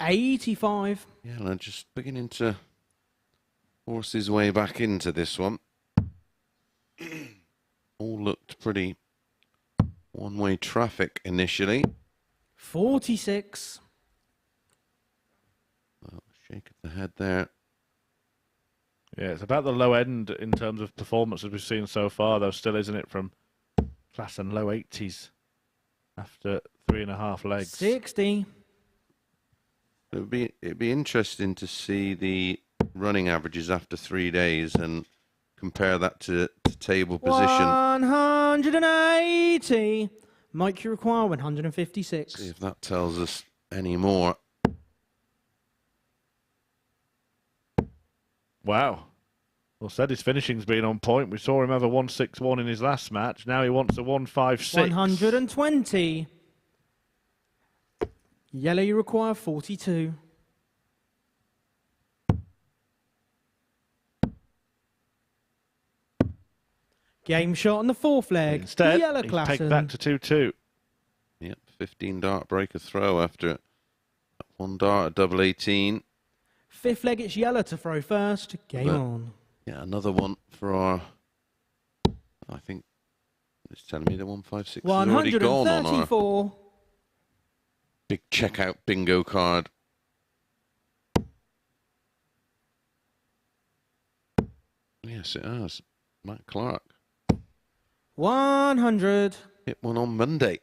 85. Yeah, and I'm just beginning to force his way back into this one. All looked pretty one-way traffic initially. 46. Well, shake of the head there. Yeah, it's about the low end in terms of performances we've seen so far, though, still, isn't it, from class and low 80s after 3.5 legs. 60. It'd be interesting to see the running averages after 3 days and compare that to table position. 180. Mike, you require 156. See if that tells us any more. Wow. Well said, his finishing's been on point. We saw him have a 161 in his last match. Now he wants a 156. 120. Yellow, you require 42. Game shot on the fourth leg. Instead, Yellow he's Klassen. pegged back to 2-2. Yep, 15 dart breaker throw after one dart at double 18. Fifth leg, it's yellow to throw first. Game on. Yeah, another one for our. I think it's telling me the 156 has already gone on our 134. big checkout bingo card. Yes, it has. Matt Clark 100. hit one on Monday.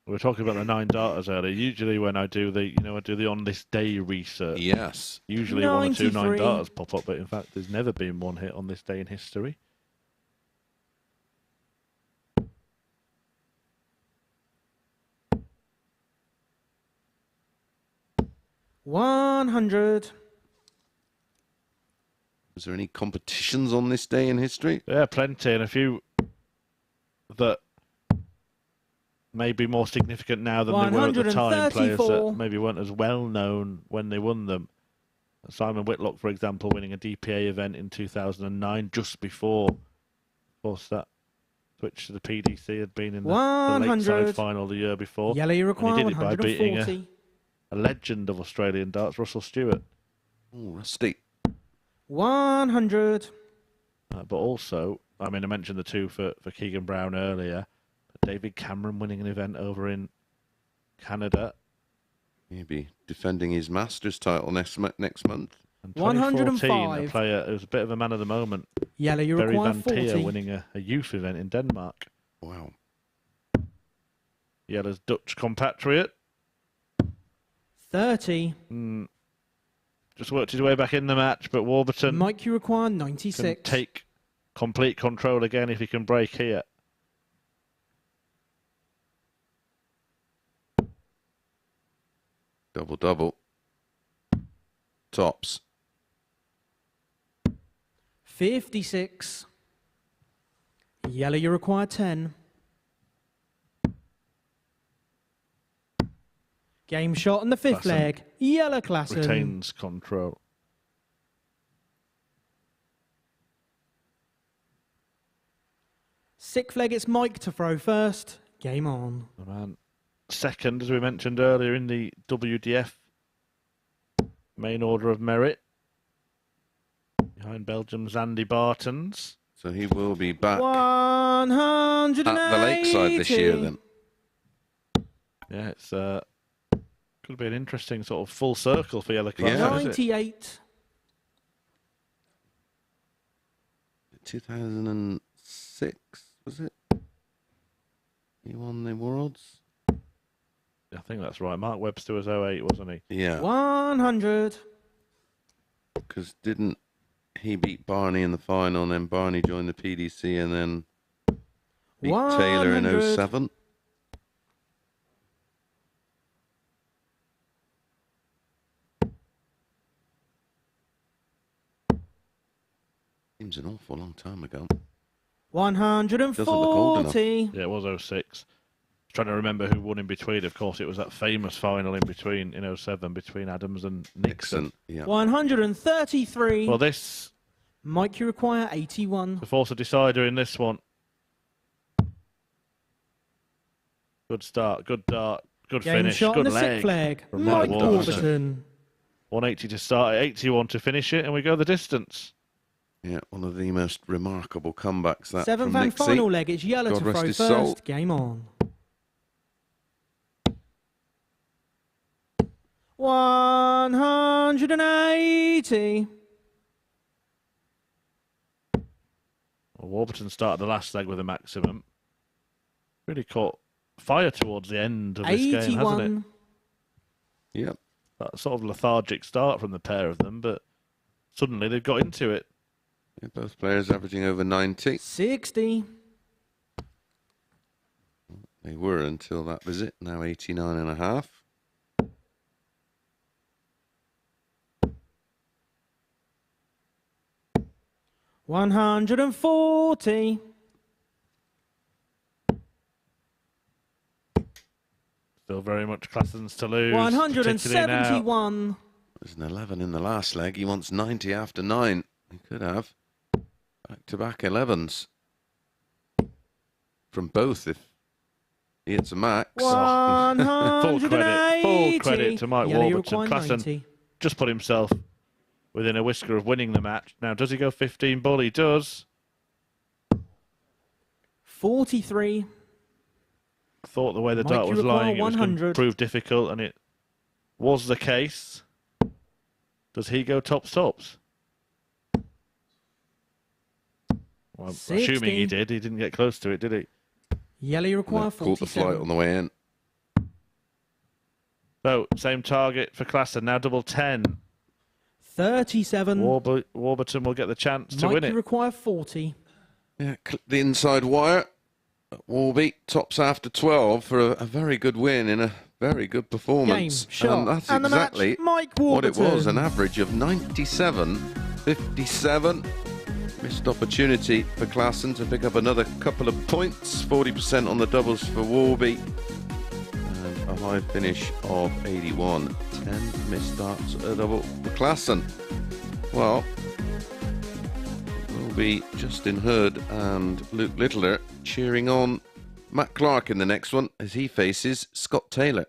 We were talking about the 9 darters earlier. Usually when I do the, I do the on this day research. Yes. Usually 1 or 2 9 93. darters pop up, but in fact there's never been one hit on this day in history. $100. Was there any competitions on this day in history? Yeah, plenty, and a few that may be more significant now than they were at the time. Players that 134. maybe weren't as well known when they won them. Simon Whitlock, for example, winning a DPA event in 2009, just before, of course, that switch to the PDC had been in the late 100. side final the year before. Yellow, you And require he did it by beating 140. a legend of Australian darts, Russell Stewart. Oh, Rusty. 100. But also, I mean, I mentioned the 2 for Keegan Brown earlier. But David Cameron winning an event over in Canada. Maybe defending his Masters title next month. And 2014, 105. a player who's a bit of a man of the moment. Yellow, you Barry require Van 40. Peer winning a youth event in Denmark. Wow. Yellow's Dutch compatriot. 30. Just worked his way back in the match, but Warburton Mike, you require can 96. take complete control again if he can break here. Double. Tops. 56. Yellow, you require 10. Game shot on the fifth Klassen. leg. Yellow Klassen. Retains control. Sixth leg, it's Mike to throw first. Game on. The man second, as we mentioned earlier, in the WDF main order of merit. Behind Belgium's Andy Bartons. So he will be back 180. at the lakeside this year then. Yeah, it's could be an interesting sort of full circle for Yellow Klassen, Yeah. is it? 98. 2006, was it? He won the Worlds? I think that's right. Mark Webster was 08, wasn't he? Yeah, 100. because didn't he beat Barney in the final and then Barney joined the PDC and then beat Taylor in 100. 07? Seems an awful long time ago. 140. Yeah, it was 06. Trying to remember who won in between. Of course, it was that famous final in between in 07 between Adams and Nixon. Yeah. 133. Well, this Mike, you require 81. the force of decider in this one. Good start, good dart, good Game finish, shot good and a sick leg. flag. from Mike Mike Warburton. Warburton. 180 to start, 81 to finish it, and we go the distance. Yeah, one of the most remarkable comebacks that from Seventh and Nixie. final leg. It's yellow God to rest throw his first. soul. Game on. 180. Well, Warburton started the last leg with a maximum. Really caught fire towards the end of this game, hasn't it? 81. Yep. That sort of lethargic start from the pair of them, but suddenly they've got into it. Yeah, both players averaging over 90. 60. They were until that visit. Now 89 and a half. $140. Still very much Classens to lose. particularly now. 171. There's an 11 in the last leg. He wants 90 after 9. He could have back-to-back 11s from both if he hits a max. Full credit to Mike Yellow, you Warburton. require Klassen 90. just put himself within a whisker of winning the match. Now, does he go 15 ball? He does. 43. Thought the way the Mike, dart you was require lying, it was going to 100. prove difficult, and it was the case. Does he go tops? Well, assuming he 60. did. He didn't get close to it, did he? Yellow, you require Caught the flight 47. on the way in. So, same target for Klassen, now double 10. 37. Warburton will get the chance to Mike, win you it. require 40. Yeah, the inside wire. Warby tops after 12 for a very good win in a very good performance. Game, shot, and that's and the exactly match, Mike what it Warburton. was, an average of 97, 57. Missed opportunity for Klassen to pick up another couple of points. 40% on the doubles for Warby. And a high finish of 81. 10 missed starts at a double for Klassen. Well, it will be Justin Hood and Luke Littler cheering on Matt Clark in the next one as he faces Scott Taylor.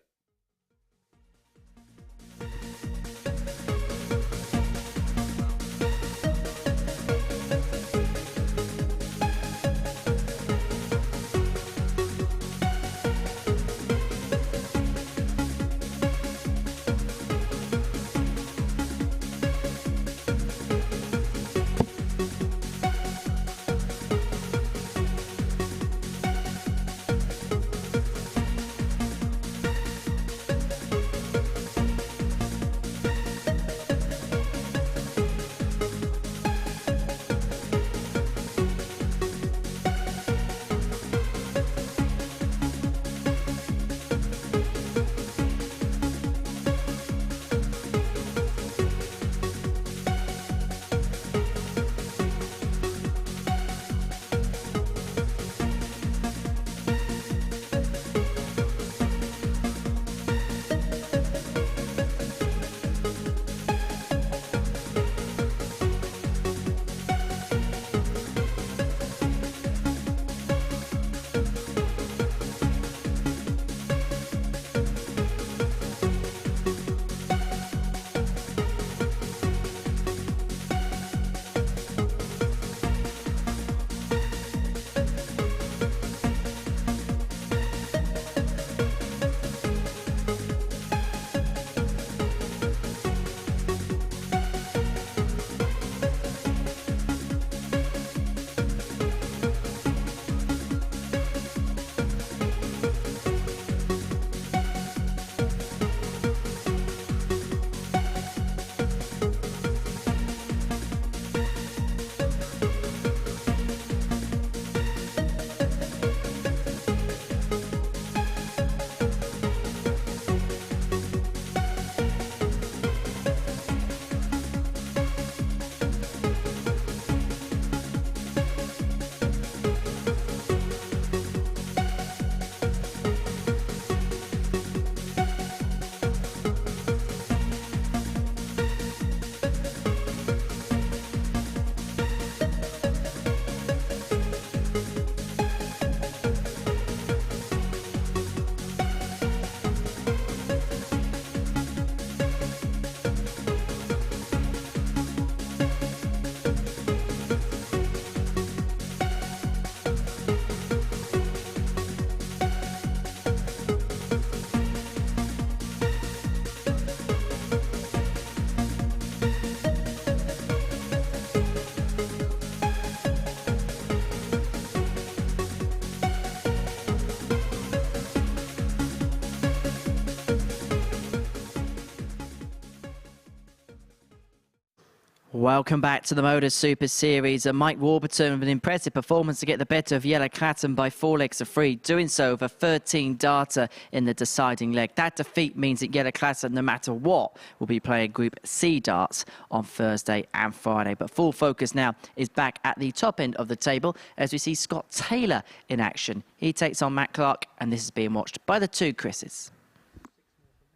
Welcome back to the MODUS Super Series. Mike Warburton with an impressive performance to get the better of Jelle Klassen by 4 legs to 3, doing so with a 13 darter in the deciding leg. That defeat means that Jelle Klassen, no matter what, will be playing Group C darts on Thursday and Friday. But full focus now is back at the top end of the table as we see Scott Taylor in action. He takes on Matt Clark, and this is being watched by the two Chris's.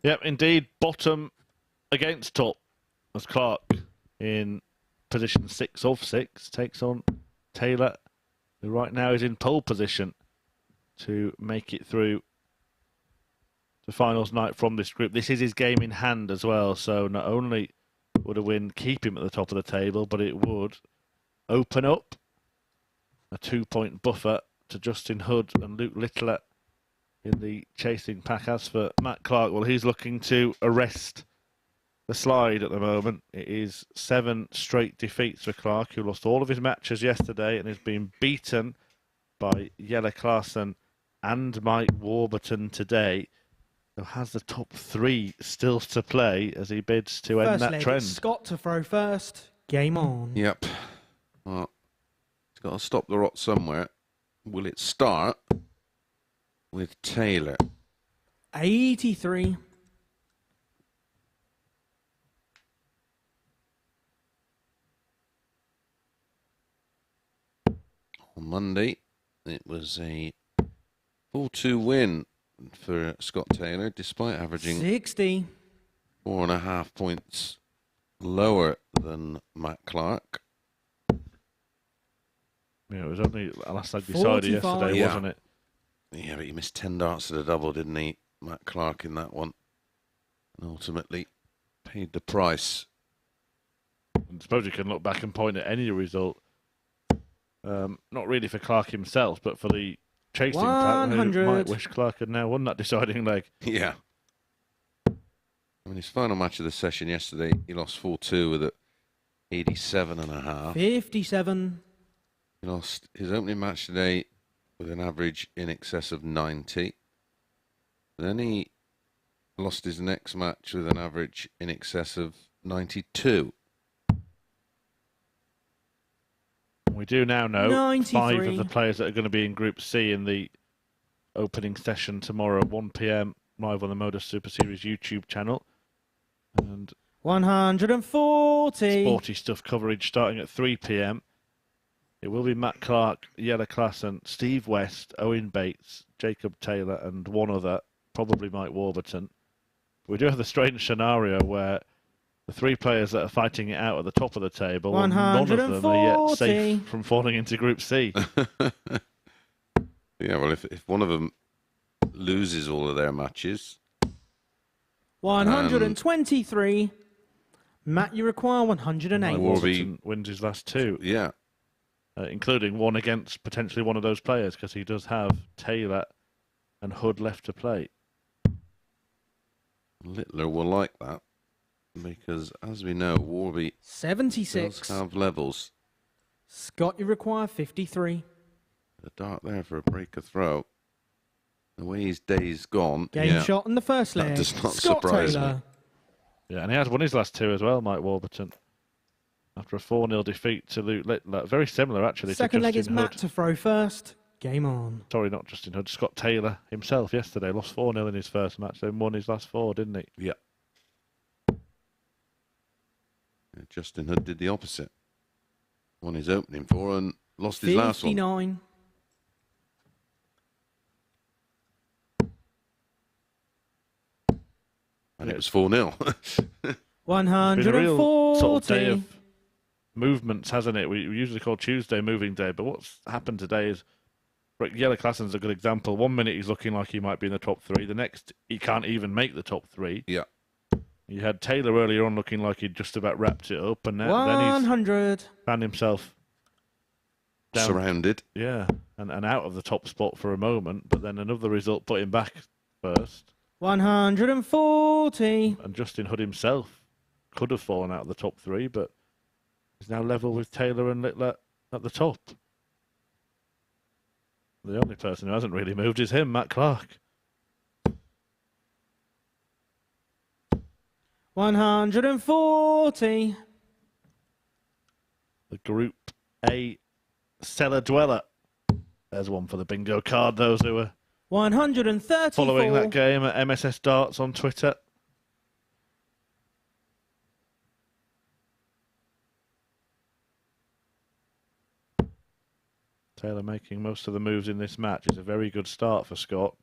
Yep, indeed, bottom against top as Clark in position 6 of 6 takes on Taylor, who right now is in pole position to make it through the finals night from this group. This is his game in hand as well, so not only would a win keep him at the top of the table, but it would open up a 2-point buffer to Justin Hood and Luke Littler in the chasing pack. As for Matt Clark, well, he's looking to arrest the slide at the moment. It is 7 straight defeats for Clark, who lost all of his matches yesterday and has been beaten by Jelle Klassen and Mike Warburton today, who has the top 3 still to play as he bids to end that trend. Scott to throw first. Game on. Yep. Well, it's got to stop the rot somewhere. Will it start with Taylor? 83. On Monday, it was a 4-2 win for Scott Taylor, despite averaging 60. 4.5 points lower than Matt Clark. Yeah, it was only last leg decided yesterday, wasn't it? Yeah, but he missed 10 darts to the double, didn't he, Matt Clark, in that one? And ultimately paid the price. I suppose you can look back and point at any result. Not really for Clark himself, but for the chasing pack, who might wish Clark had now won that deciding leg. Yeah. I mean, his final match of the session yesterday, he lost 4-2 with 87.5. 57. He lost his opening match today with an average in excess of 90. Then he lost his next match with an average in excess of 92. We do now know 93. 5 of the players that are going to be in Group C in the opening session tomorrow at 1 PM live on the MODUS Super Series YouTube channel. And 140. sporty stuff coverage starting at 3 PM. It will be Matt Clark, Jelle Klassen, Steve West, Owen Bates, Jacob Taylor, and one other, probably Mike Warburton. We do have the strange scenario where the 3 players that are fighting it out at the top of the table, none of them are yet safe from falling into Group C. Yeah, well, if one of them loses all of their matches... 123. Matt, you require 108. Mike Warburton wins his last 2. Yeah. Including one against potentially one of those players, because he does have Taylor and Hood left to play. Littler will like that, because as we know, Warby 76. does have levels. Scott, you require 53. A dart there for a breaker throw. The way his day's gone. Game shot in the first leg. That does not Scott surprise Taylor. me. Yeah, and he has won his last 2 as well, Mike Warburton. After a 4-0 defeat to Luke Littler. Very similar, actually, Second to leg Justin is Hood. Matt to throw first. Game on. Sorry, not Justin Hood. Scott Taylor himself yesterday lost 4-0 in his first match, then won his last 4, didn't he? Yeah. Justin Hood did the opposite. Won his opening 4 and lost his last one. 59. And it was 4-0. 140. Been a real sort of day of movements, hasn't it? We usually call Tuesday moving day, but what's happened today is Jelle Klassen's a good example. 1 minute he's looking like he might be in the top 3. The next, he can't even make the top 3. Yeah. You had Taylor earlier on looking like he'd just about wrapped it up, and now 100. then he's found himself down, Surrounded. yeah, and out of the top spot for a moment, but then another result put him back first. 140. And Justin Hood himself could have fallen out of the top 3, but he's now level with Taylor and Littler at the top. The only person who hasn't really moved is him, Matt Clark. 140. the Group A cellar dweller. There's one for the bingo card, those who are 134. following that game at MSS Darts on Twitter. Taylor making most of the moves in this match. It's a very good start for Scott.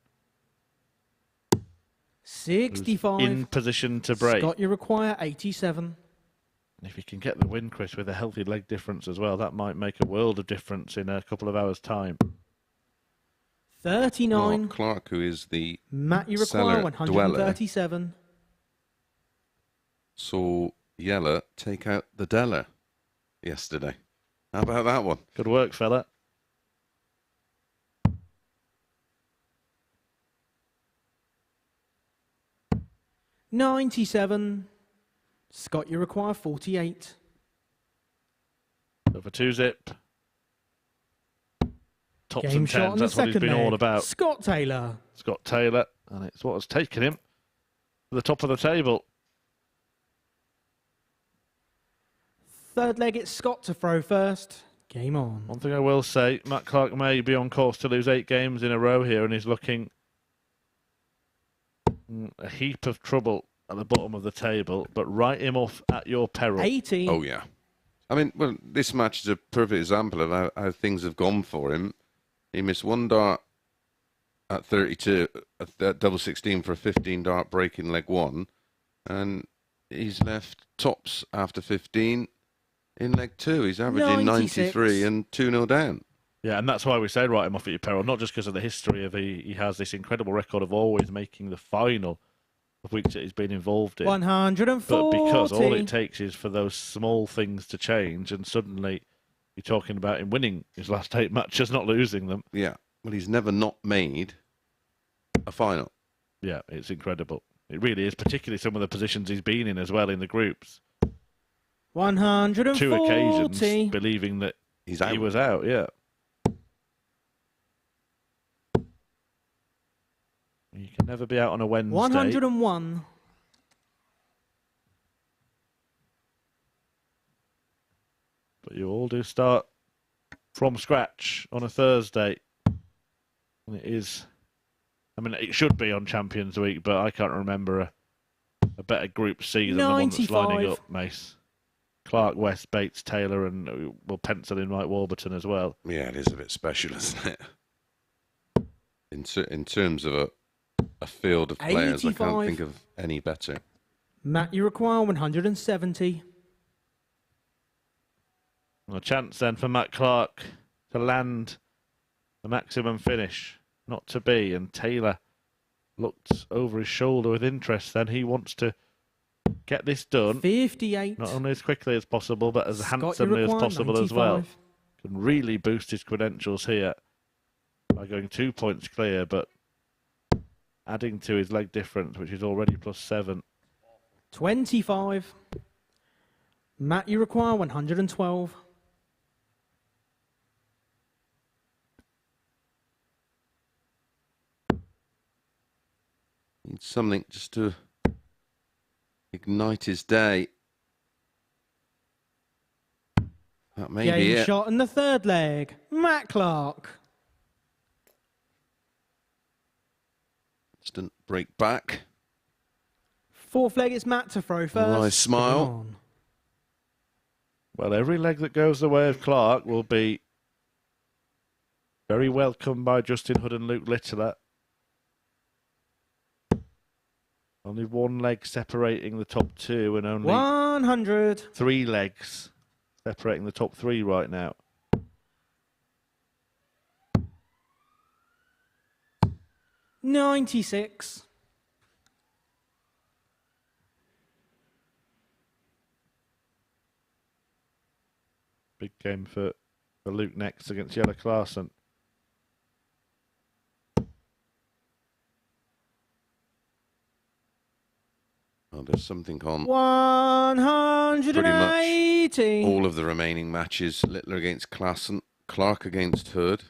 65. In position to break. Scott, you require 87. If he can get the win, Chris, with a healthy leg difference as well, that might make a world of difference in a couple of hours' time. 39. Mark Clark, who is the Matt, you require cellar 137. saw Yeller take out the Deller yesterday. How about that one? Good work, fella. $97. Scott, you require 48. Over 2-zip. Tops Game and shot on tens, the that's what he's second been leg. all about. Scott Taylor. Scott Taylor, and it's what has taken him to the top of the table. Third leg, it's Scott to throw first. Game on. One thing I will say, Matt Clark may be on course to lose 8 games in a row here, and he's looking a heap of trouble at the bottom of the table, but write him off at your peril. 80. Oh, yeah. I mean, well, this match is a perfect example of how things have gone for him. He missed 1 dart at 32, at double 16 for a 15 dart break in leg 1, and he's left tops after 15 in leg 2. He's averaging 96. 93 and 2-0 down. Yeah, and that's why we say write him off at your peril, not just because of the history of he has this incredible record of always making the final of weeks that he's been involved in. 140. But because all it takes is for those small things to change, and suddenly you're talking about him winning his last 8 matches, not losing them. Yeah, well, he's never not made a final. Yeah, it's incredible. It really is, particularly some of the positions he's been in as well in the groups. 140. 2 occasions believing that He's out. he was out, yeah. You can never be out on a Wednesday. 101. But you all do start from scratch on a Thursday. And it is, I mean, it should be on Champions Week, but I can't remember a better Group C than the one that's lining 95. up, Mace. Clark, West, Bates, Taylor, and we'll pencil in Mike Warburton as well. Yeah, it is a bit special, isn't it? In terms of a field of players, I 85. can't think of any better. Matt, you require 170. A chance then for Matt Clark to land the maximum finish, not to be. And Taylor looked over his shoulder with interest then. He wants to get this done, 58. not only as quickly as possible, but as Scott, you handsomely as require possible as well. 95. Can really boost his credentials here by going 2 points clear, but adding to his leg difference, which is already +7. 25. Matt, you require 112. Needs something just to ignite his day. That may be Game it. shot in the third leg. Matt Clark. Instant break back. Fourth leg, it's Matt to throw first. Nice smile. Come on. Well, every leg that goes the way of Clark will be very welcome by Justin Hood and Luke Littler. Only 1 leg separating the top 2 and only 100. 3 legs separating the top 3 right now. $96. Big game for Luke next against Jelle Klaassen. Oh, there's something on 180. all of the remaining matches. Littler against Klaassen, Clark against Hood,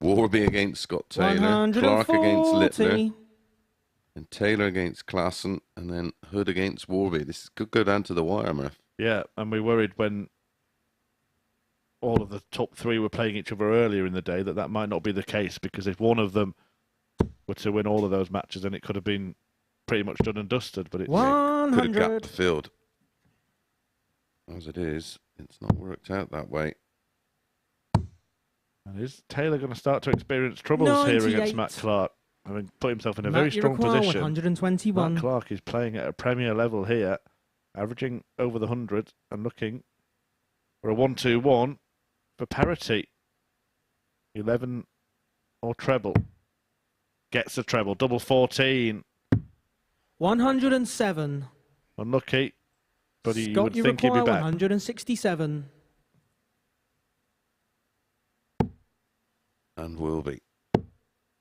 Warby against Scott Taylor, Clark against Littler, and Taylor against Klaassen, and then Hood against Warby. This could go down to the wire, Murph. Yeah, and we worried when all of the top three were playing each other earlier in the day, that might not be the case, because if one of them were to win all of those matches, then it could have been pretty much done and dusted. But it could have 100. gapped the field. As it is, it's not worked out that way. And is Taylor going to start to experience troubles here against 98. Matt Clark? Having put himself in a Matt, very you strong require position. 121. Matt Clark is playing at a Premier level here, averaging over the 100 and looking for a 1-2-1 for parity. 11 or treble. Gets a treble. Double 14. 107. Unlucky, but he Scott, would you think he'd be require back. 167. And will be.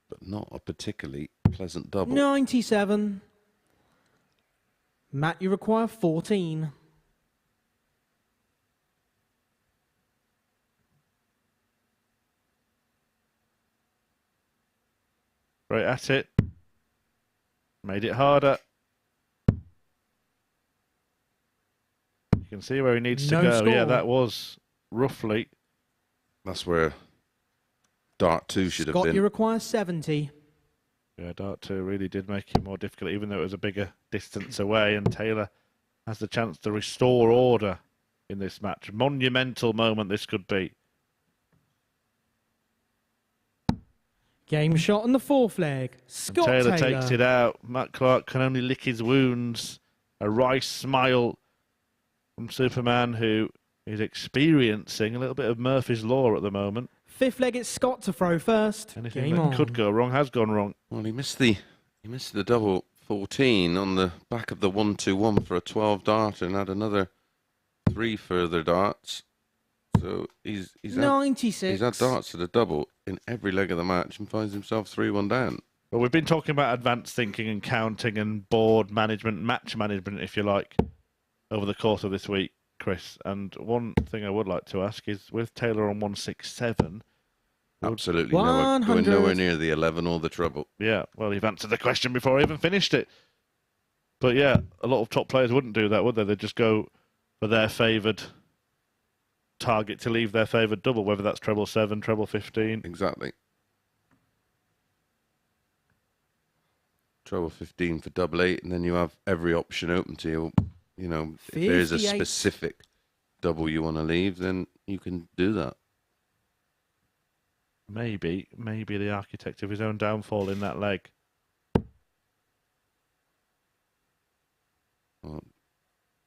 But not a particularly pleasant double. 97. Matt, you require 14. Right at it. Made it harder. You can see where he needs to No go. score. Yeah, that was roughly. That's where Dart 2 should Scott, have you been. require 70. Yeah, Dart 2 really did make it more difficult, even though it was a bigger distance away, and Taylor has the chance to restore order in this match. Monumental moment this could be. Game shot on the fourth leg. And Scott Taylor takes it out. Matt Clark can only lick his wounds. A wry smile from Superman, who is experiencing a little bit of Murphy's Law at the moment. Fifth leg, it's Scott to throw first. Anything Game that on. could go wrong has gone wrong. Well, he missed the double 14 on the back of the 1-2-1 for a 12 dart and had another 3 further darts. So he's had 96. darts at a double in every leg of the match and finds himself 3-1 down. Well, we've been talking about advanced thinking and counting and board management, match management, if you like, over the course of this week, Chris. And one thing I would like to ask is, with Taylor on 167... Absolutely nowhere, going 100. nowhere near the 11 or the treble. Yeah, well, you've answered the question before I even finished it. But yeah, a lot of top players wouldn't do that, would they? They'd just go for their favoured target to leave their favoured double, whether that's treble 7, treble 15. Exactly. Treble 15 for double 8, and then you have every option open to you. You know, if there's a 58. specific double you want to leave, then you can do that. Maybe the architect of his own downfall in that leg. Well,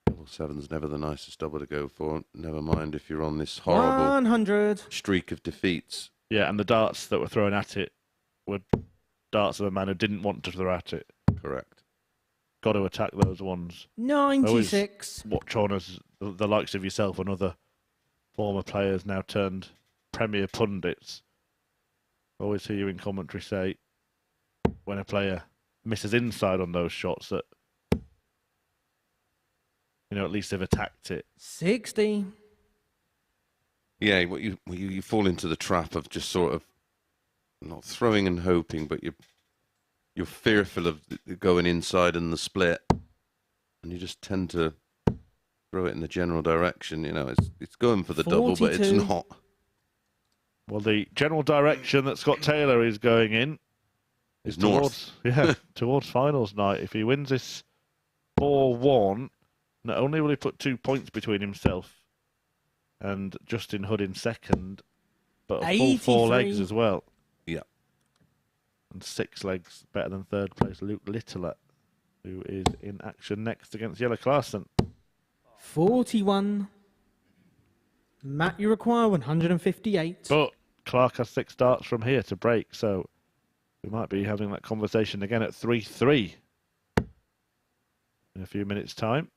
double 7's never the nicest double to go for. Never mind if you're on this horrible 100. streak of defeats. Yeah, and the darts that were thrown at it were darts of a man who didn't want to throw at it. Correct. Got to attack those ones. 96. Watch on as the likes of yourself and other former players now turned premier pundits. Always hear you in commentary say, when a player misses inside on those shots, that, you know, at least they've attacked it. 60. Yeah, what you fall into the trap of just sort of not throwing and hoping, but you're fearful of going inside in the split, and you just tend to throw it in the general direction. You know, it's going for the double, but it's 42. not. Well, the general direction that Scott Taylor is going in is North. towards finals night. If he wins this 4-1, not only will he put 2 points between himself and Justin Hood in second, but a full 4 legs 83. as well. Yeah. And 6 legs better than third place Luke Littler, who is in action next against Yellow Clarkson. 41. Matt, you require 158. But Clark has 6 darts from here to break, so we might be having that conversation again at 3-3 in a few minutes' time.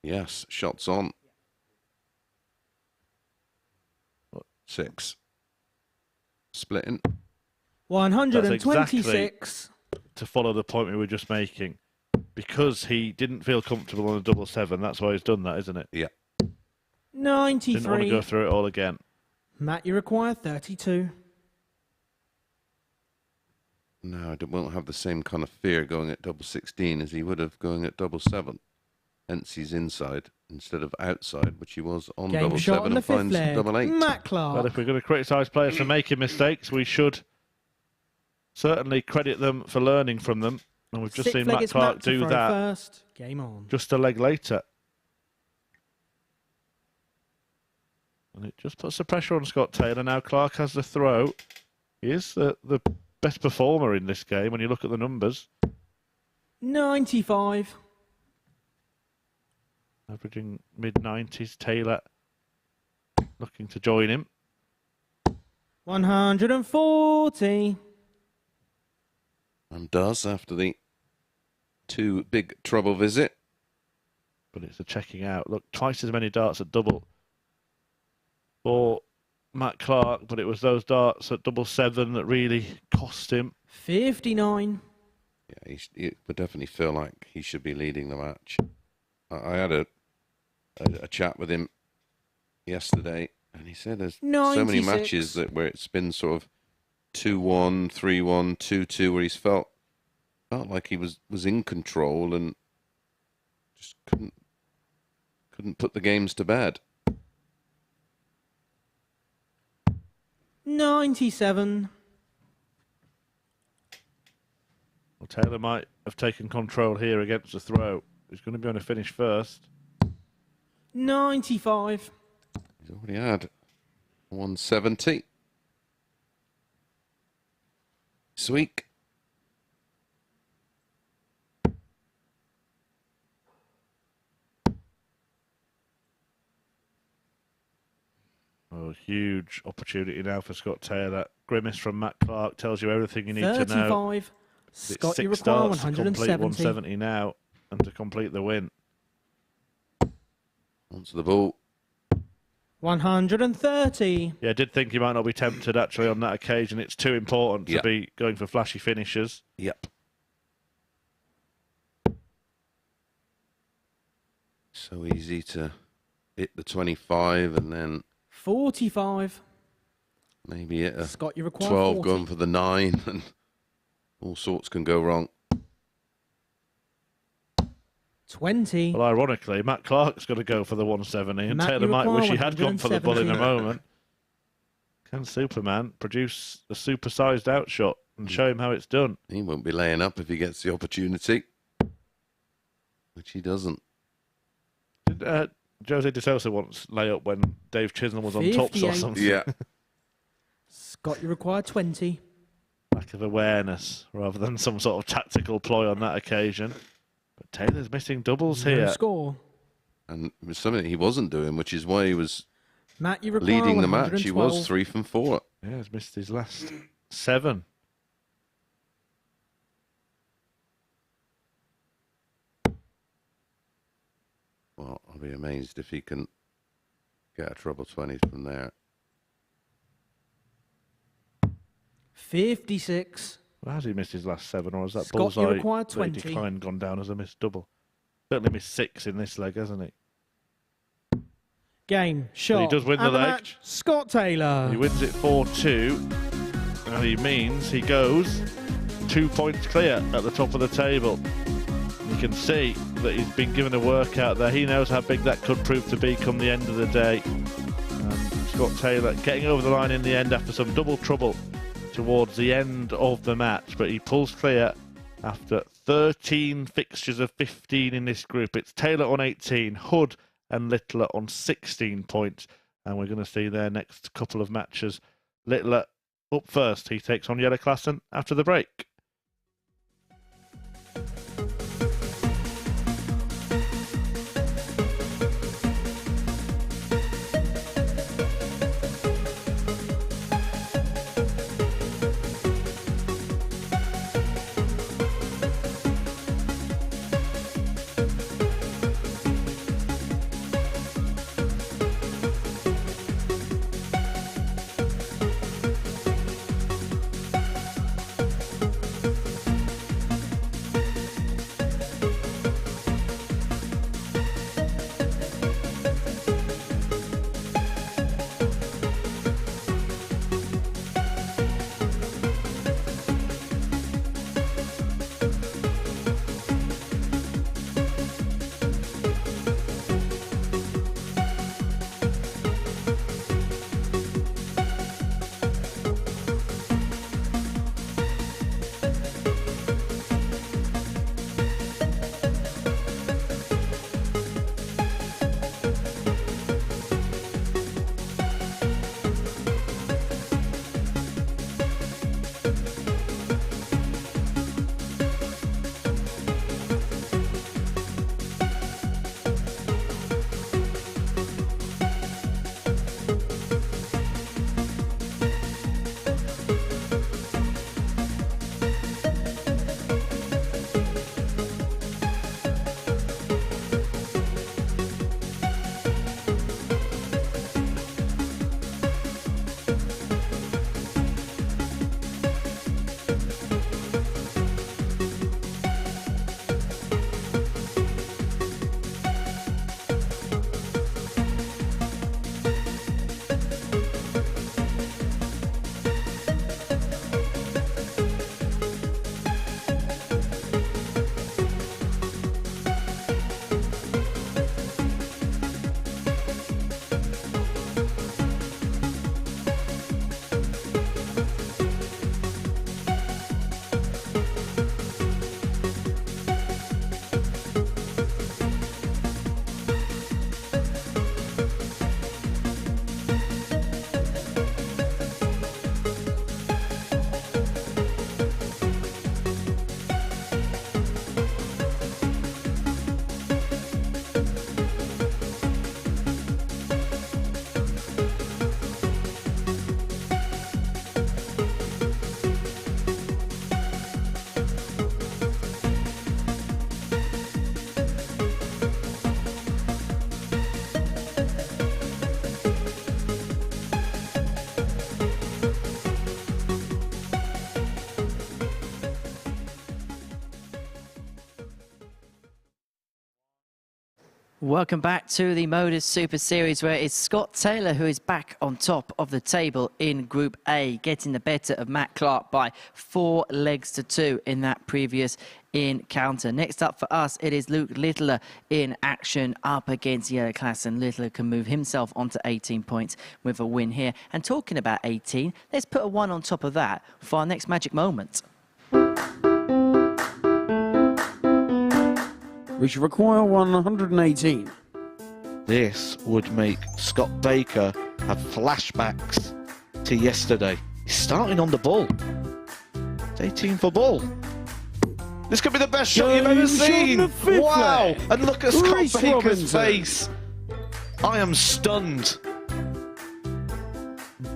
Yes, shots on. 6. Splitting. 126. To follow the point we were just making, because he didn't feel comfortable on a double 7, that's why he's done that, isn't it? Yeah. Didn't want to 93. go through it all again. Matt, you require 32. No, I won't have the same kind of fear going at double 16 as he would have going at double 7. hence he's inside instead of outside, which he was on Game double shot seven on the and fifth finds leg. double eight. Matt Clark. But if we're going to criticise players for making mistakes, we should certainly credit them for learning from them. And we've just seen Matt Clark do that first. Game on. just a leg later. And it just puts the pressure on Scott Taylor. Now Clark has the throw. He is the best performer in this game when you look at the numbers. 95. Averaging mid-90s. Taylor looking to join him. 140. And does after the 2 big trouble visit. But it's a checking out. Look, twice as many darts at double for Matt Clark, but it was those darts at double 7 that really cost him. 59. Yeah, he would definitely feel like he should be leading the match. I had a chat with him yesterday, and he said there's so many 96. matches where it's been sort of 2-1, 3-1, 2-2, where he's felt like he was in control and just couldn't put the games to bed. 97. Well, Taylor might have taken control here against the throw. He's going to be on a finish first. 95. He's already had 170. Sweet. Oh, huge opportunity now for Scott Taylor. Grimace from Matt Clark tells you everything you need to know. 35. It's Scott, you 6 require starts to complete 170. 170 now and to complete the win. Onto the ball. 130. Yeah, I did think he might not be tempted actually on that occasion. It's too important to Yep. be going for flashy finishes. Yep. So easy to hit the 25 and then 45. maybe hit a Scott, you require 12 40. going for the 9, and all sorts can go wrong. 20. Well, ironically, Matt Clark's got to go for the 170, and Matt, Taylor you might require wish he had gone for the bull in a 170. moment. Can Superman produce a supersized outshot and show him how it's done? He won't be laying up if he gets the opportunity, which he doesn't. Did Jose De Sousa once lay up when Dave Chisholm was on tops or 58. something? Yeah. Scott, you require 20. Lack of awareness rather than some sort of tactical ploy on that occasion. But Taylor's missing doubles No here. score. And it was something he wasn't doing, which is why he was Matt, you require leading the match. He 112. was 3 from 4. Yeah, he's missed his last 7. Well, I'll be amazed if he can get a treble 20 from there. 56. Well, has he missed his last 7, or has that Scott, you bullseye require that he 20. declined gone down as a missed double? Certainly missed 6 in this leg, hasn't he? Game, shot. he does win the and leg. match, Scott Taylor. He wins it 4-2, and he means he goes 2 points clear at the top of the table. You can see that he's been given a workout there. He knows how big that could prove to be come the end of the day. And Scott Taylor getting over the line in the end after some double trouble towards the end of the match, but he pulls clear after 13 fixtures of 15 in this group. It's Taylor on 18, Hood and Littler on 16 points, and we're going to see their next couple of matches. Littler up first. He takes on Jelle Klassen after the break. Welcome back to the MODUS Super Series, where it's Scott Taylor who is back on top of the table in Group A, getting the better of Matt Clark by 4 legs to 2 in that previous encounter. Next up for us, it is Luke Littler in action up against Yellow Class, and Littler can move himself onto 18 points with a win here. And talking about 18, let's put a 1 on top of that for our next magic moment. We should require 118. This would make Scott Baker have flashbacks to yesterday. He's starting on the ball. It's 18 for ball. This could be the best shot you've ever seen. Wow! And look at Scott Baker's face. I am stunned.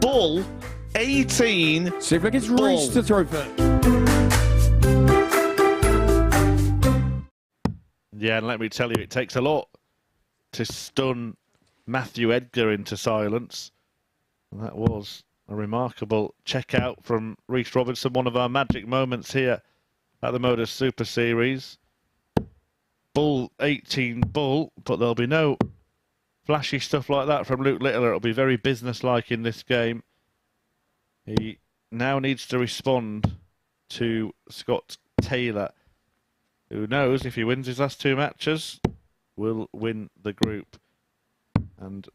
Bull, 18. See if it gets Reese to throw first. Yeah, and let me tell you, it takes a lot to stun Matthew Edgar into silence. And that was a remarkable check out from Reese Robinson, one of our magic moments here at the MODUS Super Series. Bull, 18 bull, but there'll be no flashy stuff like that from Luke Littler. It'll be very businesslike in this game. He now needs to respond to Scott Taylor, who knows if he wins his last 2 matches, will win the group. And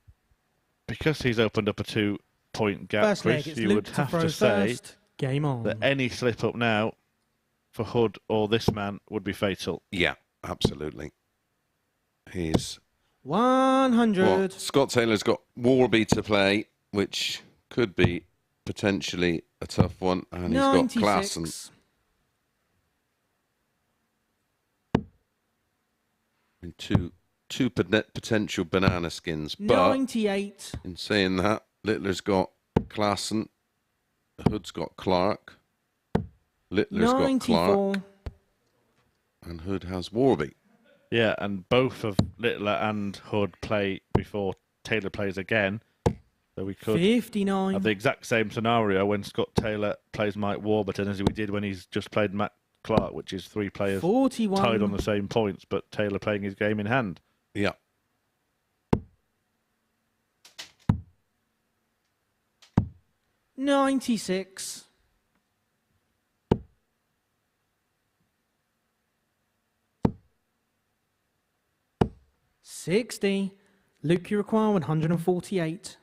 because he's opened up a 2-point gap, First leg, Chris, it's you Luke would to have throw to say first. Game on. that any slip up now for Hood or this man would be fatal. Yeah, absolutely. He's 100. well, Scott Taylor's got Warby to play, which could be potentially a tough one, and he's got 96. Klassen. And two potential banana skins, but 98. in saying that, Littler's got Klassen, Hood's got Clark, Littler's got 94. Clark, and Hood has Warby. Yeah, and both of Littler and Hood play before Taylor plays again. So we could 59. have the exact same scenario when Scott Taylor plays Mike Warburton as we did when he's just played Matt Clark, which is 3 players 41. tied on the same points, but Taylor playing his game in hand. Yeah. $96. $60. Luke, you require 148.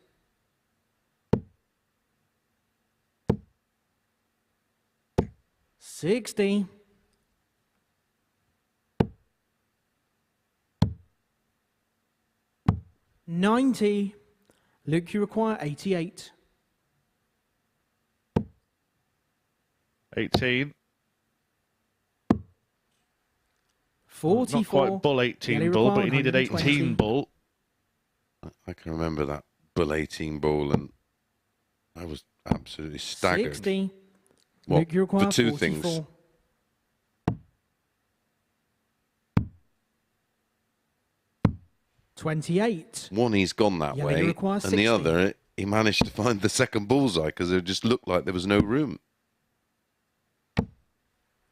$60. $90. Luke, you require 88. 18. 44. Not quite bull 18 Yellow bull, but he require needed 120. 18 bull. I can remember that Bull 18 ball, and I was absolutely staggered. 60. Well, Luke, you require for 2 44. things. $28. One, he's gone that Yellow way, requires and the 60. other, he managed to find the second bullseye because it just looked like there was no room.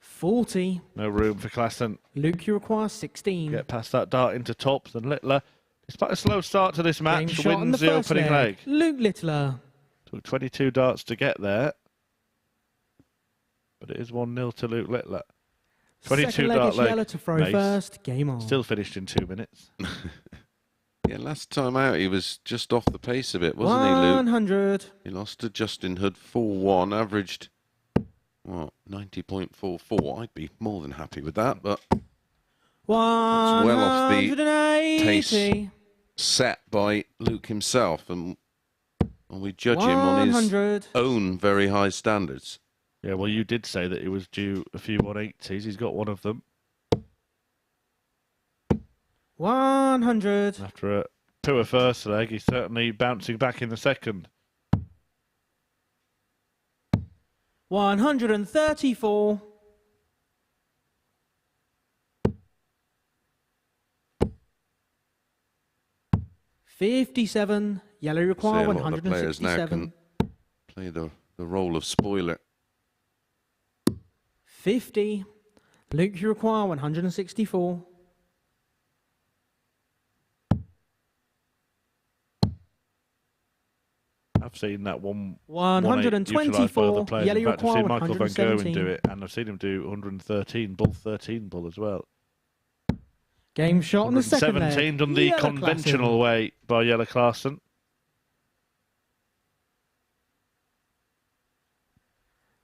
40. No room for Klassen. Luke, you require 16. Get past that dart into tops, and Littler, despite a slow start to this Game match, shot on wins the the first opening leg. Luke Littler. Took 22 darts to get there, but it is 1-0 to Luke Littler. 22 Second leg dart is leg. Yellow to throw Mace. first. Game on. Still finished in 2 minutes. Yeah, last time out he was just off the pace a bit, wasn't he, Luke? 100. He lost to Justin Hood 4-1, averaged, what, 90.44. I'd be more than happy with that, but well off the 180. pace set by Luke himself, and we judge him on his 100. own very high standards. Yeah, well, you did say that he was due a few 180s. He's got one of them. 100. After a poor first leg, he's certainly bouncing back in the second. 134. $57. Yellow See, require a lot of the players now 167. can play the role of spoiler. 50. Luke, you require 164. I've seen that 124. utilised by other players. Yellow In fact, I've require seen Michael Van Gerwen 117. do it, and I've seen him do 113 bull as well. Game shot on the second leg. 117 done the Yellow conventional Klassen. way by Yellow Klassen.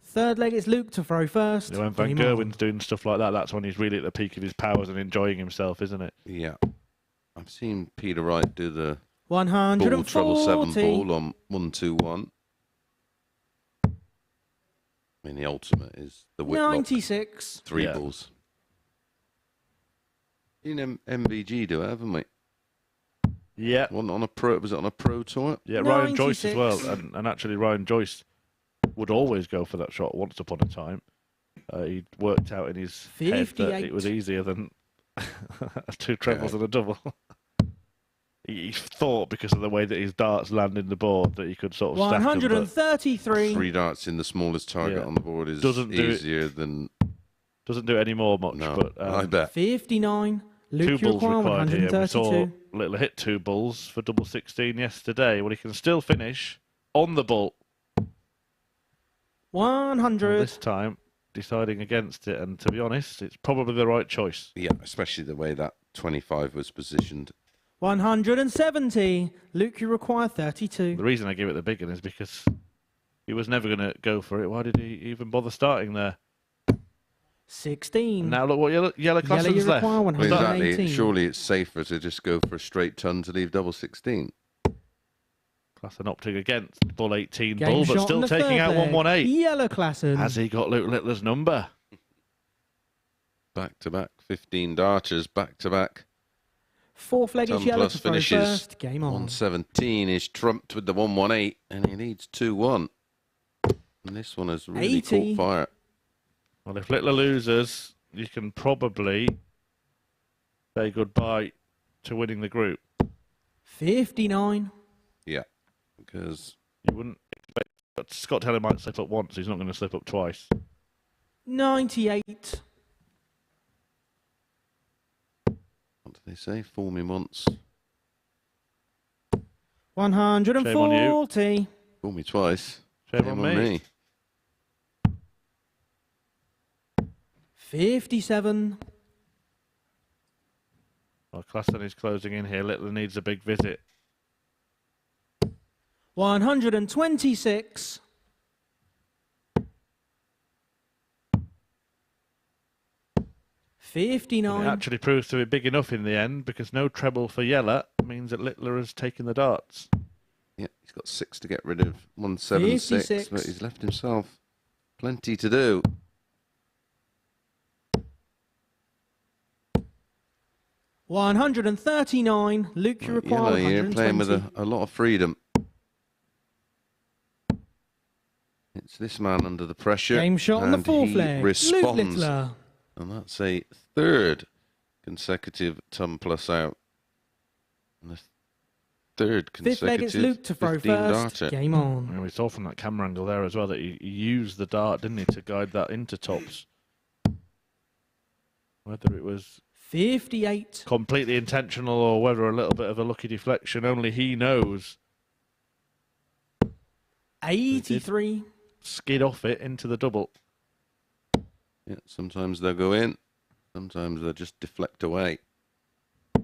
Third leg, it's Luke to throw first. When Van Game on. Gerwen's doing stuff like that, that's when he's really at the peak of his powers and enjoying himself, isn't it? Yeah. I've seen Peter Wright do the ball 140. treble 7 ball on 1-2-1. I mean, the ultimate is the Whitlock 96. 3 Yeah. balls. Seen MVG do it, haven't we? Yeah. One on a pro. Was it on a pro tour? Yeah, Ryan Joyce as well. 96. And actually, Ryan Joyce would always go for that shot once upon a time. He worked out in his head that 58. it was easier than 2 trebles and a double. He thought, because of the way that his darts landed the board, that he could sort of stack them. 133. 3 darts in the smallest target Yeah. on the board is Doesn't do it. easier than. Doesn't do it anymore much, No, but I bet. 59. 2 Luke bulls require required here. We 132. saw Littler hit 2 bulls for double 16 yesterday. Well, he can still finish on the bull. 100. This time, deciding against it, and to be honest, it's probably the right choice. Yeah, especially the way that 25 was positioned. 170. Luke, you require 32. The reason I give it the big one is because he was never going to go for it. Why did he even bother starting there? 16. Now look what Yellow Yellow, Klassen's you left. require Well, exactly. 118. Surely it's safer to just go for a straight ton to leave double 16. Klassen opting against bull 18 Game bull, shot but on still the taking third out leg. 118. Yellow Klassen. Has he got Luke Littler's number? Back to back, 15 darters, back to back. Fourth leg is Ton yellow plus to throw finishes. first. Game on. 117 is trumped with the 118, and he needs 2-1. And this one has really 80. caught fire. Well, if Littler loses, you can probably say goodbye to winning the group. 59. Yeah, because You wouldn't expect. But Scott Taylor might slip up once. He's not going to slip up twice. 98. what do they say? Fool me once, 140. fool me twice. Shame on me. 57. Well, Klassen is closing in here. Littler needs a big visit. 126. And 59. it actually proves to be big enough in the end, because no treble for Yeller means that Littler has taken the darts. Yeah, he's got 6 to get rid of. 176, 56. but he's left himself plenty to do. 139. Luke, you require Yellow here, 120. playing with a lot of freedom. It's this man under the pressure. Game shot on the and fourth he leg. Luke responds. Littler. And that's a 3rd consecutive ton plus out. And a 3rd Fifth leg, it's consecutive Luke to throw 15 first. darter. Game on. And we saw from that camera angle there as well that he used the dart, didn't he, to guide that into tops. Whether it was 58. completely intentional or whether a little bit of a lucky deflection, only he knows. 83. Skid off it into the double. Yeah, sometimes they'll go in, sometimes they'll just deflect away.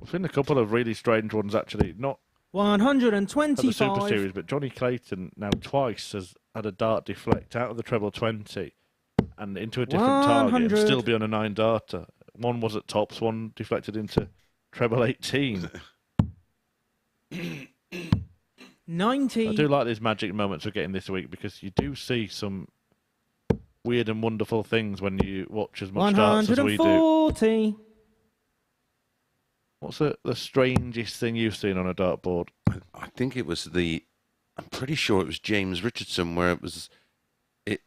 I've seen a couple of really strange ones actually, not at the 125. Super Series, but Johnny Clayton now twice has had a dart deflect out of the treble 20 and into a different target and 100. still be on a 9 darter. One was at tops, one deflected into treble 18. 90. I do like these magic moments we're getting this week, because you do see some weird and wonderful things when you watch as much darts as we do. 140. What's the strangest thing you've seen on a dartboard? I think it was I'm pretty sure it was James Richardson, where it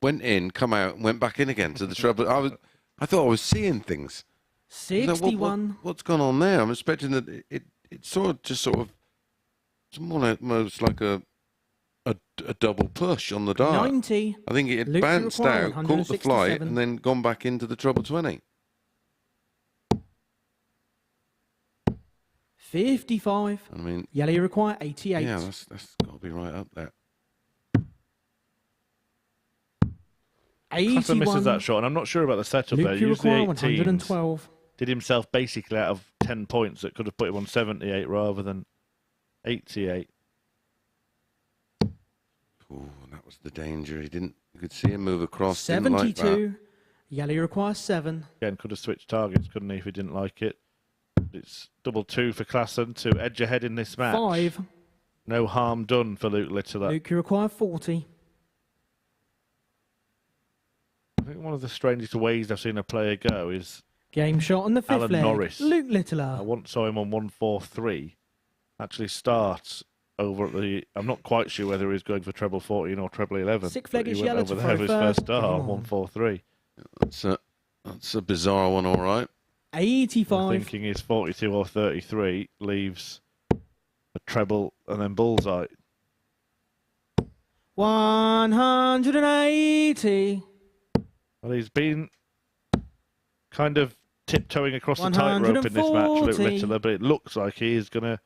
went in, come out, and went back in again to the treble. I thought I was seeing things. I was like, 61. what's gone on there? I'm expecting that it it's sort of it's almost like a double push on the dart. 90. I think it had Luke, you bounced require out, caught the flight, 167. and then gone back into the treble 20. 55. I mean, Yellow, you require 88. yeah, that's got to be right up there. Classen 81. misses that shot, and I'm not sure about the setup there. Luke Usually require 18s 112. did himself basically out of 10 points that could have put him on 78 rather than 88. Oh, that was the danger. He didn't. You could see him move across. Didn't like that. 72. Yellow requires 7. Again, could have switched targets, couldn't he, if he didn't like it? It's double 2 for Classen to edge ahead in this match. 5. No harm done for Luke Littler. Luke, you require 40. I think one of the strangest ways I've seen a player go is Game shot on the 5th Alan leg. Norris. Luke I Littler. once saw him on 143. Actually starts over at the... I'm not quite sure whether he's going for treble 14 or treble 11. 6th leg but is he went yellow over to there throw for his first first. start on Game on. 143. That's a bizarre one, all right. 85. I'm thinking his 42 or 33 leaves a treble and then bullseye. 180. Well, he's been kind of tiptoeing across the tightrope in this match, Luke 140. Littler, but it looks like he is going to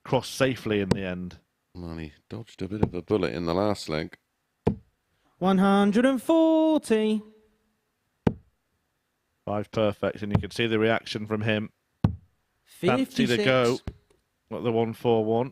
cross safely in the end. Well, he dodged a bit of a bullet in the last leg. 140. 5 perfect, and you can see the reaction from him. Fancy 56. to go at the 141.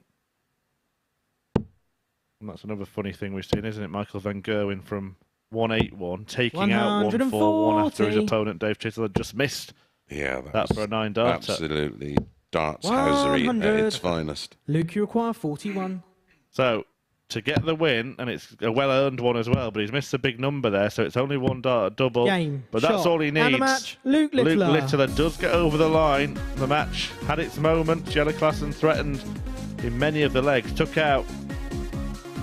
And that's another funny thing we've seen, isn't it? Michael Van Gerwen from 181, taking out 141 after his 140. opponent, Dave Tittle, had just missed Yeah, that for a 9 darter. absolutely darts housery at 100. its finest. Luke, you require 41. So, to get the win, and it's a well-earned one as well, but he's missed a big number there, so it's only 1 darter double. Game. But that's shot, all he needs. And a match. Luke Littler. Luke Littler does get over the line. The match had its moments. Yellow Classen threatened in many of the legs. Took out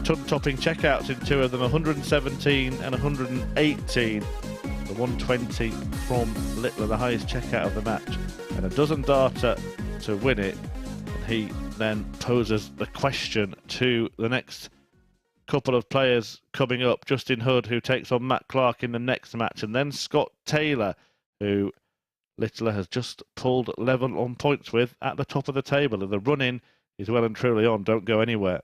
ton-topping checkouts in 2 of them, 117 and 118. The 120 from Littler, the highest checkout of the match. And a dozen darter to win it. And he then poses the question to the next couple of players coming up. Justin Hood, who takes on Matt Clark in the next match, and then Scott Taylor, who Littler has just pulled level on points with at the top of the table. And the run-in is well and truly on. Don't go anywhere.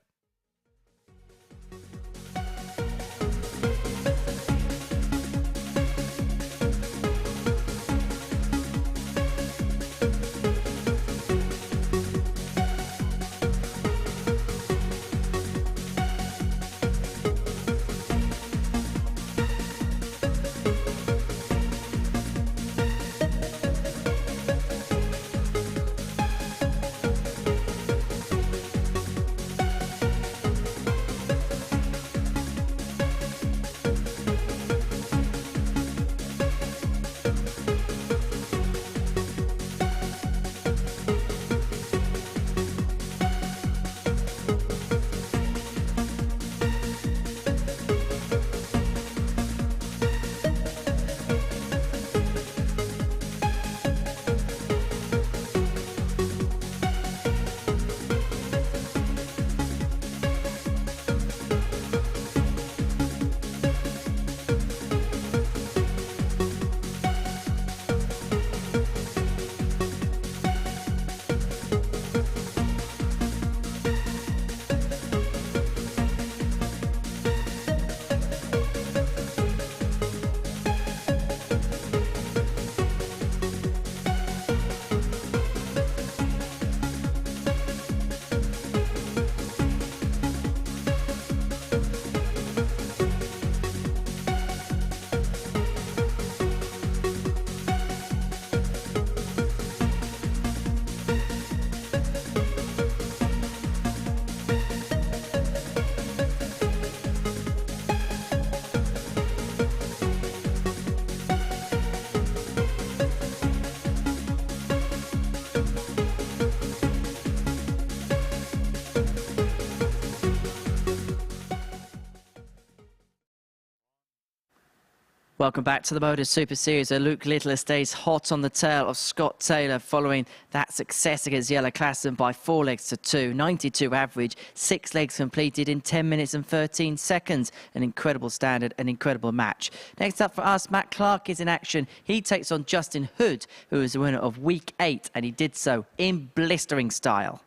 Welcome back to the MODUS Super Series, where Luke Littler stays hot on the tail of Scott Taylor following that success against Yellow Classen by 4 legs to 2, 92 average, 6 legs completed in 10 minutes and 13 seconds. An incredible standard, an incredible match. Next up for us, Matt Clark is in action. He takes on Justin Hood, who is the winner of Week 8, and he did so in blistering style.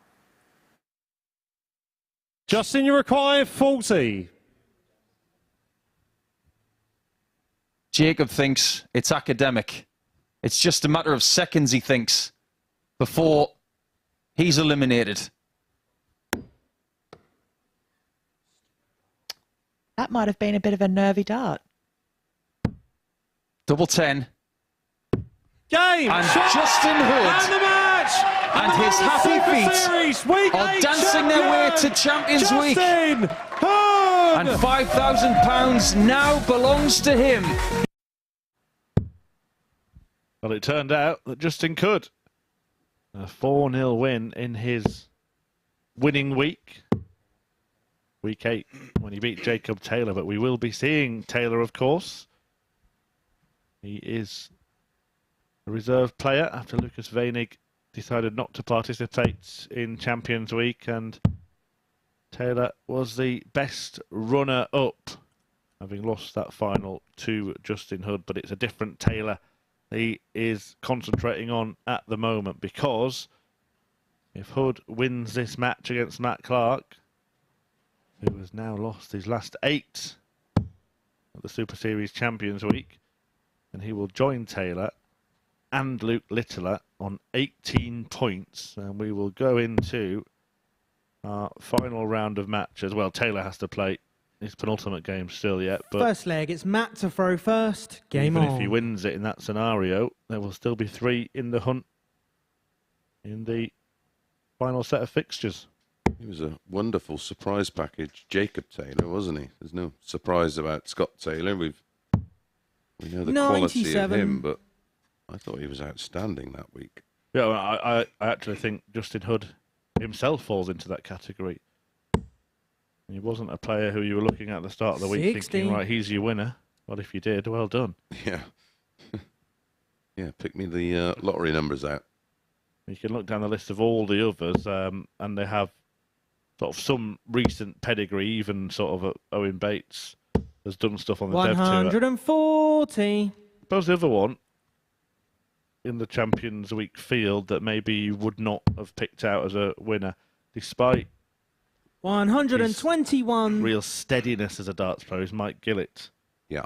Justin, you require 40. Jacob thinks it's academic. It's just a matter of seconds, he thinks, before he's eliminated. That might have been a bit of a nervy dart. Double 10. Game! And shot, Justin Hood and the match! and his happy Super feet Series, week are 8 dancing their way champion, to Champions Week. Justin Hood! And £5,000 now belongs to him. Well, it turned out that Justin could. A 4-0 win in his winning week. Week 8, when he beat Jacob Taylor. But we will be seeing Taylor, of course. He is a reserve player after Lucas Weinig decided not to participate in Champions Week. And Taylor was the best runner-up, having lost that final to Justin Hood. But it's a different Taylor he is concentrating on at the moment, because if Hood wins this match against Matt Clark, who has now lost his last 8 at the Super Series Champions Week, and he will join Taylor and Luke Littler on 18 points, and we will go into our final round of matches. Well, Taylor has to play his penultimate game still yet, but First leg, it's Matt to throw first. Game even on. if he wins it in that scenario, there will still be 3 in the hunt in the final set of fixtures. He was a wonderful surprise package, Jacob Taylor, wasn't he? There's no surprise about Scott Taylor. We know the quality of 97. him, but I thought he was outstanding that week. Yeah, well, I actually think Justin Hood himself falls into that category. He wasn't a player who you were looking at the start of the week 16. thinking, right, he's your winner. Well, if you did, well done. Yeah. Yeah, pick me the lottery numbers out. You can look down the list of all the others, and they have sort of some recent pedigree, even sort of Owen Bates has done stuff on the Dev Tour. 140. I suppose the other one in the Champions Week field that maybe you would not have picked out as a winner, despite 121. real steadiness as a darts player, is Mike Gillett. Yeah.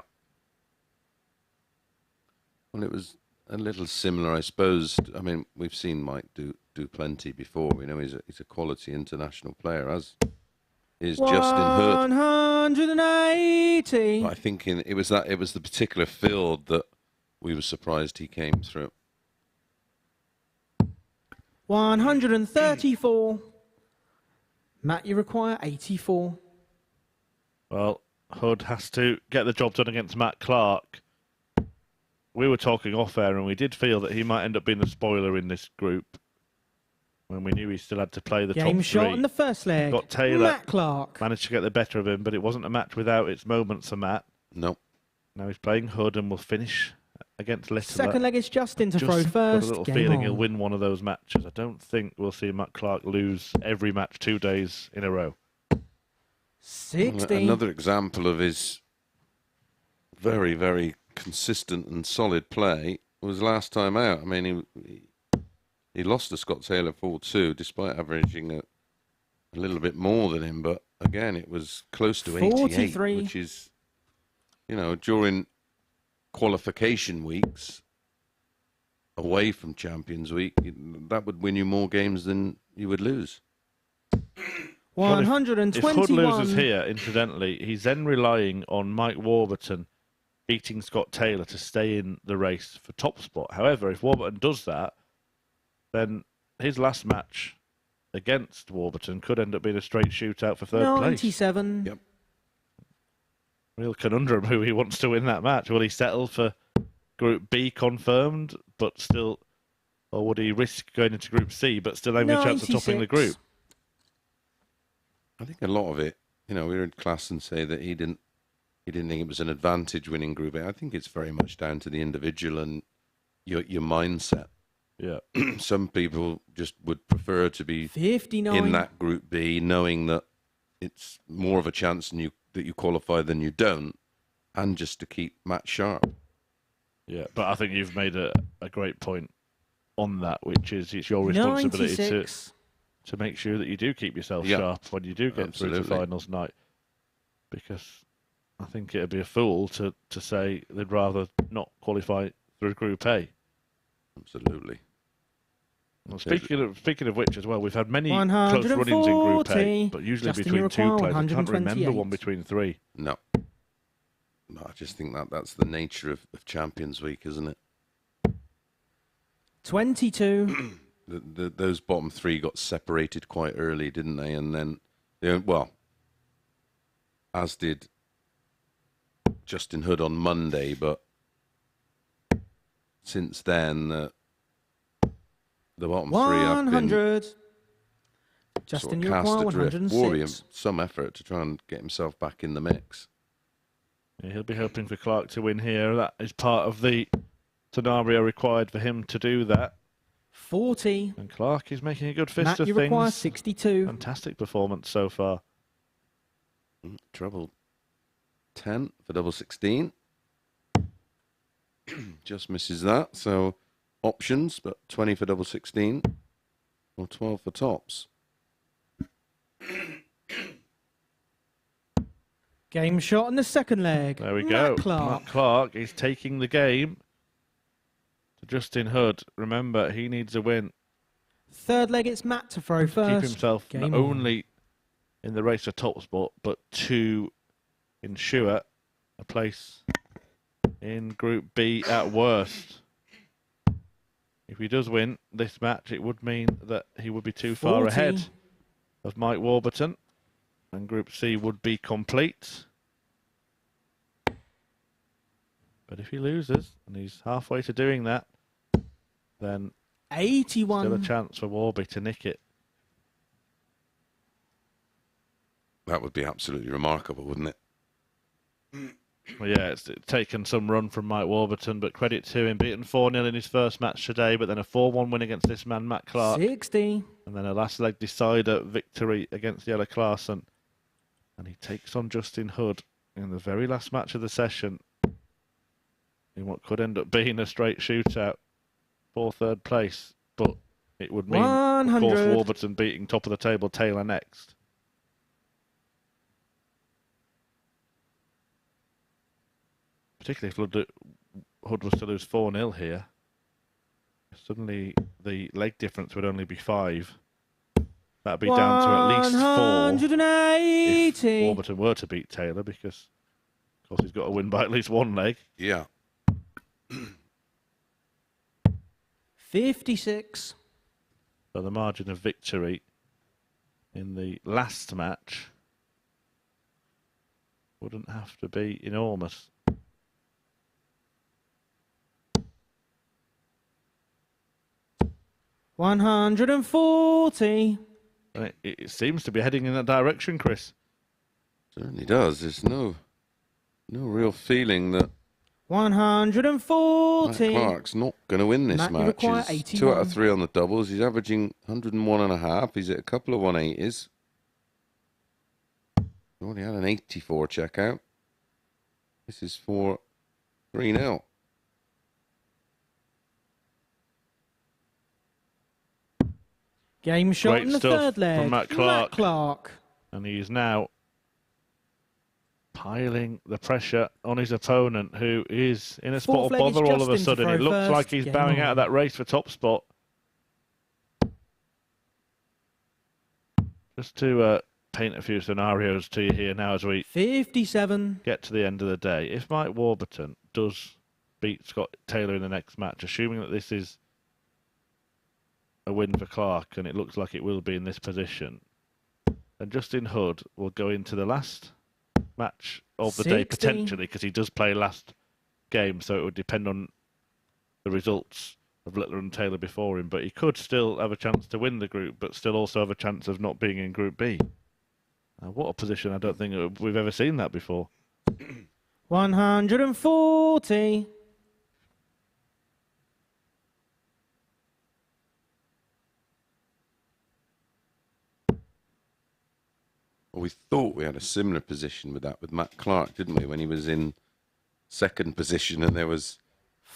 Well, it was a little similar, I suppose. I mean, we've seen Mike do plenty before. We know he's a quality international player, as is Justin Hood. 180. But I think it was the particular field that we were surprised he came through. 134. Matt, you require 84. Well, Hood has to get the job done against Matt Clark. We were talking off air, and we did feel that he might end up being the spoiler in this group, when we knew he still had to play the top 3. Game shot in the first leg. Got Taylor, Matt Clark. managed to get the better of him, but it wasn't a match without its moments for Matt. No. Now he's playing Hood and will finish against Littler. Second leg is Justin to throw Just first. got a little Game feeling on. he'll win one of those matches. I don't think we'll see Matt Clark lose every match 2 days in a row. 16. Another example of his very, very consistent and solid play was last time out. I mean, he lost to Scott Taylor 4-2, despite averaging a little bit more than him. But again, it was close to 88, 43. which is, you know, during qualification weeks away from Champions Week, that would win you more games than you would lose. 121. If Hood loses here, incidentally, he's then relying on Mike Warburton beating Scott Taylor to stay in the race for top spot. However, if Warburton does that, then his last match against Warburton could end up being a straight shootout for third place. 97. Yep. Real conundrum who he wants to win that match. Will he settle for Group B confirmed, but still, or would he risk going into Group C, but still having a chance of topping the 96. group? I think a lot of it, you know, we were in class and say that he didn't think it was an advantage winning Group A. I think it's very much down to the individual and your mindset. Yeah. Some people just would prefer to be 59. in that Group B, knowing that it's more of a chance that you qualify than you don't, and just to keep match sharp. Yeah, but I think you've made a great point on that, which is it's your responsibility 96. to make sure that you do keep yourself Yeah, sharp when you do get through to absolutely. finals night. Because I think it'd be a fool to say they'd rather not qualify through Group A. Absolutely. Well, speaking of which as well, we've had many close run-ins in Group A, 140. but usually Justin, between you two require players. I can't remember 128. one between three. No. No, I just think that's the nature of Champions Week, isn't it? 22. Those bottom three got separated quite early, didn't they? And then, well, as did Justin Hood on Monday, but since then, the bottom three have been 100. sort Justin, of you cast require adrift. 106. Warrior, some effort to try and get himself back in the mix. Yeah, he'll be hoping for Clark to win here. That is part of the scenario required for him to do that. 40. And Clark is making a good fist Matt, of you things. require 62. Fantastic performance so far. Treble 10 for double 16. Just misses that. So options, but 20 for double 16 or 12 for tops. Game shot in the second leg. There we Matt go. Clark. Matt Clark is taking the game to Justin Hood. Remember, he needs a win. Third leg, it's Matt to throw first. Keep himself Game not on. only in the race for top spot, but to ensure a place in Group B at worst. If he does win this match, it would mean that he would be too far 40. ahead of Mike Warburton, and Group C would be complete. But if he loses, and he's halfway to doing that, then 81. still a chance for Warby to nick it. That would be absolutely remarkable, wouldn't it? Well, yeah, it's taken some run from Mike Warburton, but credit to him, beaten 4-0 in his first match today, but then a 4-1 win against this man, Matt Clark. 60. And then a last leg decider victory against Jelle Klaassen. And he takes on Justin Hood in the very last match of the session in what could end up being a straight shootout for third place. But it would mean, of course, 100. Warburton beating top of the table Taylor next. Particularly if Hood was to lose 4-0 here. Suddenly the leg difference would only be 5. That'd be down to at least 4 if 180. Warburton were to beat Taylor, because, of course, he's got to win by at least one leg. Yeah. 56. So the margin of victory in the last match wouldn't have to be enormous. $140. And it seems to be heading in that direction, Chris. Certainly does. There's no real feeling that Matt 140. Clark's not going to win this Matt, you match. require He's 81. 2 out of 3 on the doubles. He's averaging 101.5. He's at a couple of 180s. He already had an 84 checkout. This is for 3-0. Game shot Great in the stuff third leg. from Matt Clark. Clark. And he's now piling the pressure on his opponent, who is in a spot Fourth of leg is bother all of a Justin to sudden. throw It looks first. like he's Game bowing on. out of that race for top spot. Just to paint a few scenarios to you here now as we 57. get to the end of the day. If Mike Warburton does beat Scott Taylor in the next match, assuming that this is a win for Clark, and it looks like it will be in this position, then Justin Hood will go into the last match of the day 60. potentially, because he does play last game, so it would depend on the results of Littler and Taylor before him, but he could still have a chance to win the group, but still also have a chance of not being in Group B. What a position. I don't think we've ever seen that before. 140. Well, we thought we had a similar position with that with Matt Clark, didn't we? When he was in second position and there was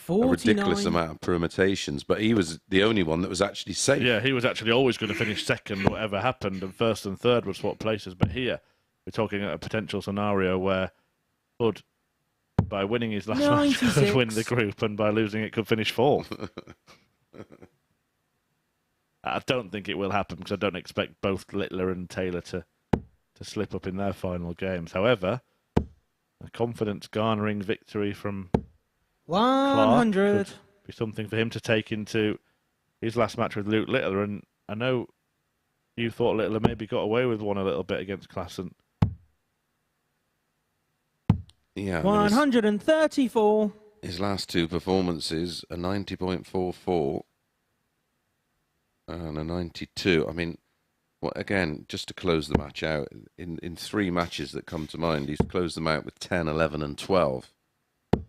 a ridiculous 49. amount of permutations, but he was the only one that was actually safe. Yeah, he was actually always going to finish second, whatever happened, and first and third would swap places. But here, we're talking a potential scenario where Hood, by winning his last match, could 96. win the group, and by losing it, could finish fourth. I don't think it will happen because I don't expect both Littler and Taylor to slip up in their final games. However, a confidence-garnering victory from 100. Clark could be something for him to take into his last match with Luke Littler. And I know you thought Littler maybe got away with one a little bit against Klassen. Yeah, 134. his last two performances, a 90.44 and a 92. I mean, well, again, just to close the match out, in three matches that come to mind, he's closed them out with 10, 11 and 12. The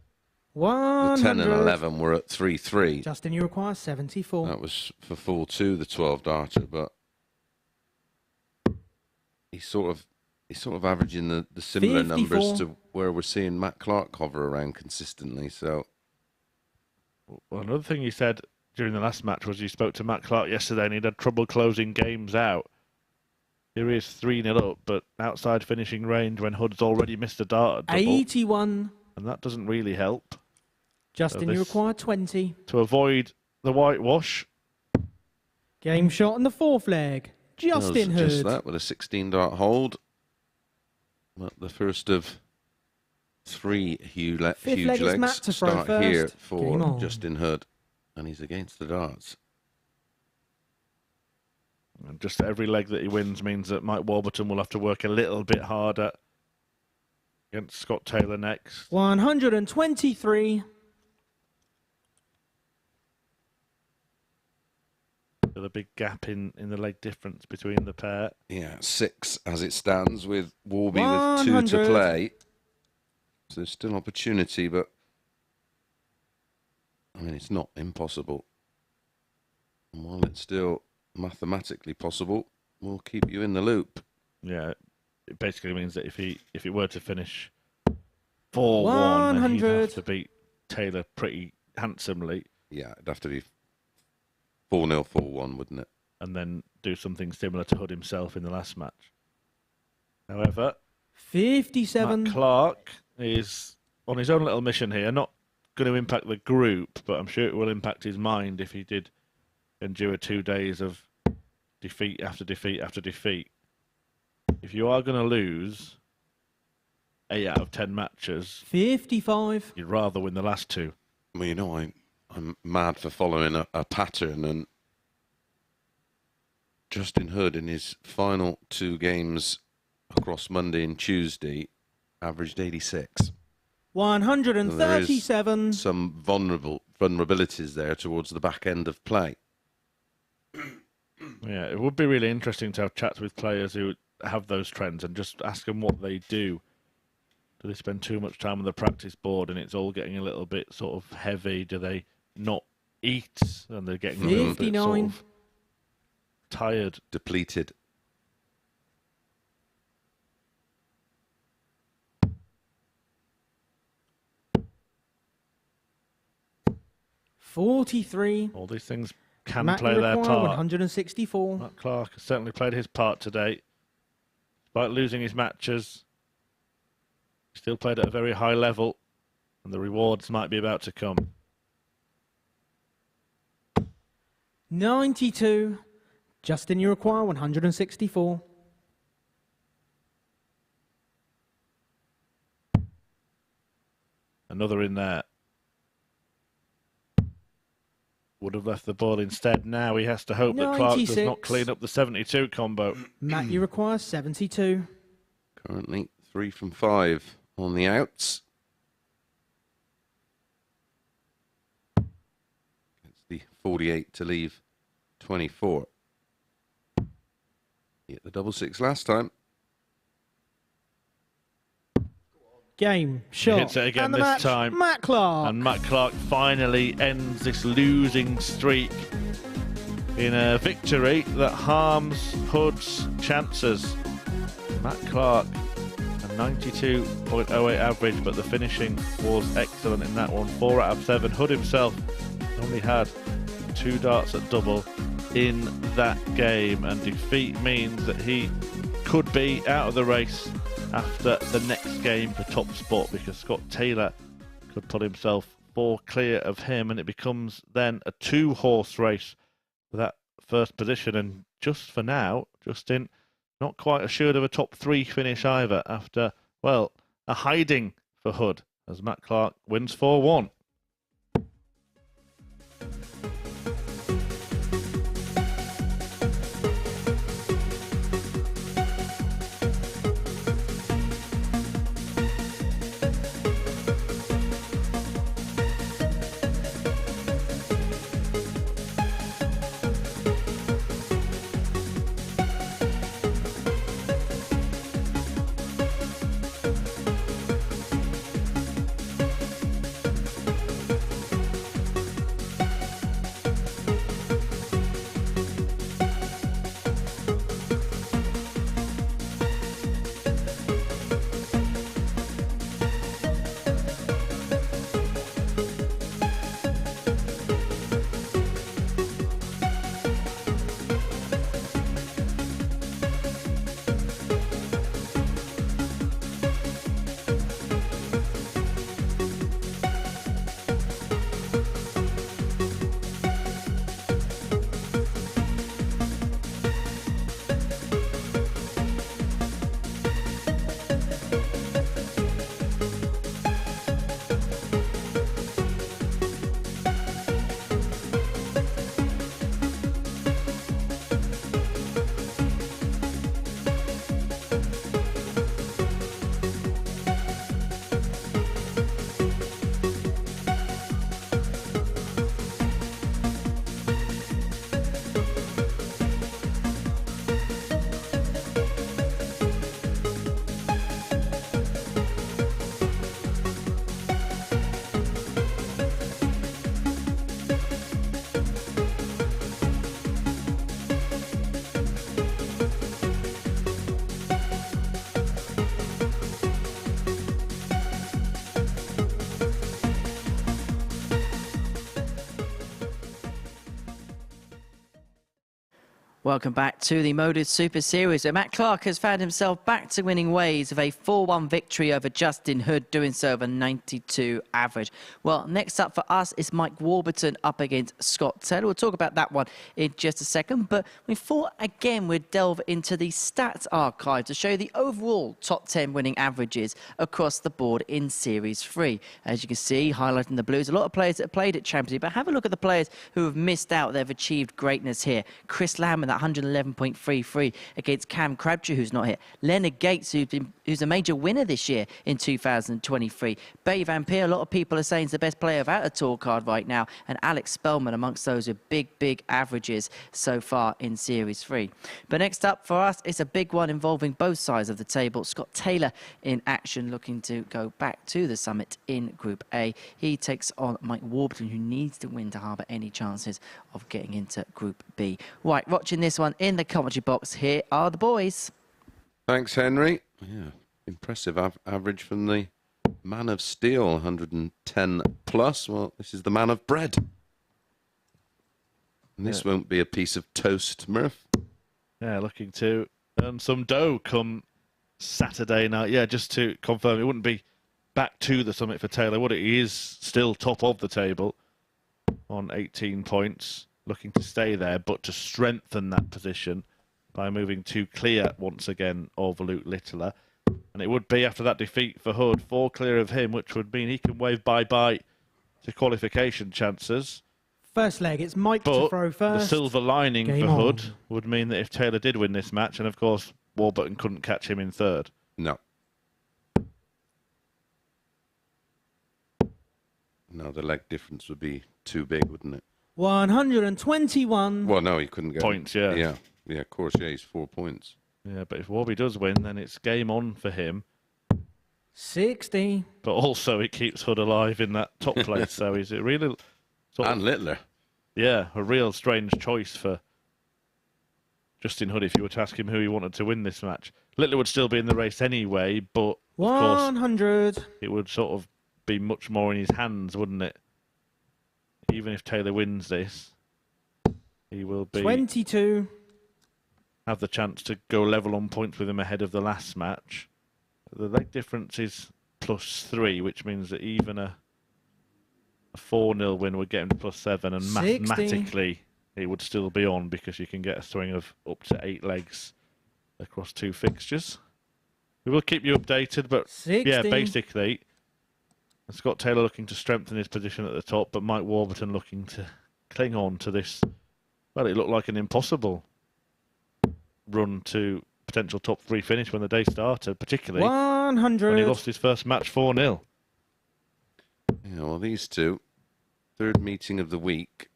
100. 10 and 11 were at 3-3. Justin, you require 74. That was for 4-2, the 12 darter, but he's sort of averaging the similar 54. numbers to where we're seeing Matt Clark hover around consistently. So, Well, another thing he said during the last match was he spoke to Matt Clark yesterday and he'd had trouble closing games out. Here he is 3-0 up, but outside finishing range when Hood's already missed a dart at double. 81. And that doesn't really help. Justin, you require 20. To avoid the whitewash. Game shot on the fourth leg. Justin does just Hood. that with a 16 dart hold. Well, the first of three huge Fifth leg is legs Matt to throw start first. here Game for on. Justin Hood, and he's against the darts. And just every leg that he wins means that Mike Warburton will have to work a little bit harder against Scott Taylor next. 123. With a big gap in the leg difference between the pair. Yeah, 6 as it stands with Warby with 2 to 100. play. So there's still opportunity, but I mean, it's not impossible. And while it's still mathematically possible, we'll keep you in the loop. Yeah, it basically means that if it were to finish 4-1, then he'd 100. have to beat Taylor pretty handsomely. Yeah, it'd have to be 4-0, 4-1, wouldn't it? And then do something similar to Hood himself in the last match. However, 57. Matt Clark is on his own little mission here, not going to impact the group, but I'm sure it will impact his mind if he did endure 2 days of defeat after defeat after defeat. If you are going to lose 8 out of 10 matches, 55. you'd rather win the last 2. Well, you know, I'm mad for following a pattern, and Justin Hood in his final 2 games across Monday and Tuesday averaged 86. 137. Some vulnerabilities there towards the back end of play. Yeah, it would be really interesting to have chats with players who have those trends and just ask them what they do. Do they spend too much time on the practice board and it's all getting a little bit sort of heavy? Do they not eat and they're getting a little bit 59. sort of tired? Depleted. $43. All these things can Matt, play you their require part. 164. Matt Clark has certainly played his part today. Despite losing his matches, still played at a very high level, and the rewards might be about to come. 92. Justin, you require 164. Another in there. Would have left the ball instead. Now he has to hope that Clark does not 96. clean up the 72 combo. Matt, you require 72. Currently 3 from 5 on the outs. It's the 48 to leave 24. He hit the double 6 last time. Game, shot, hits it again and the this match, time. Matt Clark. And Matt Clark finally ends this losing streak in a victory that harms Hood's chances. Matt Clark and 92.08 average, but the finishing was excellent in that one. 4 out of 7. Hood himself only had 2 darts at double in that game, and defeat means that he could be out of the race after the next game for top spot, because Scott Taylor could pull himself 4 clear of him, and it becomes then a 2-horse race for that first position. And just for now, Justin, not quite assured of a top 3 finish either after, well, a hiding for Hood as Matt Clark wins 4-1. Welcome back to the MODUS Super Series, where Matt Clark has found himself back to winning ways of a 4-1 victory over Justin Hood, doing so over 92 average. Well, next up for us is Mike Warburton up against Scott Taylor. We'll talk about that one in just a second, but we thought again we'd delve into the stats archive to show the overall top 10 winning averages across the board in Series 3. As you can see, highlighting the blues, a lot of players that have played at Champions League, but have a look at the players who have missed out. They've achieved greatness here. Chris Lamb with that 111.33 against Cam Crabtree, who's not here. Leonard Gates, who's a major winner this year in 2023. Bay Van Peer, a lot of people are saying is the best player without a tour card right now. And Alex Spellman amongst those with big averages so far in Series 3. But next up for us, it's a big one involving both sides of the table. Scott Taylor in action, looking to go back to the summit in Group A. He takes on Mike Warburton, who needs to win to harbour any chances of getting into Group B. Right, watching this one in the commentary box, here are the boys. Thanks, Henry. Yeah, impressive average from the man of steel, 110 plus. Well, this is the man of bread. And this won't be a piece of toast, Murph. Yeah, looking to earn some dough come Saturday night. Yeah, just to confirm, it wouldn't be back to the summit for Taylor, would it? He is still top of the table on 18 points, looking to stay there, but to strengthen that position by moving to clear once again of Luke Littler. And it would be, after that defeat for Hood, 4 clear of him, which would mean he can wave bye-bye to qualification chances. First leg, it's Mike But to throw first. the silver lining Game for Hood on. would mean that if Taylor did win this match, and of course Warburton couldn't catch him in third. No. No, the leg difference would be too big, wouldn't it? 121. Well, no, he couldn't get Points, yeah. Yeah, of course, yeah, he's 4 points. Yeah, but if Warby does win, then it's game on for him. 60. But also it keeps Hood alive in that top place. So he's a really And Littler. Yeah, a real strange choice for Justin Hood if you were to ask him who he wanted to win this match. Littler would still be in the race anyway, but course, 100. it would sort of be much more in his hands, wouldn't it? Even if Taylor wins this, he will be 22. have the chance to go level on points with him ahead of the last match. The leg difference is +3, which means that even a 4-0 win would get him to +7, and 60. mathematically it would still be on because you can get a swing of up to 8 legs across 2 fixtures. We will keep you updated, but 60. yeah, basically, Scott Taylor looking to strengthen his position at the top, but Mike Warburton looking to cling on to this. Well, it looked like an impossible run to potential top 3 finish when the day started, particularly 100. when he lost his first match 4-0. Yeah, well, these two, third meeting of the week,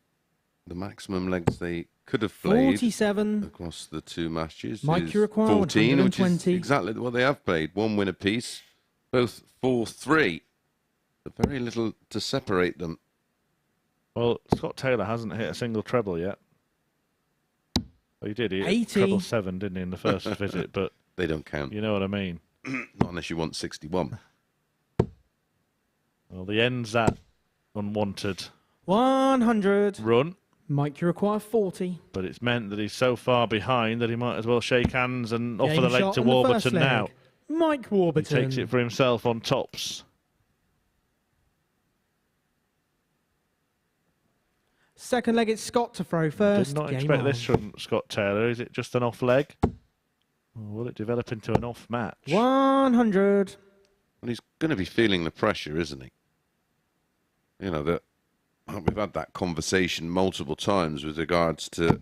the maximum legs they could have played 47. across the 2 matches Mike, is you require 14, which is 120. exactly what they have played. 1 win apiece, both 4-3. But very little to separate them. Well, Scott Tayller hasn't hit a single treble yet. Well, he did. He hit 80. treble 7, didn't he, in the first visit? But They don't count. you know what I mean. Not unless you want 61. Well, the ends that unwanted 100. run, Mike, you require 40. but it's meant that he's so far behind that he might as well shake hands and offer Game the leg shot to on the first Warburton leg. now. Mike He Warburton. takes it for himself on tops. Second leg, it's Scott to throw first. Did not Game expect on. this from Scott Taylor. Is it just an off leg? Or will it develop into an off match? 100. Well, he's going to be feeling the pressure, isn't he? You know, that we've had that conversation multiple times with regards to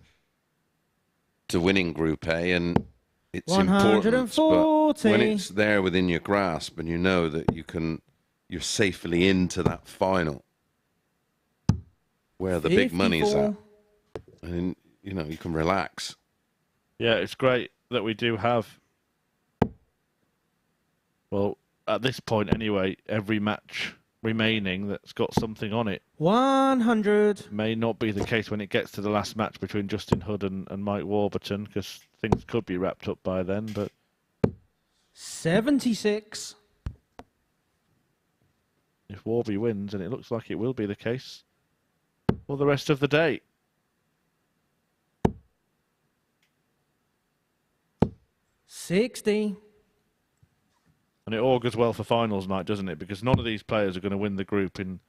winning Group A, and it's important. 140. But when it's there within your grasp and you know that you're safely into that final, where the big money's at, 54. and you know you can relax. Yeah, it's great that we do have, well, at this point anyway, every match remaining that's got something on it. 100. May not be the case when it gets to the last match between Justin Hood and Mike Warburton, because things could be wrapped up by then, but 76. if Warby wins, and it looks like it will be the case for the rest of the day. $60. And it augurs well for finals night, doesn't it? Because none of these players are going to win the group in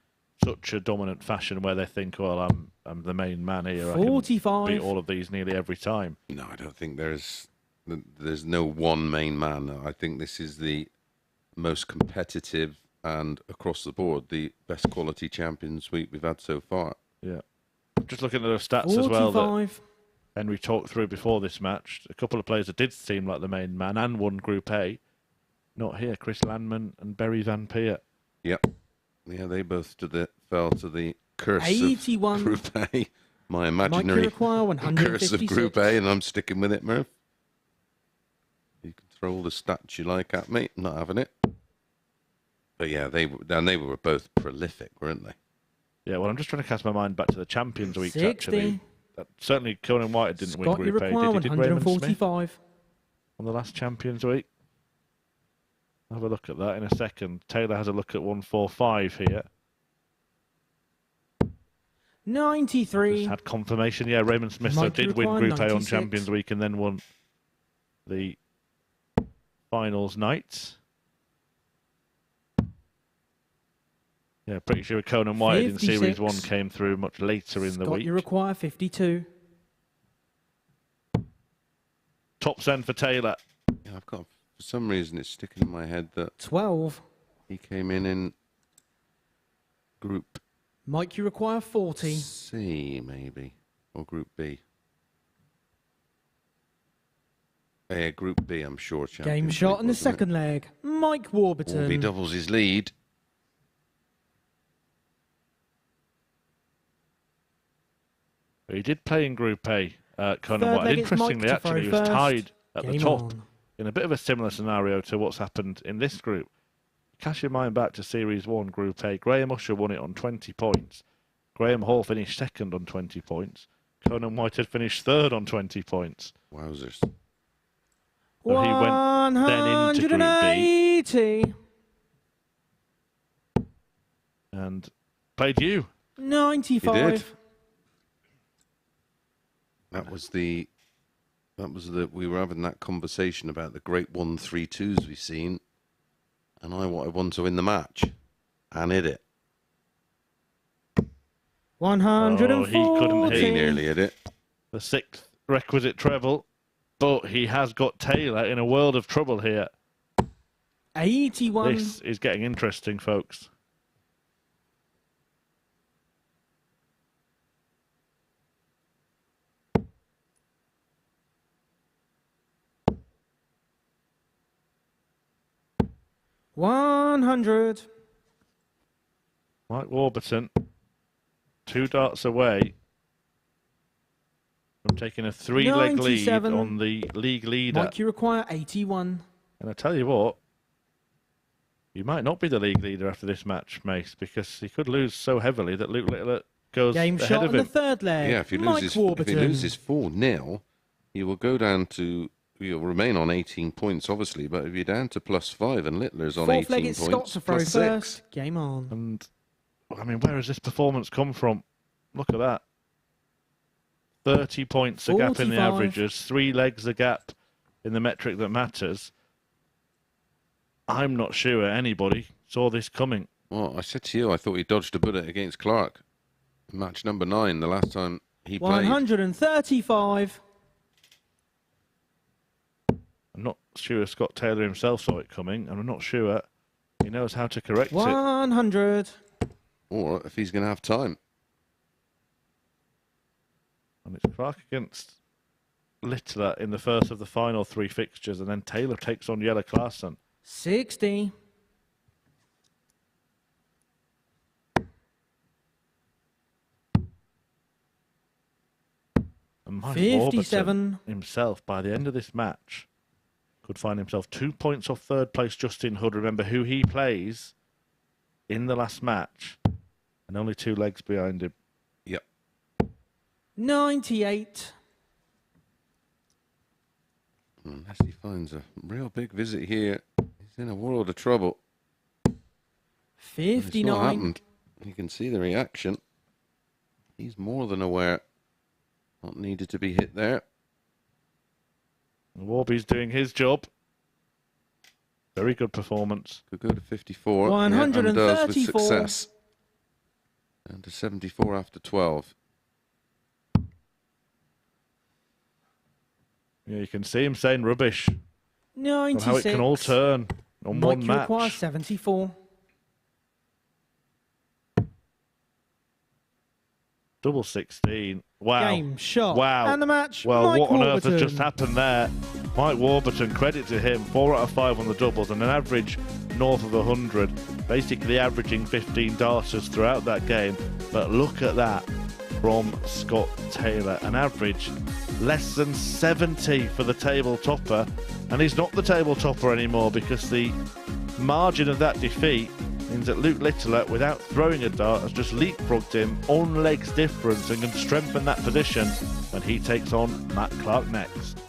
such a dominant fashion where they think, well, I'm the main man here. I can 45. beat all of these nearly every time. No, I don't think there's no one main man. I think this is the most competitive and across the board the best quality Champions Week we've had so far. Yeah. Just looking at the stats as well that 45. Henry talked through before this match. A couple of players that did seem like the main man and won Group A. Not here. Chris Landman and Berry Van Peer. Yep. Yeah, they both fell to the curse 81. of Group A. My Mike, you imaginary require curse of 156. Group A, and I'm sticking with it, Murph. You can throw all the stats you like at me. I'm not having it. But yeah, they were both prolific, weren't they? Yeah, well, I'm just trying to cast my mind back to the Champions Week, 60. actually. Certainly, Conan White didn't win Scott, you Group A, require did Raymond Smith 145. on the last Champions Week? I'll have a look at that in a second. Taylor has a look at 145 here. 93. Just had confirmation. Yeah, Raymond Smith Mike, did you win require Group A on 96. Champions Week and then won the finals night. Yeah, pretty sure Conan White in Series 1 56. came through much later in the Scott, week. you require 52. Top end for Taylor. Yeah, I've got, for some reason, it's sticking in my head that 12. he came in Group Mike, you require 40. C, maybe, or Group B. Yeah, Group B, I'm sure. Game Champions shot League, in the wasn't it? second leg. Mike Warburton. Warby doubles his lead. He did play in Group A, Conan Third White. leg, it's Mike Interestingly, to actually, he throw was first. tied at the Game top on. in a bit of a similar scenario to what's happened in this group. Cast your mind back to Series 1, Group A. Graham Usher won it on 20 points. Graham Hall finished second on 20 points. Conan White had finished third on 20 points. Wowzers. So he went then into Group B 80. And played you. 95. He did. That was the. We were having that conversation about the great 1-3-2s we've seen, and I won to win the match, and hit it. 140. Oh, he couldn't hit. He nearly hit it. The 6th requisite treble, but he has got Taylor in a world of trouble here. 81. This is getting interesting, folks. $100. Mike Warburton, 2 darts away from taking a 3-leg lead 97. on the league leader. Mike, you require 81. And I tell you what, you might not be the league leader after this match, Mace, because he could lose so heavily that Luke Littler goes Game ahead shot of on the him. third leg. Yeah, if he Mike loses, if Warburton. he loses 4-0, he will go down to. He'll remain on 18 points, obviously, but if you're down to +5 and Littler's on Fourth 18 leg, it's Scott points, to throw +6. first. Game on. And, I mean, where has this performance come from? Look at that. 30 points a gap in the 45. averages, 3 legs a gap in the metric that matters. I'm not sure anybody saw this coming. Well, I said to you, I thought he dodged a bullet against Clark. Match number 9, the last time he played. 135. I'm not sure Scott Taylor himself saw it coming, and I'm not sure he knows how to correct it. 100. Or if he's going to have time. And it's Clark against Littler in the first of the final 3 fixtures, and then Taylor takes on Jelle Klaassen. 60. And Mike 57. Warburton himself, by the end of this match, could find himself 2 points off third place Justin Hood. Remember who he plays in the last match, and only 2 legs behind him. Yep. 98. Unless he finds a real big visit here, he's in a world of trouble. It's not 59. happened. You can see the reaction. He's more than aware. Not needed to be hit there. Warby's doing his job. Very good performance. Could go to 54. 134. And does with success. And to 74 after 12. Yeah, you can see him saying rubbish. 96. How it can all turn on Mike, one you match. require 74. Double 16. Wow. Game shot. Wow. And the match. Well, Mike what on earth has Warburton. just happened there? Mike Warburton, credit to him, 4 out of 5 on the doubles and an average north of 100. Basically averaging 15 darters throughout that game. But look at that from Scott Taylor. An average less than 70 for the table topper. And he's not the table topper anymore because the margin of that defeat means that Luke Littler, without throwing a dart, has just leapfrogged him on legs difference and can strengthen that position when he takes on Matt Clark next.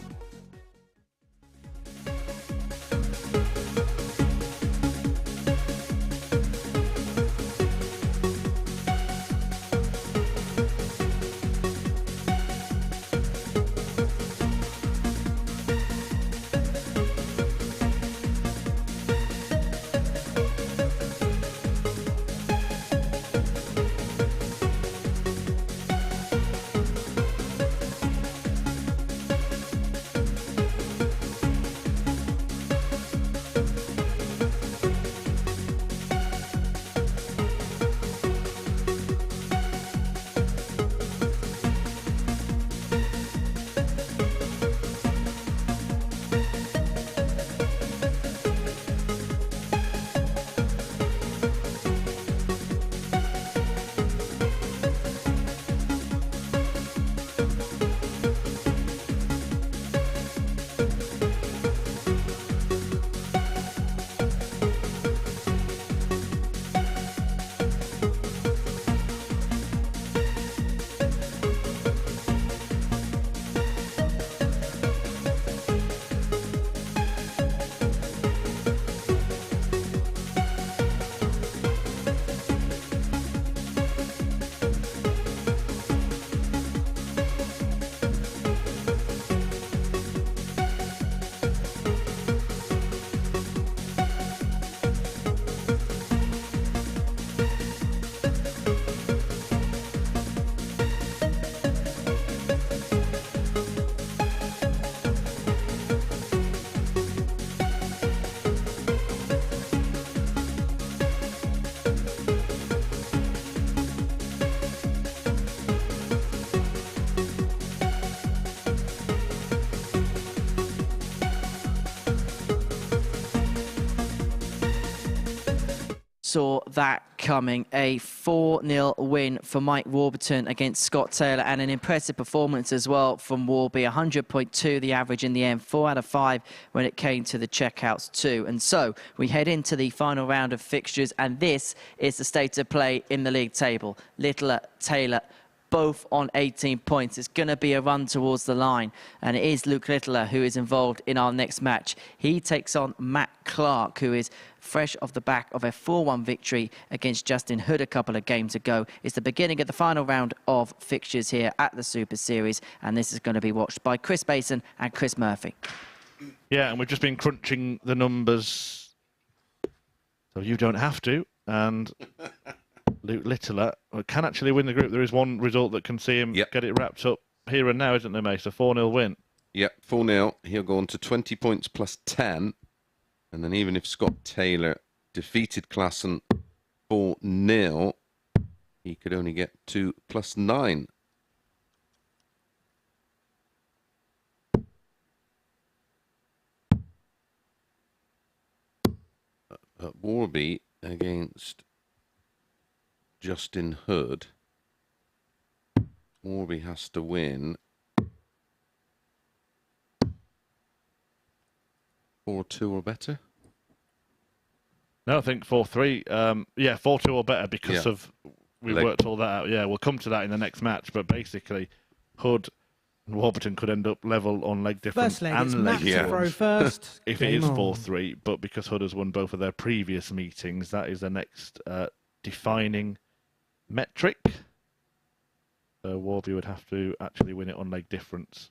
saw that coming. A 4-0 win for Mike Warburton against Scott Taylor, and an impressive performance as well from Warby. 100.2 the average in the end, 4 out of 5 when it came to the checkouts too. And so we head into the final round of fixtures, and this is the state of play in the league table. Littler, Taylor, both on 18 points. It's going to be a run towards the line, and it is Luke Littler who is involved in our next match. He takes on Matt Clark, who is fresh off the back of a 4-1 victory against Justin Hood a couple of games ago. It's the beginning of the final round of fixtures here at the Super Series, and this is going to be watched by Chris Bason and Chris Murphy. Yeah, and we've just been crunching the numbers, so you don't have to. And Luke Littler can actually win the group. There is one result that can see him get it wrapped up here and now, isn't there, Mace? A 4-0 win. Yeah, 4-0. He'll go on to 20 points plus 10. And then even if Scott Taylor defeated Klassen 4-0, he could only get 2 plus 9. Warby against Justin Hood. Warby has to win 4-2 or better. No, I think 4-3. Yeah, 4-2 or better because of we worked all that out. Yeah, we'll come to that in the next match. But basically, Hood and Warburton could end up level on leg difference First leg, and it's leg Matt to difference throw first. if it Game is on. 4-3. But because Hood has won both of their previous meetings, that is the next defining metric. So Warby would have to actually win it on leg difference,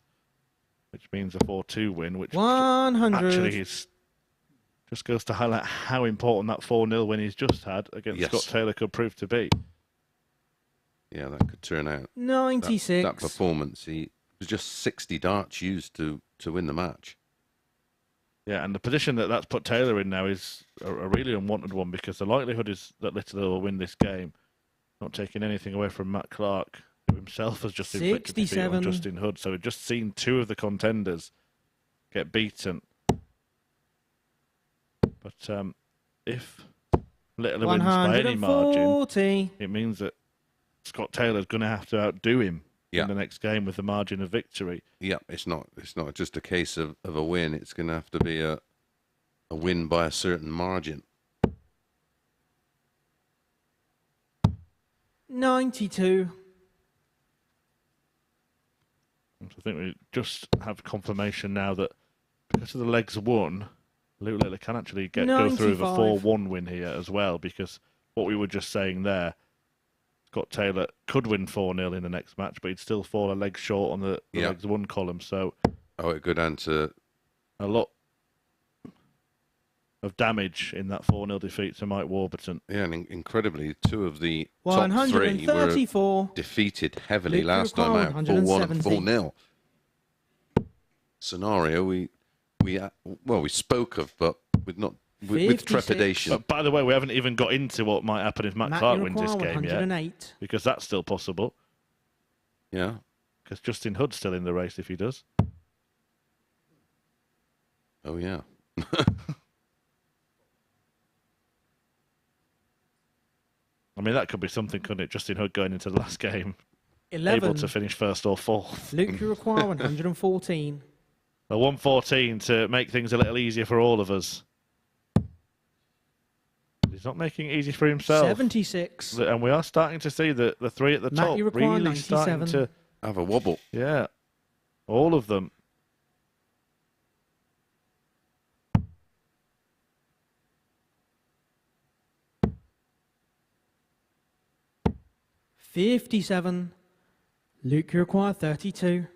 which means a 4-2 win, which 100. actually is just goes to highlight how important that 4-0 win he's just had against Scott Taylor could prove to be. Yeah, that could turn out. 96. That performance, he was just 60 darts used to win the match. Yeah, and the position that that's put Taylor in now is a really unwanted one, because the likelihood is that Littler will win this game. Not taking anything away from Matt Clark, who himself has just inflicted defeat on Justin Hood. So we've just seen 2 of the contenders get beaten. But if Littler wins by any margin, it means that Scott Taylor's going to have to outdo him in the next game with the margin of victory. Yeah, it's not just a case of a win. It's going to have to be a win by a certain margin. 92. I think we just have confirmation now that because of the legs won, Luke Littler can actually go through with a 4-1 win here as well, because what we were just saying there, Scott Taylor could win 4-0 in the next match, but he'd still fall a leg short on the legs won column. So it could answer a lot of damage in that 4-0 defeat to Mike Warburton. Yeah, and incredibly, 2 of the top 3 were defeated heavily last time out, 4-1 and 4-0. Scenario we spoke of, but with trepidation. But by the way, we haven't even got into what might happen if Matt Clark wins this game yet, because that's still possible. Yeah, because Justin Hood's still in the race if he does. Oh yeah. I mean, that could be something, couldn't it? Justin Hood going into the last game, 11. able to finish first or fourth. Luke, you require 114. A 114 to make things a little easier for all of us. He's not making it easy for himself. 76. And we are starting to see the 3 at the top really 97. starting to have a wobble. Yeah, all of them. $57. Luke, you require 32.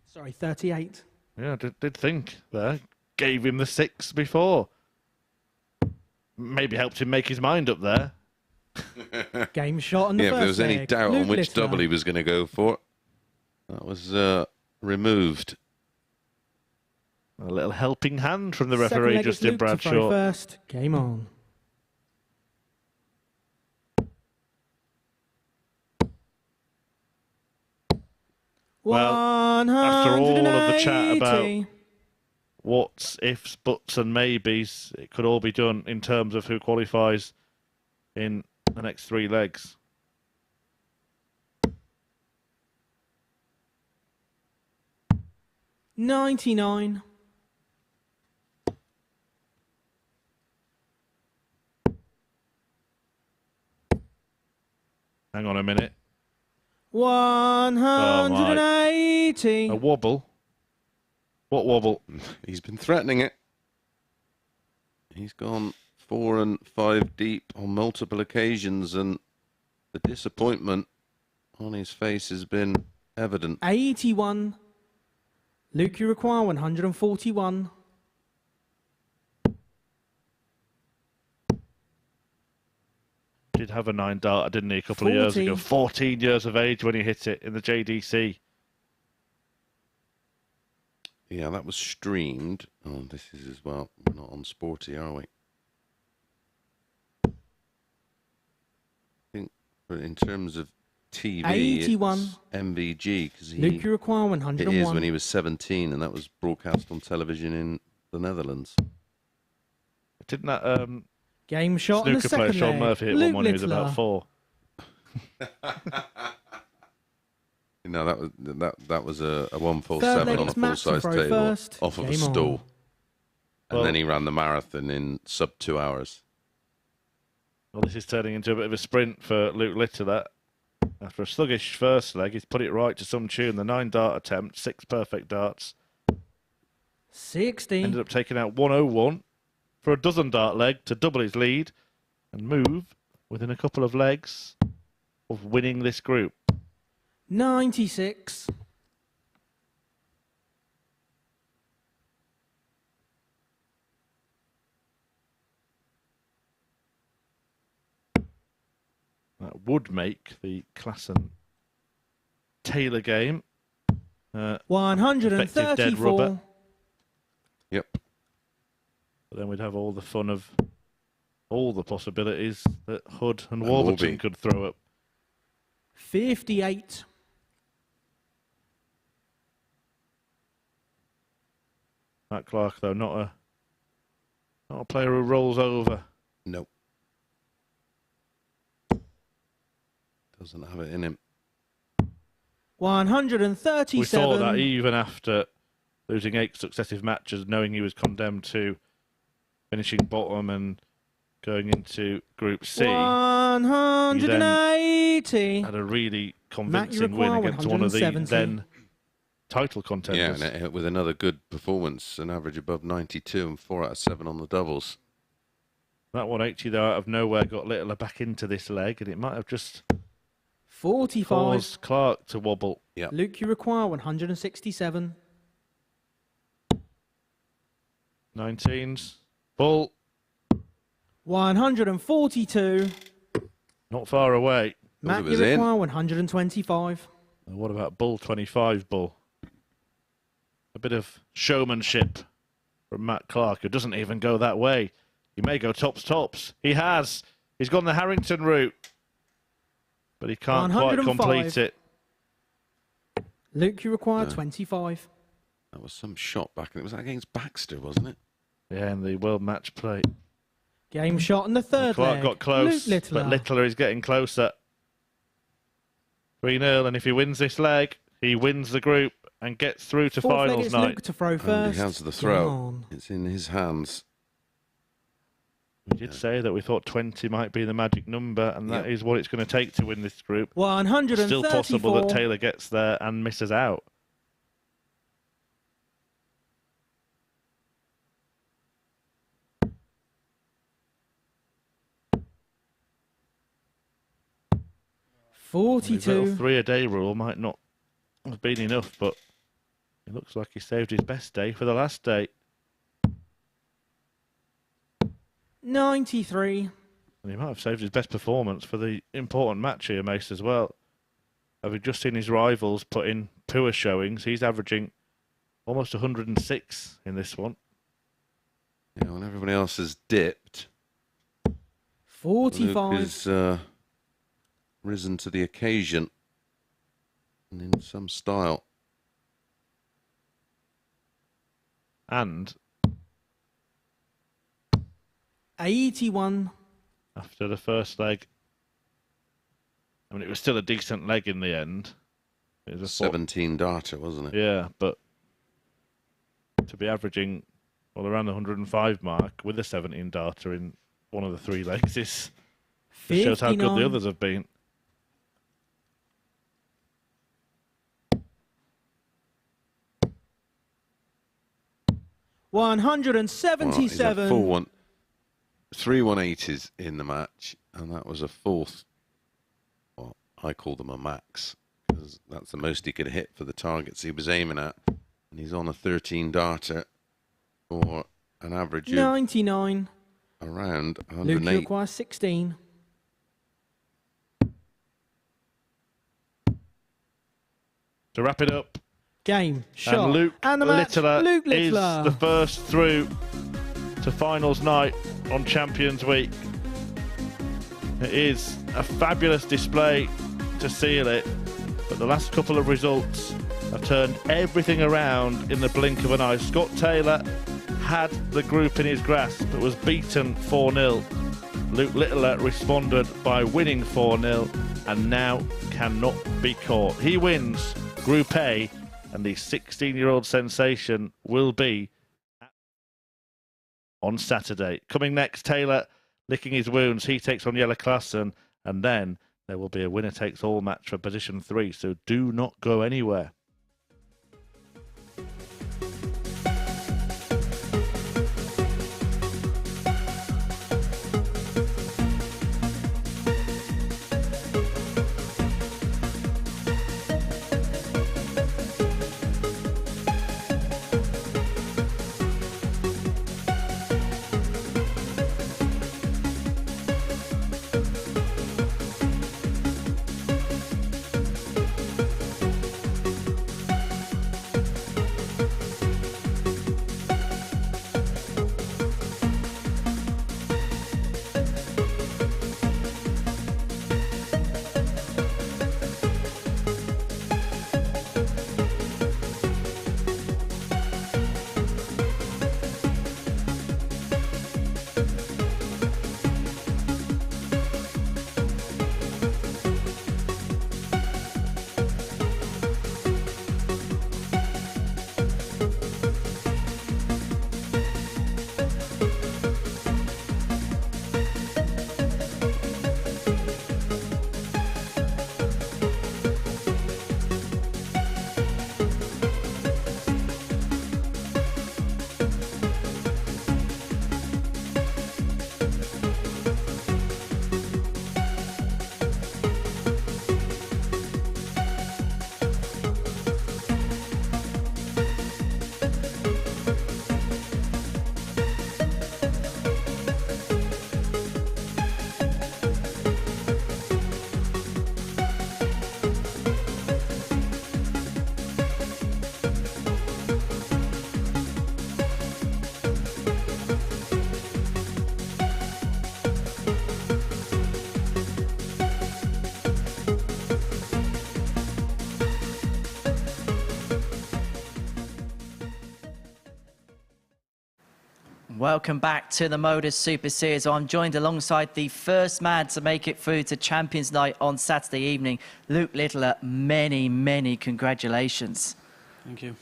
Sorry, 38. Yeah, did think there. Gave him the 6 before. Maybe helped him make his mind up there. Game shot on the first if there was any leg. doubt Luke on which Littler. double he was going to go for, that was removed. A little helping hand from the Second referee, leg is Justin Luke to throw Bradshaw. first. Game on. Well, after all of the chat about what's, ifs, buts and maybes. It could all be done in terms of who qualifies in the next 3 legs. $99. Hang on a minute. 180. A wobble. What wobble? He's been threatening it. He's gone 4 and 5 deep on multiple occasions, and the disappointment on his face has been evident. 81. Luke, you require 141. Did have a 9 darter, didn't he, a couple of years ago? 14 years of age when he hit it in the JDC. Yeah, that was streamed. Oh, this is as well. We're not on Sporty, are we? I think in terms of TV, 81. it's MVG, because Luke, you require it 101. is when he was 17, and that was broadcast on television in the Netherlands. Didn't that Game shot in the snooker player second Sean leg. Murphy hit Luke one when he was Littler. about 4? No, that was a 147 Third leg, on a it's Matt to full-size throw table first. off of a Game on. stool. And Well- then he ran the marathon in sub 2 hours. Well, this is turning into a bit of a sprint for Luke Littler. After a sluggish first leg, he's put it right to some tune. The 9 dart attempt, 6 perfect darts. 60. Ended up taking out 101 for a dozen dart leg to double his lead and move within a couple of legs of winning this group. 96. That would make the Klassen Taylor game effective dead rubber. 134. Yep. But then we'd have all the fun of all the possibilities that Hood and And Warburton Warby. could throw up. 58. Matt Clark, though, not a player who rolls over. Nope. Doesn't have it in him. 137. We saw that even after losing 8 successive matches, knowing he was condemned to finishing bottom and going into Group C. 180. Had a really Matt, you convincing win require against one of the 170. then title Yeah, contenders. and with another good performance, an average above 92 and 4 out of 7 on the doubles. That 180, though, out of nowhere got Littler back into this leg, and it might have just 45. caused Clark to wobble. Yeah. Luke, you require 167. 19s. Bull, 142. not far away. Matt, it you was in. require 125. And what about Bull 25, Bull? A bit of showmanship from Matt Clark, who doesn't even go that way. He may go tops. He has. He's gone the Harrington route. But he can't quite 105. complete it. Luke, you require 25. That was some shot back. It was against Baxter, wasn't it? Yeah, in the World Match Play. Game shot in the third Clark leg. got close, Luke Littler. but Littler is getting closer. 3-0, and if he wins this leg, he wins the group and gets through to Fourth leg, finals it's night. Luke to throw And first. he has the Game throw. on. It's in his hands. We did say that we thought 20 might be the magic number, and that is what it's going to take to win this group. 134. Still possible that Taylor gets there and misses out. His little 42. 3-a-day rule might not have been enough, but it looks like he saved his best day for the last day. 93. And he might have saved his best performance for the important match here, Mace, as well. Having just seen his rivals put in poor showings, he's averaging almost 106 in this one. Yeah, when everybody else has dipped, 45. Luke has risen to the occasion and in some style. And 81. after the first leg, I mean, it was still a decent leg in the end. It was a 17 darter, wasn't it? Yeah, but to be averaging around the 105 mark with a 17 darter in one of the 3 legs is shows how good the 59. others have been. Well, he's 177. had 3 180s in the match, and that was a 4th. Well, I call them a max, because that's the most he could hit for the targets he was aiming at. And he's on a 13 darter for an average of 99. around Luke 108. requires 16. To wrap it up, Game, shot, and Luke and the match. Littler Luke is Littler. the first through to finals night on Champions Week. It is a fabulous display to seal it, but the last couple of results have turned everything around in the blink of an eye. Scott Taylor had the group in his grasp but was beaten 4-0. Luke Littler responded by winning 4-0 and now cannot be caught. He wins Group A, and the 16-year-old sensation will be on Saturday. Coming next, Taylor licking his wounds. He takes on Yellow Klassen, and then there will be a winner-takes-all match for position 3, so do not go anywhere. Welcome back to the MODUS Super Series. I'm joined alongside the first man to make it through to Champions Night on Saturday evening, Luke Littler. Many, many congratulations. Thank you.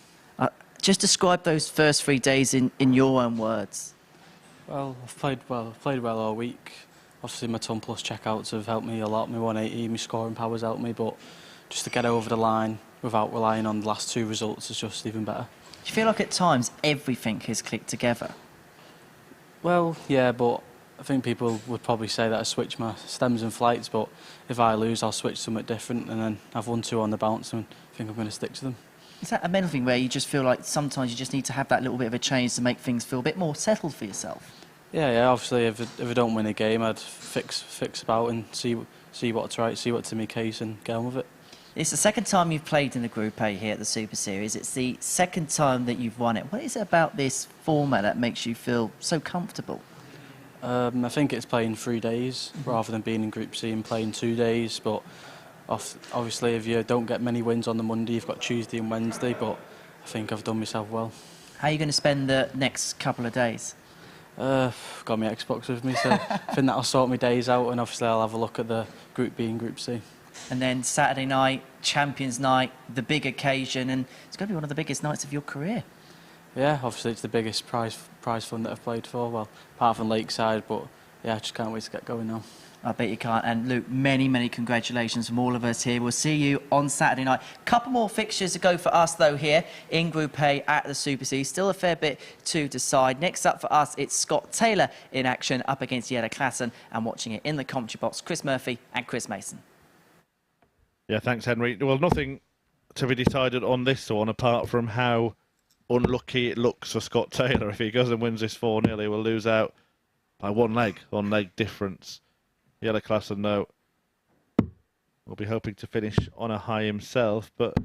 Just describe those first 3 days in your own words. Well, I've played well all week. Obviously, my ton plus checkouts have helped me a lot. My 180, my scoring powers helped me, but just to get over the line without relying on the last 2 results is just even better. Do you feel like at times everything has clicked together? Well, yeah, but I think people would probably say that I switch my stems and flights, but if I lose, I'll switch something different, and then I've won 2 on the bounce, and I think I'm going to stick to them. Is that a mental thing where you just feel like sometimes you just need to have that little bit of a change to make things feel a bit more settled for yourself? Yeah. Obviously, if I don't win a game, I'd fix about and see what's right, see what's in my case, and get on with it. It's the second time you've played in the Group A here at the Super Series. It's the second time that you've won it. What is it about this format that makes you feel so comfortable? I think it's playing 3 days rather than being in Group C and playing 2 days. But obviously, if you don't get many wins on the Monday, you've got Tuesday and Wednesday. But I think I've done myself well. How are you going to spend the next couple of days? Got my Xbox with me, so I think that'll sort my days out, and obviously I'll have a look at the Group B and Group C. And then Saturday night, Champions Night, the big occasion, and it's going to be one of the biggest nights of your career. Yeah, obviously it's the biggest prize fund that I've played for, well, apart from Lakeside, but yeah, I just can't wait to get going now. I bet you can't. And Luke, many, many congratulations from all of us here. We'll see you on Saturday night. Couple more fixtures to go for us, though, here in Group A at the Super Series. Still a fair bit to decide. Next up for us, it's Scott Taylor in action up against Jelle Klassen, and watching it in the commentary box, Chris Murphy and Chris Mason. Yeah, thanks, Henry. Well, nothing to be decided on this one apart from how unlucky it looks for Scott Taylor. If he goes and wins this 4-0, he will lose out by one leg difference. Jelle Klassen, though, will be hoping to finish on a high himself, but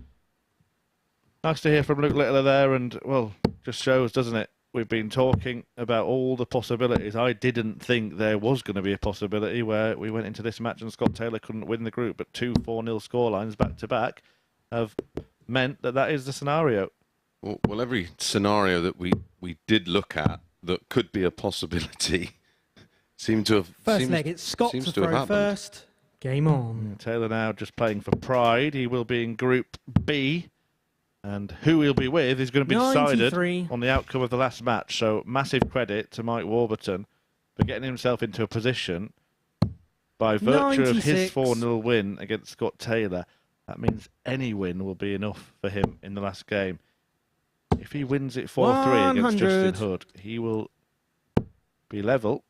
nice to hear from Luke Littler there, and, well, just shows, doesn't it? We've been talking about all the possibilities. I didn't think there was going to be a possibility where we went into this match and Scott Taylor couldn't win the group, but 2 4-0 scorelines back-to-back have meant that that is the scenario. Well, every scenario that we did look at that could be a possibility seemed to have... First leg, it's Scott to throw first. Game on. Taylor now just playing for pride. He will be in Group B. And who he'll be with is going to be decided on the outcome of the last match. So massive credit to Mike Warburton for getting himself into a position by virtue of his 4-0 win against Scott Taylor. That means any win will be enough for him in the last game. If he wins it 4-3 against Justin Hood, he will be level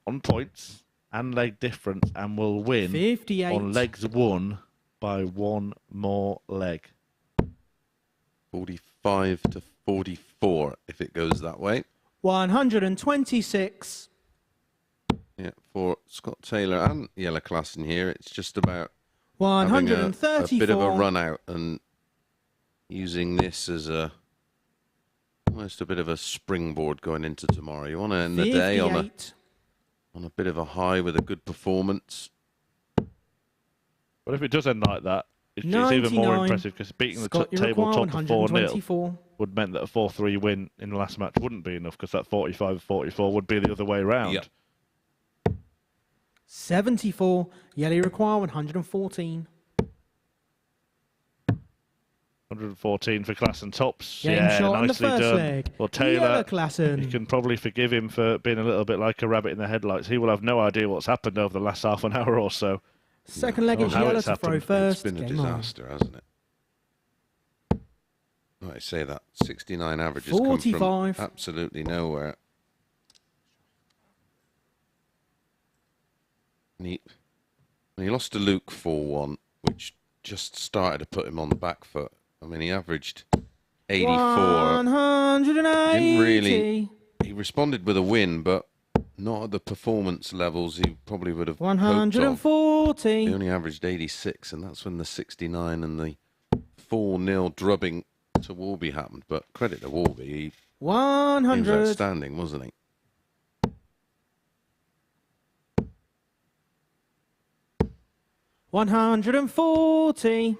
on points and leg difference and will win 58. On legs won by one more leg. 45 to 44 if it goes that way. 126. Yeah, for Scott Taylor and Jelle Klassen here, it's just about 134. having a bit of a run out and using this as almost a bit of a springboard going into tomorrow. You want to end the day on a bit of a high with a good performance. But if it does end like that, it's even more impressive because beating the table top of 4-0 would meant that a 4-3 win in the last match wouldn't be enough because that 45-44 would be the other way around. Yep. 74. Jelle require 114. 114 for Klassen tops. Game shot on the first leg. Well, Taylor, Klassen. you can probably forgive him for being a little bit like a rabbit in the headlights. He will have no idea what's happened over the last half an hour or so. Second leg is Jelle to throw first. It's been a disaster, hasn't it? Like I say, that 69 average has come from absolutely nowhere. And he lost to Luke 4-1, which just started to put him on the back foot. I mean, he averaged 84. 180. Didn't really. He responded with a win, but not at the performance levels he probably would have 140. He only averaged 86, and that's when the 69 and the 4-0 drubbing to Warby happened. But credit to Warby, he 100. was outstanding, wasn't he? $140.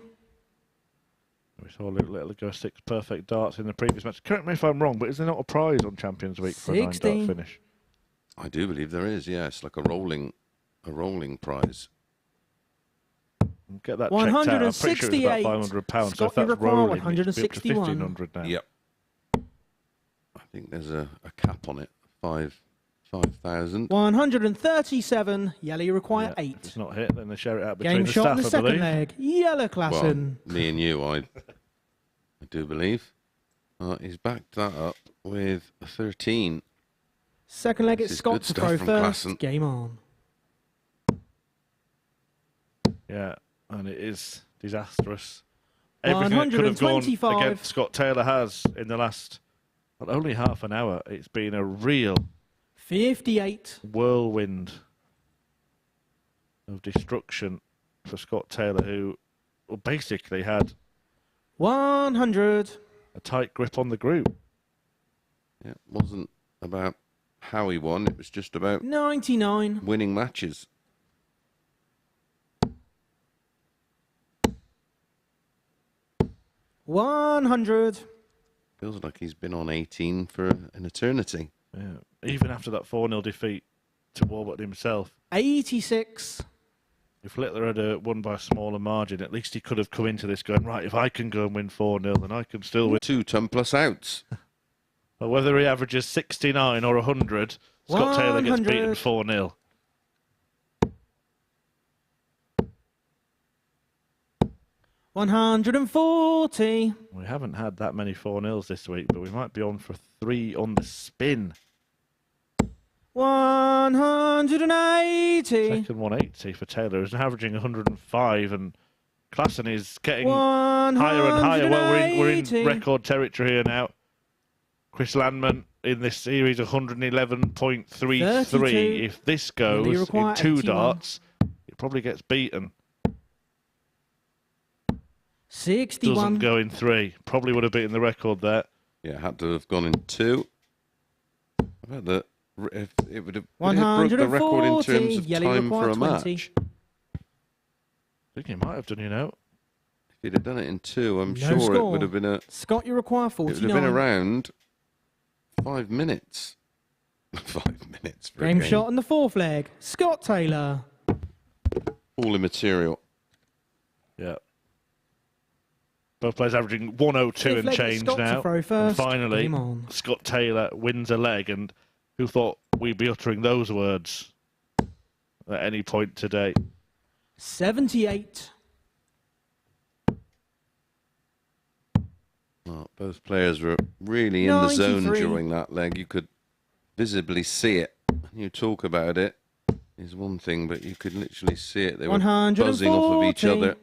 We saw Luke Little go 6 perfect darts in the previous match. Correct me if I'm wrong, but is there not a prize on Champions Week for a 9-dart finish? I do believe there is. Yeah, it's like a rolling prize. Get that checked out. I'm pretty sure it's about £500. So if that's rolling, it's up to 1,500 now. Yep. I think there's a cap on it. 5,000. 137. Jelle require 8. If it's not hit, then they share it out between Game the shot staff, on the I second believe. leg. Jelle Klassen. Well, me and you, I do believe. He's backed that up with a 13. Second leg, it's Scott to throw first. Klassen. Game on. Yeah, and it is disastrous. Everything that could have gone against Scott Taylor has in the last, well, only half an hour. It's been a real 58 whirlwind of destruction for Scott Taylor, who basically had 100. A tight grip on the group. Yeah, it wasn't about how he won. It was just about 99. Winning matches. $100. Feels like he's been on 18 for an eternity. Yeah. Even after that 4-0 defeat to Warburton himself. 86. If Littler had won by a smaller margin, at least he could have come into this going, right, if I can go and win 4-0, then I can still win. 2 ton plus outs. But whether he averages 69 or 100, Scott Taylor gets 100. beaten 4-0. $140. We haven't had that many 4-0s this week, but we might be on for 3 on the spin. 180. Second 180 for Taylor. Is averaging 105, and Klassen is getting higher and higher. Well, we're in record territory here now. Chris Landman in this series 111.33. If this goes in 2 81. darts, it probably gets beaten. 61. Doesn't go in 3. Probably would have beaten the record there. Yeah, had to have gone in 2. I bet that if it would have broke the record in terms of time for a match. I think he might have done, you know. If he'd have done it in 2, I'm No sure score. it would have been a. Scott, you require It 49. would have been around 5 minutes. 5 minutes for Game a game. shot on the 4th leg. Scott Taylor. All immaterial. Yeah. Both players averaging 102 Fifth and leg, change Scott to now. throw And first. finally, Game on. Scott Taylor wins a leg, and who thought we'd be uttering those words at any point today? 78. Well, both players were really in the zone 93. during that leg. You could visibly see it. You talk about it is one thing, but you could literally see it. They were buzzing off of each 140. other,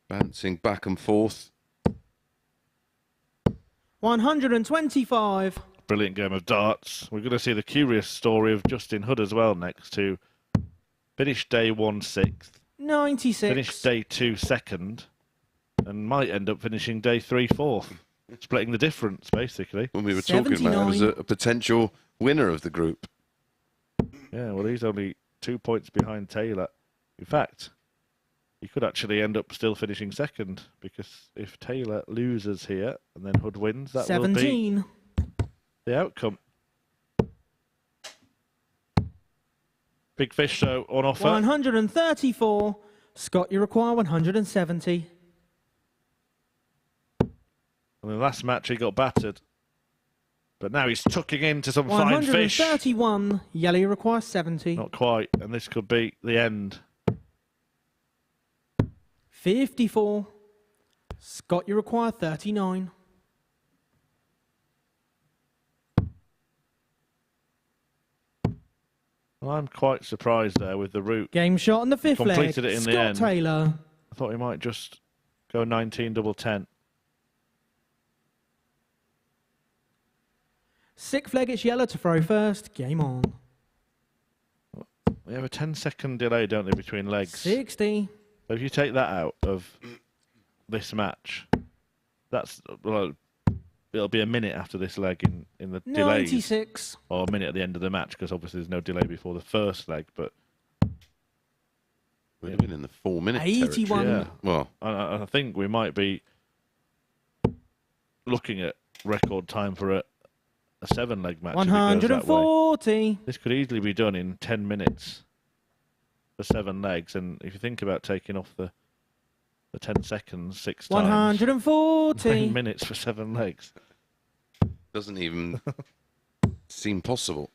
bouncing back and forth. 125. Brilliant game of darts. We're going to see the curious story of Justin Hood as well next, who finished day 1 6th, 96. finished day 2 2nd, and might end up finishing day 3 4th. Splitting the difference, basically. When we were talking about it, was 79. a potential winner of the group. Yeah, well, he's only 2 points behind Taylor. In fact, he could actually end up still finishing 2nd, because if Taylor loses here and then Hood wins, that will be 17. the outcome. Big fish show on offer. 134. Scott, you require 170. In the last match, he got battered. But now he's tucking into some fine fish. 131. Yellow, you require 70. Not quite, and this could be the end. 54. Scott, you require 39. Well, I'm quite surprised there with the route. Game shot on the 5th leg. Completed it in the Scott end. Taylor. I thought he might just go 19 double 10. 6th leg, it's yellow to throw first. Game on. They have a 10-second delay, don't they, between legs? 60. So if you take that out of this match, that's well, it'll be a minute after this leg in the delays. 96. Or a minute at the end of the match, because obviously there's no delay before the first leg. But We'd have been in the 4-minute 81. territory. yeah, Well, I think we might be looking at record time for a 7-leg match. if it goes that way. 140. This could easily be done in 10 minutes for 7 legs. And if you think about taking off the 10 seconds 6 times, 140. 9 minutes for 7 legs. doesn't even seem possible.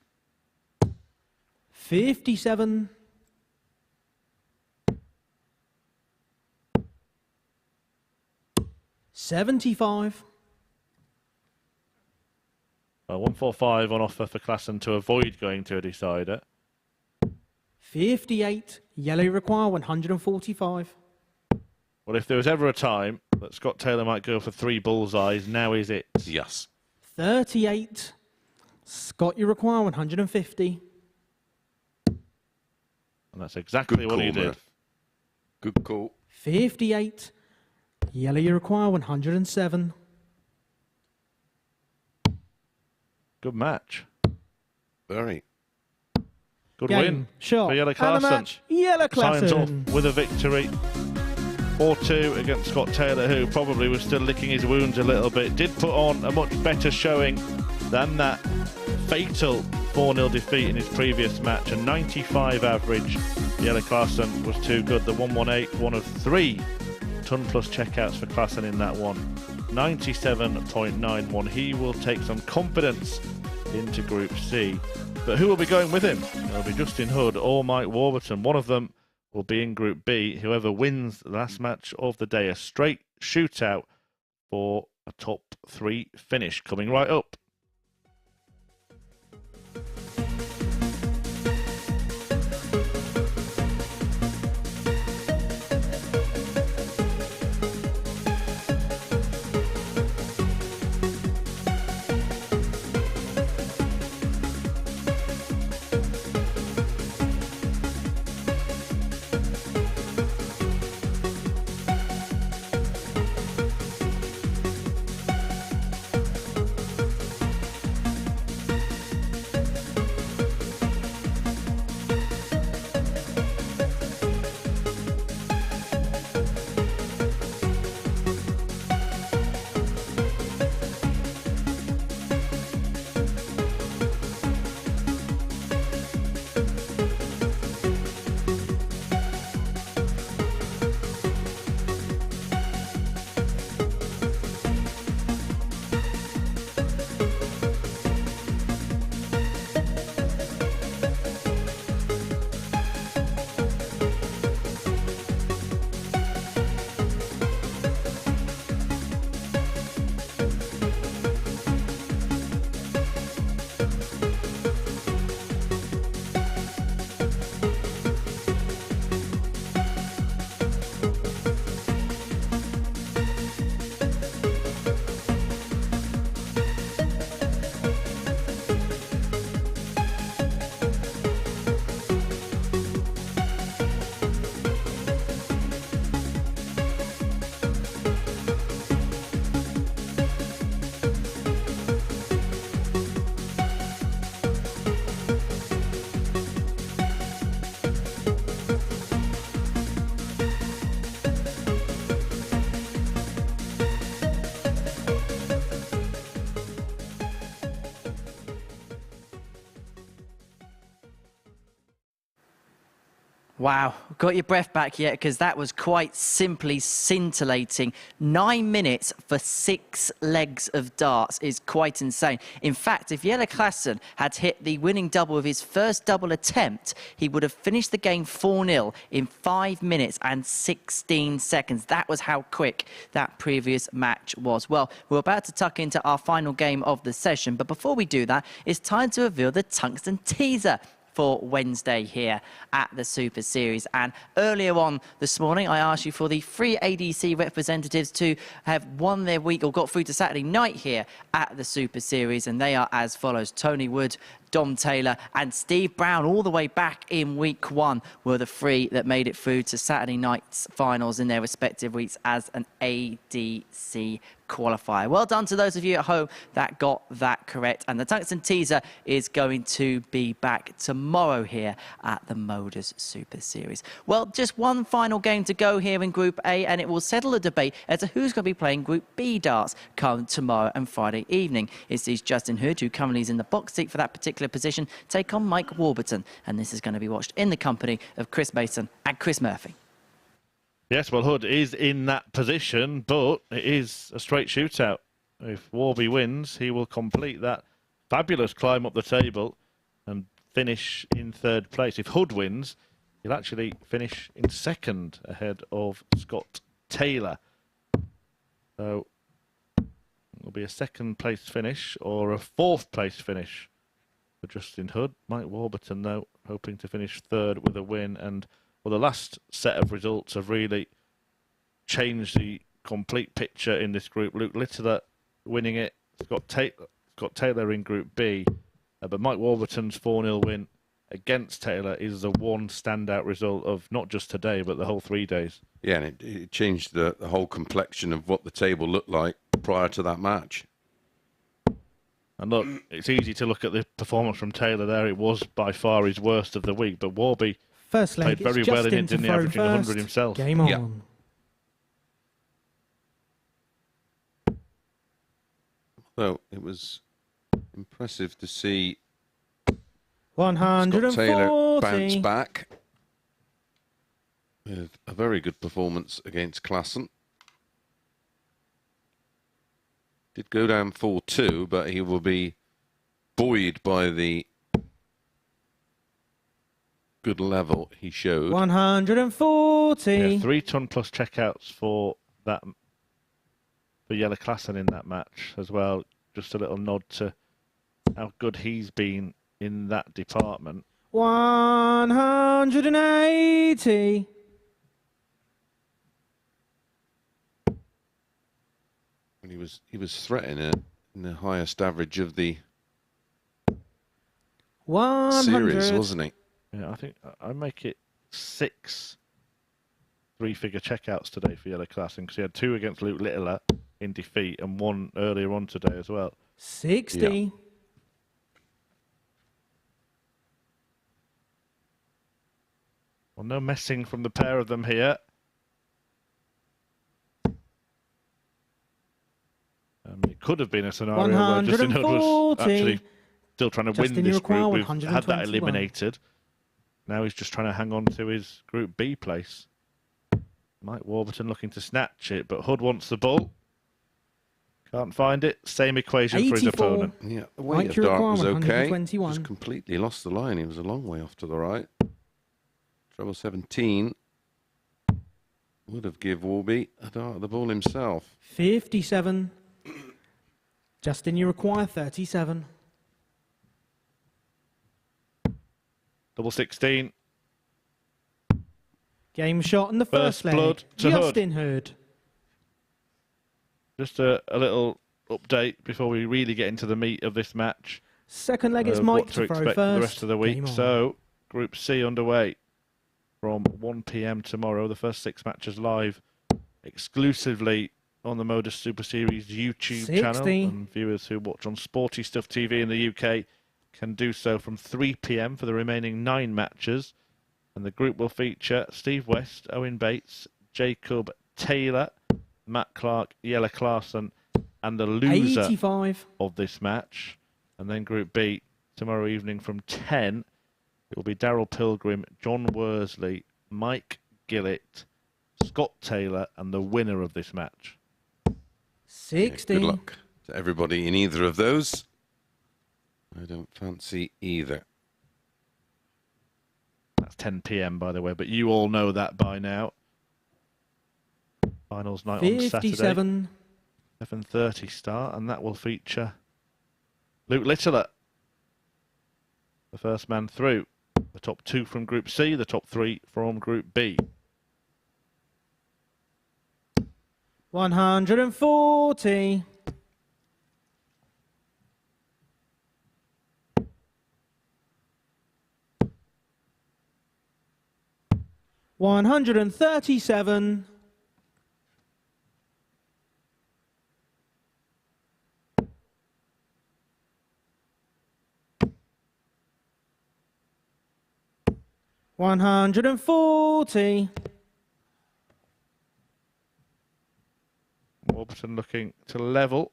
57. 75. 145 on offer for Klassen to avoid going to a decider. 58. Yellow require 145. Well, if there was ever a time that Scott Taylor might go for 3 bullseyes, now is it. Yes. 38. Scott, you require 150. And that's exactly what he did. Murph. Good call. 58. Yellow, you require 107. Good match. Very. Good Game, win shot, for Yellow and the Klassen. match, Yellow Signs Klassen. off with a victory. 4-2 against Scott Taylor, who probably was still licking his wounds a little bit. Did put on a much better showing than that fatal 4-0 defeat in his previous match. A 95 average. Jelle Klaassen was too good. The 118, one of 3 ton plus checkouts for Klaassen in that one. 97.91. He will take some confidence into Group C. But who will be going with him? It'll be Justin Hood or Mike Warburton. One of them will be in Group B. Whoever wins the last match of the day, a straight shootout for a top 3 finish coming right up. Wow, got your breath back yet? Because that was quite simply scintillating. 9 minutes for 6 legs of darts is quite insane. In fact, if Jelle Klaassen had hit the winning double of his first double attempt, he would have finished the game 4-0 in 5 minutes and 16 seconds. That was how quick that previous match was. Well, we're about to tuck into our final game of the session, but before we do that, it's time to reveal the tungsten teaser for Wednesday here at the Super Series. And earlier on this morning, I asked you for the 3 ADC representatives to have won their week or got through to Saturday night here at the Super Series, and they are as follows. Tony Wood, Dom Taylor and Steve Brown, all the way back in week 1, were the 3 that made it through to Saturday night's finals in their respective weeks as an ADC qualifier. Well done to those of you at home that got that correct. And the tungsten teaser is going to be back tomorrow here at the MODUS Super Series. Well, just one final game to go here in Group A, and it will settle the debate as to who's going to be playing Group B darts come tomorrow and Friday evening. It sees Justin Hood, who currently is in the box seat for that particular position, take on Mike Warburton. And this is going to be watched in the company of Chris Mason and Chris Murphy. Yes, well, Hood is in that position, but it is a straight shootout. If Warby wins, he will complete that fabulous climb up the table and finish in 3rd place. If Hood wins, he'll actually finish in 2nd ahead of Scott Taylor. So it'll be a 2nd place finish or a 4th place finish for Justin Hood. Mike Warburton, though, hoping to finish 3rd with a win. And well, the last set of results have really changed the complete picture in this group. Luke Littler winning it. Scott Taylor in Group B. But Mike Warburton's 4-0 win against Taylor is the one standout result of not just today, but the whole 3 days. Yeah, and it changed the whole complexion of what the table looked like prior to that match. And look, it's easy to look at the performance from Taylor there. It was by far his worst of the week, but Warby First leg, played very well in it, didn't he? Averaging 100 himself. Game on. Yeah. So it was impressive to see 140. Scott Taylor bounce back with a very good performance against Klassen. Did go down 4-2, but he will be buoyed by the good level he showed. 140. Yeah, 3-ton plus checkouts for that, for Jelle Klassen in that match as well. Just a little nod to how good he's been in that department. 180. And he was threatening it in the highest average of the 100. series, wasn't he? Yeah, I think I make it 6 three-figure checkouts today for Jelle Klassen, because he had 2 against Luke Littler in defeat and 1 earlier on today as well. 60. Yeah. Well, no messing from the pair of them here. It could have been a scenario where Justin Hood was actually still trying to win this group. We've had that eliminated. Now he's just trying to hang on to his Group B place. Mike Warburton looking to snatch it, but Hood wants the ball. Can't find it. Same equation 84. for his opponent. Yeah, the weight of dart was okay. Just completely lost the line. He was a long way off to the right. Treble 17 would have give Warby a dart at the ball himself. 57. Justin, you require 37. Double 16. Game shot in the first leg. Blood to Justin Hood. Just a little update before we really get into the meat of this match. Second leg, it's Mike what to to throw expect first. for the rest of the week. So, Group C underway from 1 p.m. tomorrow. The first 6 matches live exclusively on the MODUS Super Series YouTube 60. channel. And viewers who watch on Sporty Stuff TV in the UK can do so from 3 p.m. for the remaining 9 matches. And the group will feature Steve West, Owen Bates, Jacob Taylor, Matt Clark, Jelle Klassen, and the loser 85. of this match. And then Group B, tomorrow evening from 10, it will be Daryl Pilgrim, John Worsley, Mike Gillett, Scott Taylor, and the winner of this match. 60. Yeah, good luck to everybody in either of those. I don't fancy either. That's 10 p.m. by the way, but you all know that by now. Finals night on Saturday. 57. 7:30 start, and that will feature Luke Littler, the first man through. The top 2 from Group C, the top 3 from Group B. 140. 137. 140. Warburton looking to level.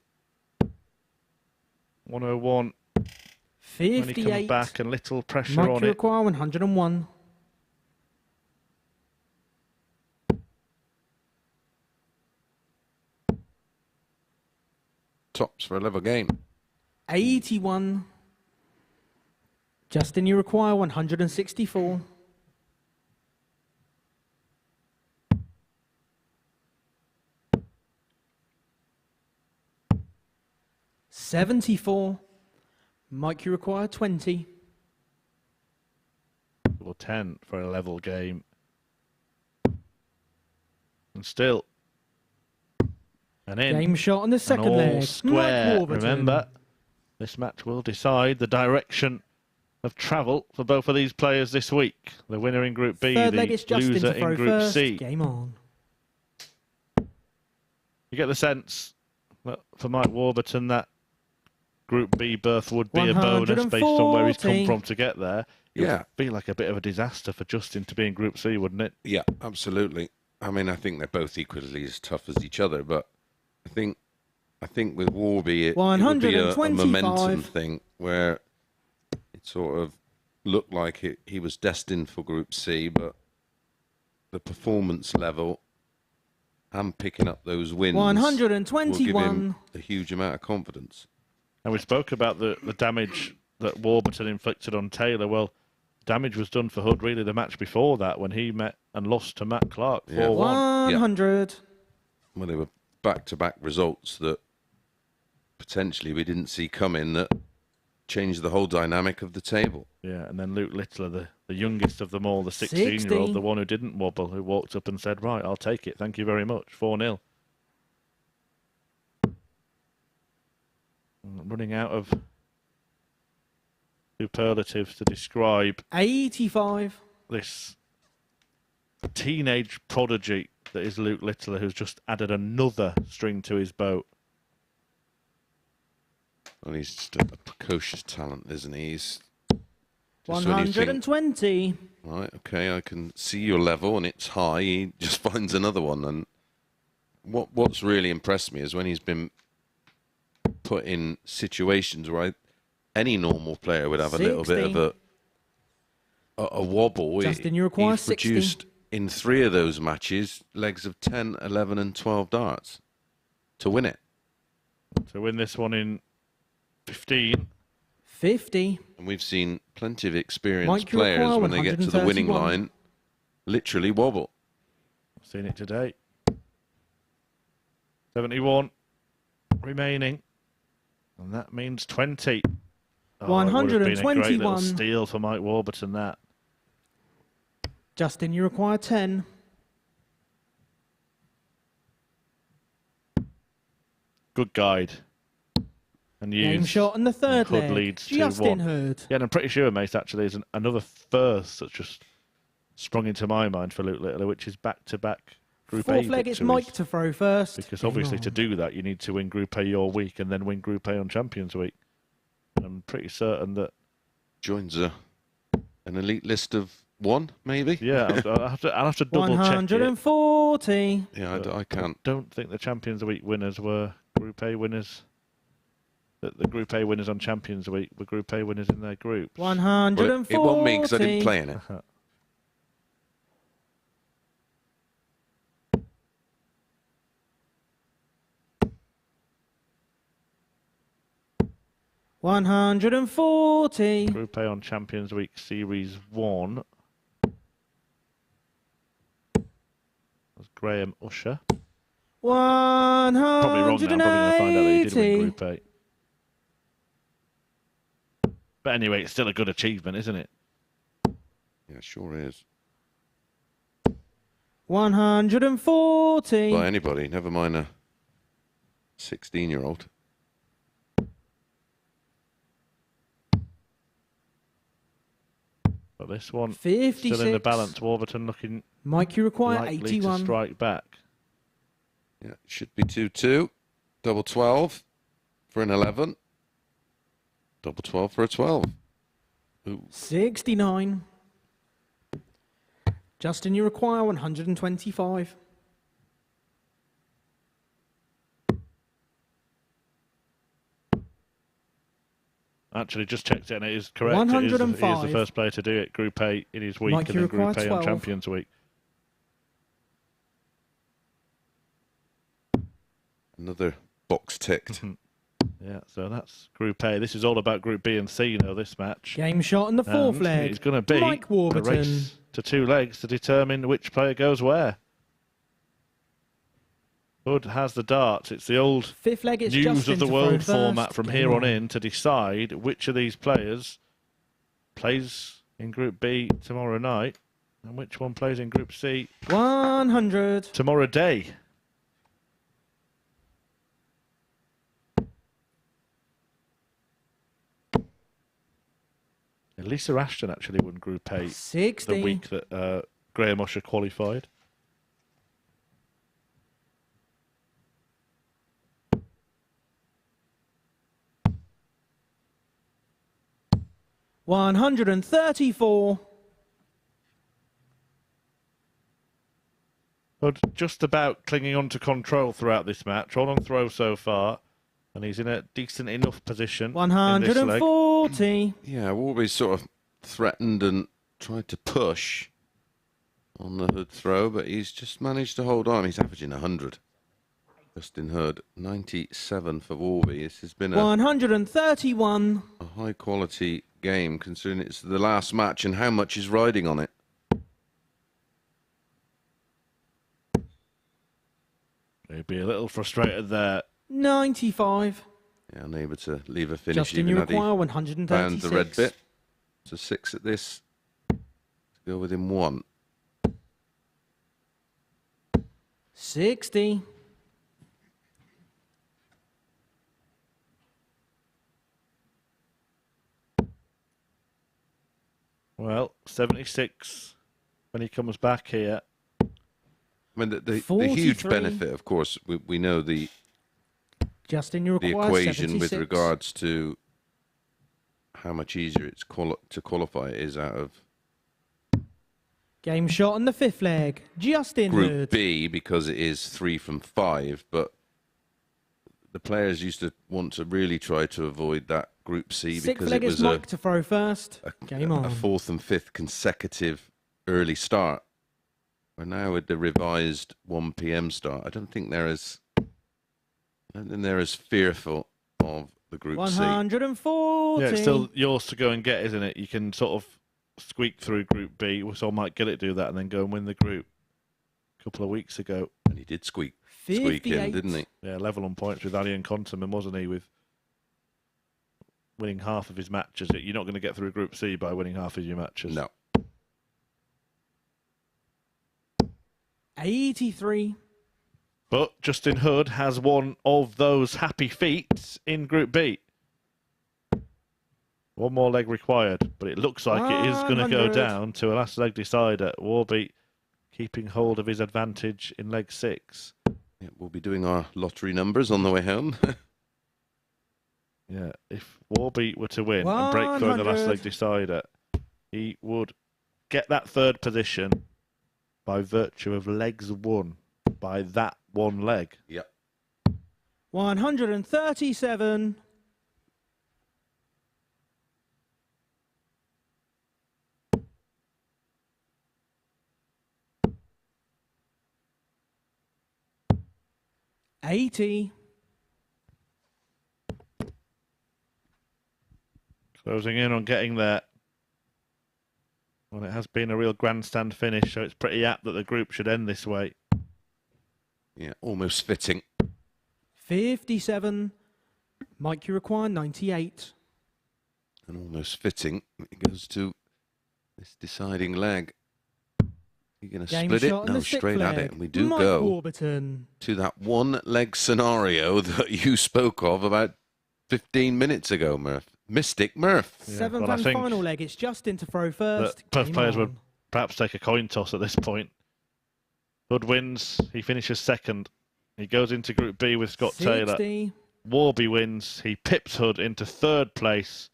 101. 58. When he comes back and little pressure Mike, on you it. require 101. Tops for a level game. 81. Justin, you require 164. 74. Mike, you require 20. Or 10 for a level game. And still. And in. Game shot on the second and all leg. square. Mike Warburton. Remember, this match will decide the direction of travel for both of these players this week. The winner in Group B, Third the leg, it's Justin loser to throw in Group first. C. Game on. You get the sense that for Mike Warburton that Group B berth would be a bonus based on where he's come from to get there. It Yeah. would be like a bit of a disaster for Justin to be in Group C, wouldn't it? Yeah, absolutely. I mean, I think they're both equally as tough as each other, but I think I think with Warby, it would be a momentum 125. thing where it sort of looked like he was destined for Group C, but the performance level and picking up those wins will give him 121. a huge amount of confidence. And we spoke about the damage that Warburton inflicted on Taylor. Well, damage was done for Hood really the match before that when he met and lost to Matt Clark 4-1. Yeah. 100. Well, they were back-to-back results that potentially we didn't see coming that changed the whole dynamic of the table. Yeah, and then Luke Littler, the youngest of them all, the 16-year-old, 60. the one who didn't wobble, who walked up and said, right, I'll take it, thank you very much, 4-0. Running out of superlatives to describe 85. this teenage prodigy that is Luke Littler, who's just added another string to his boat. Well, he's just a precocious talent, isn't he? He's just when you think, 120. right, okay, I can see your level and it's high, he just finds another one. And what's really impressed me is when he's been put in situations where any normal player would have a little bit of a wobble. Justin, you require He's 60. produced in 3 of those matches legs of 10, 11 and 12 darts to win it. To win this one in 15. 50. And we've seen plenty of experienced Mike, you players require when they get to the winning 131. line literally wobble. I've seen it today. 71 remaining. And that means 20. Oh, it would have been a great little 121. steal for Mike Warburton, that. Justin, you require 10. Good guide. And Game used. shot on the third Hood leg. leads Justin 2-1. Hood. Yeah, and I'm pretty sure, mate, actually, there's another first that's just sprung into my mind for Luke Littler, which is back-to-back Group A Fourth leg, it's victories. Mike to throw first. Because obviously to do that, you need to win Group A your week and then win Group A on Champions Week. I'm pretty certain that... Joins an elite list of 1, maybe? Yeah, I'll have to double check it. 140. Yeah, I can't. Don't think the Champions Week winners were Group A winners. The Group A winners on Champions Week were Group A winners in their groups. 140. It won't mean because I didn't play in it. 140. Group A on Champions Week Series 1 was Graham Usher. 180. Probably wrong now. I'm probably going to find out that he did win Group A. But anyway, it's still a good achievement, isn't it? Yeah, sure is. 140. By anybody, never mind a 16-year-old. But this one 56. still in the balance. Warburton looking Mike, you require likely 81. to strike back. Yeah, it should be 2-2. Double 12 for an 11. Double 12 for a 12. Ooh. 69. Justin, you require 125. Actually, just checked it and it is correct. He is 105. the first player to do it. Group A in his week Mike, and you then Group require A on 12. Champions Week. Another box ticked. Yeah, so that's Group A. This is all about Group B and C, this match. Game shot in the fourth And leg. It's going to be Mike a Warburton. race to 2 legs to determine which player goes where. Hood has the darts. It's the old Fifth leg, it's news Justin of the to world throw format first. from Game here on on. in to decide which of these players plays in Group B tomorrow night and which one plays in Group C 100. tomorrow day. Lisa Ashton actually won Group A 60. the week that Graham Usher qualified. $134. But just about clinging on to control throughout this match. All on throw so far. And he's in a decent enough position. 140. Yeah, Warby's sort of threatened and tried to push on the Hood throw, but he's just managed to hold on. He's averaging 100. Justin Hood, 97 for Warby. This has been a 131. high quality game, considering it's the last match and how much is riding on it. He'd be a little frustrated there. 95. Yeah, unable to leave a finish. Justin, even you had he require found 136. the red bit. So 6 at this. To go within 1. 60. Well, 76 when he comes back here. I mean, the huge 43. benefit, of course, we know the Justin, you the require equation 76. with regards to how much easier it's to qualify it is out of Game shot on the 5th leg. Justin Group Hood. B, because it is 3 from 5, but the players used to want to really try to avoid that Group C 6th because leg it is was Mike to throw first. Game on. a 4th and 5th consecutive early start. But now with the revised 1 p.m. start, I don't think they're as fearful of the Group 140. Yeah, it's still yours to go and get, isn't it? You can sort of squeak through Group B. We saw Mike Gillett do that and then go and win the group a couple of weeks ago. And he did squeak in, 58. didn't he? Yeah, level on points with Ali and Conterman, wasn't he, with winning half of his matches. You're not going to get through Group C by winning half of your matches. No. 83. But Justin Hood has one of those happy feats in Group B. One more leg required, but it looks like it is going to go 100. down to a last leg decider. Warby keeping hold of his advantage in leg 6. Yeah, we'll be doing our lottery numbers on the way home. Yeah, if Warby were to win and break through in the last 100. leg decider, he would get that 3rd position by virtue of legs won by that one leg. Yep. 137. $80. Closing in on getting there. Well, it has been a real grandstand finish, so it's pretty apt that the group should end this way. Yeah, almost fitting. 57. Mike, you require 98. And almost fitting. It goes to this deciding leg. You're going to Game split it? shot on No, the 6th straight at leg. it. And we do Mike go Warburton. to that one-leg scenario that you spoke of about 15 minutes ago, Murph. Mystic Murph. Yeah, 7th well, I and think final leg. It's Justin to throw first. Both Game players on. would perhaps take a coin toss at this point. Hood wins. He finishes 2nd. He goes into Group B with Scott 60. Taylor. Warby wins. He pips Hood into 3rd place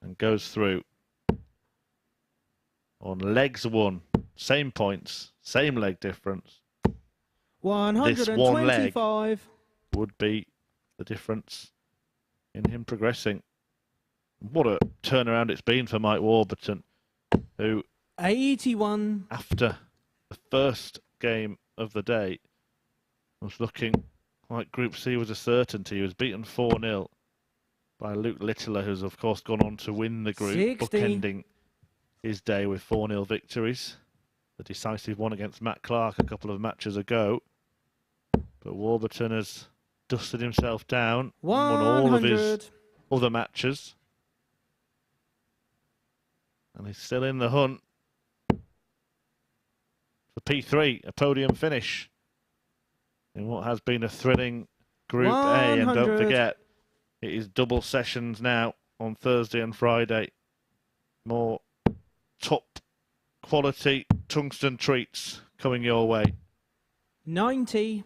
and goes through on legs won. Same points, same leg difference. 125. Would be the difference in him progressing. What a turnaround it's been for Mike Warburton, who 81. after the first game of the day was looking like Group C was a certainty. He was beaten 4-0 by Luke Littler, who's of course gone on to win the group, 60. bookending his day with 4-0 victories. The decisive one against Matt Clark a couple of matches ago. But Warburton has dusted himself down and won all of his 100. other matches. And he's still in the hunt for P3, a podium finish in what has been a thrilling Group A. And don't 100. forget, it is double sessions now on Thursday and Friday. More top quality tungsten treats coming your way. 90.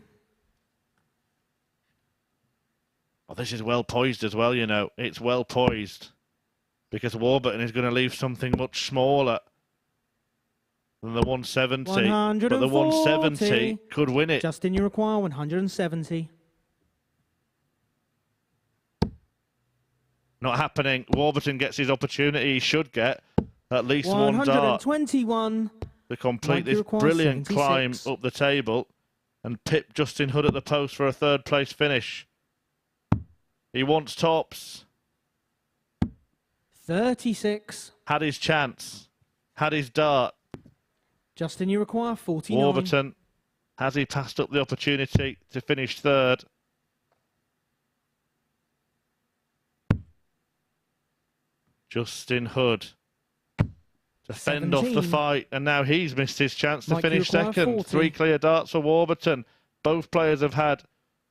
Oh, this is well poised as well, you know. It's well poised because Warburton is going to leave something much smaller than the 170. But the 170 could win it. Justin, you require 170. Not happening. Warburton gets his opportunity. He should get at least one dart 121. to complete Mikey this requires brilliant 76. climb up the table and pip Justin Hood at the post for a third place finish. He wants tops. 36. Had his chance. Had his dart. Justin, you require 49. Warburton, has he passed up the opportunity to finish third? Justin Hood to fend off the 17. fight, and now he's missed his chance to Mike, you finish require second. 40. 3 clear darts for Warburton. Both players have had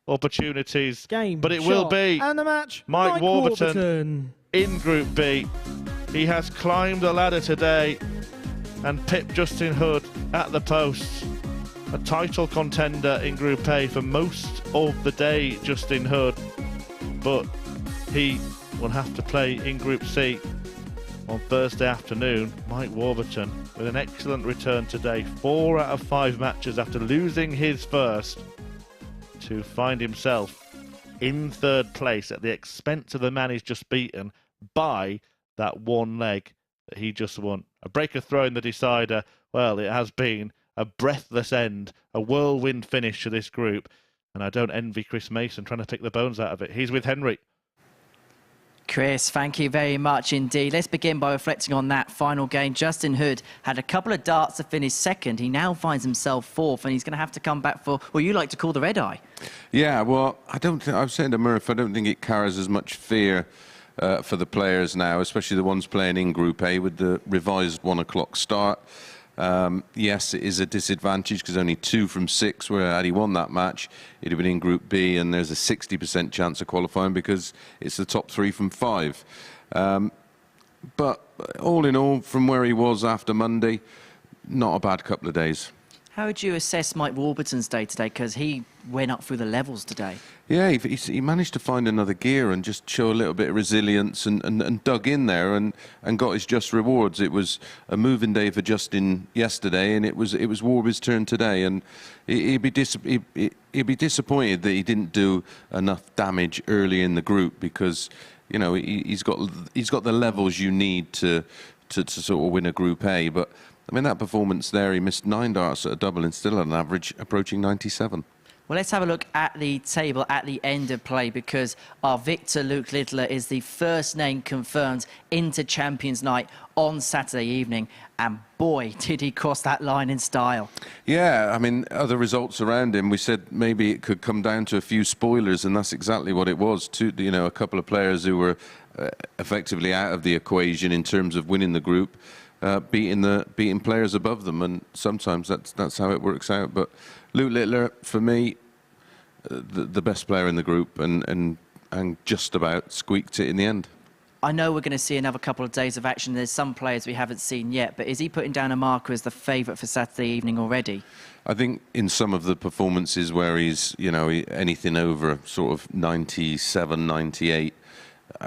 opportunities, Game, but it shot, will be and the match. Mike Warburton in Group B. He has climbed the ladder today and pipped Justin Hood at the post. A title contender in Group A for most of the day, Justin Hood, but he will have to play in Group C on Thursday afternoon. Mike Warburton with an excellent return today. 4 out of 5 matches after losing his first to find himself in third place at the expense of the man he's just beaten by that one leg that he just won. A breaker throw in the decider. Well, it has been a breathless end, a whirlwind finish to this group, and I don't envy Chris Mason trying to pick the bones out of it. He's with Henry. Chris, thank you very much indeed. Let's begin by reflecting on that final game. Justin Hood had a couple of darts to finish second. He now finds himself fourth, and he's going to have to come back for what you like to call the red eye. Yeah, well, I was saying to Murph, I don't think it carries as much fear for the players now, especially the ones playing in Group A with the revised 1 o'clock start. Yes, it is a disadvantage because only 2 from 6, where had he won that match, he'd have been in Group B, and there's a 60% chance of qualifying because it's the top 3 from 5. But all in all, from where he was after Monday, not a bad couple of days. How would you assess Mike Warburton's day today? Because he went up through the levels today. Yeah, he managed to find another gear and just show a little bit of resilience and dug in there and got his just rewards. It was a moving day for Justin yesterday, and it was Warby's turn today, and he'd be disappointed that he didn't do enough damage early in the group, because you know he's got the levels you need to sort of win a Group A. But I mean, that performance there, he missed 9 darts at a double and still had an average approaching 97. Well, let's have a look at the table at the end of play, because our victor, Luke Littler, is the first name confirmed into Champions Night on Saturday evening. And boy, did he cross that line in style. Yeah, I mean, other results around him, we said maybe it could come down to a few spoilers, and that's exactly what it was. A couple of players who were effectively out of the equation in terms of winning the group, beating players above them, and sometimes that's how it works out. But Luke Littler, for me, the best player in the group, and just about squeaked it in the end. I know we're going to see another couple of days of action. There's some players we haven't seen yet, but is he putting down a marker as the favourite for Saturday evening already? I think in some of the performances where he's, anything over sort of 97, 98,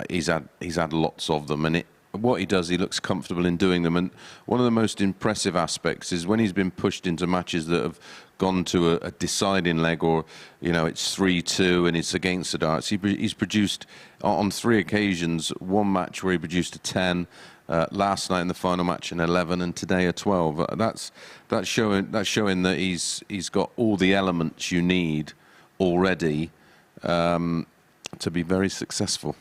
he's had lots of them, and what he does, he looks comfortable in doing them. And one of the most impressive aspects is when he's been pushed into matches that have gone to a deciding leg, or it's 3-2 and it's against the darts. He's produced on 3 occasions, one match where he produced a 10, last night in the final match an 11, and today a 12. That's showing that he's got all the elements you need already to be very successful.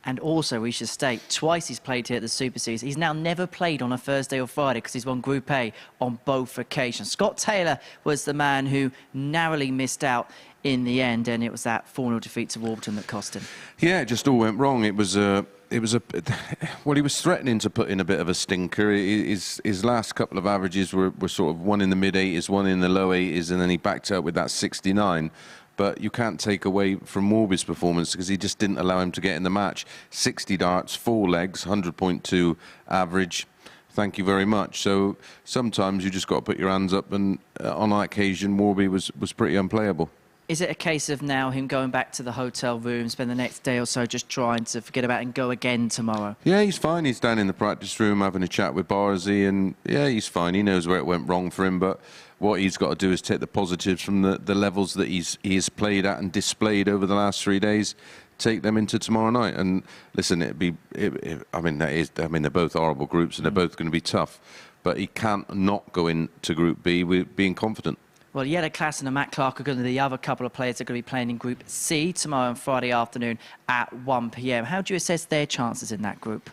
And also, we should state, twice he's played here at the Super Series. He's now never played on a Thursday or Friday because he's won Group A on both occasions. Scott Taylor was the man who narrowly missed out in the end, and it was that 4-0 defeat to Warburton that cost him. Yeah, it just all went wrong. Well, he was threatening to put in a bit of a stinker. His last couple of averages were sort of one in the mid-80s, one in the low 80s, and then he backed out with that 69. But you can't take away from Warby's performance because he just didn't allow him to get in the match. 60 darts, 4 legs, 100.2 average. Thank you very much. So sometimes you just got to put your hands up, and on that occasion, Warby was pretty unplayable. Is it a case of now him going back to the hotel room, spend the next day or so just trying to forget about it and go again tomorrow? Yeah, he's fine. He's down in the practice room having a chat with Barzy, and yeah, he's fine. He knows where it went wrong for him, but what he's got to do is take the positives from the levels that he's played at and displayed over the last 3 days, take them into tomorrow night. And listen, I mean, they're both horrible groups, and they're both going to be tough. But he can't not go into Group B with being confident. Well, Jelle Klassen and Matt Clark are going to be the other couple of players that are going to be playing in Group C tomorrow and Friday afternoon at 1 p.m. How do you assess their chances in that group?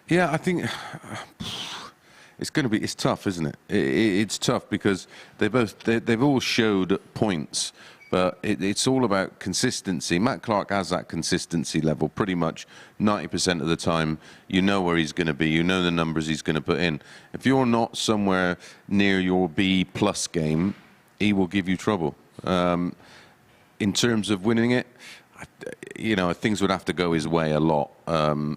Yeah, I think it's tough, isn't it? It's tough because they've all showed points, but it's all about consistency. Matt Clark has that consistency level pretty much 90% of the time. You know where he's going to be. You know the numbers he's going to put in. If you're not somewhere near your B+ game, he will give you trouble. In terms of winning it, things would have to go his way a lot, and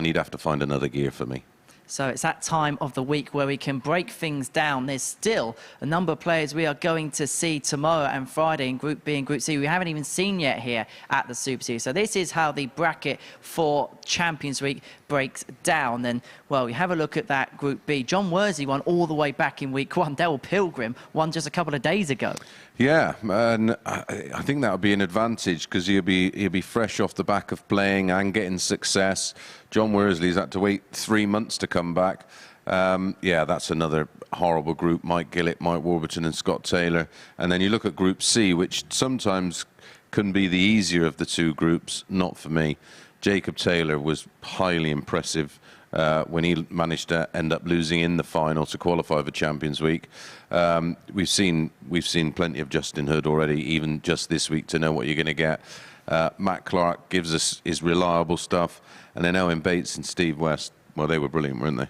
he'd have to find another gear for me. So it's that time of the week where we can break things down. There's still a number of players we are going to see tomorrow and Friday in Group B and Group C we haven't even seen yet here at the Super Series. So this is how the bracket for Champions Week breaks down. And, well, we have a look at that Group B. John Worsley won all the way back in Week 1. Daryl Pilgrim won just a couple of days ago. Yeah, and I think that would be an advantage because he'll be fresh off the back of playing and getting success. John Worsley's had to wait 3 months to come back. Yeah, that's another horrible group. Mike Gillett, Mike Warburton and Scott Taylor. And then you look at Group C, which sometimes can be the easier of the two groups. Not for me. Jacob Taylor was highly impressive when he managed to end up losing in the final to qualify for Champions Week. We've seen plenty of Justin Hood already, even just this week, to know what you're going to get. Matt Clark gives us his reliable stuff, and then Owen Bates and Steve West. Well, they were brilliant, weren't they?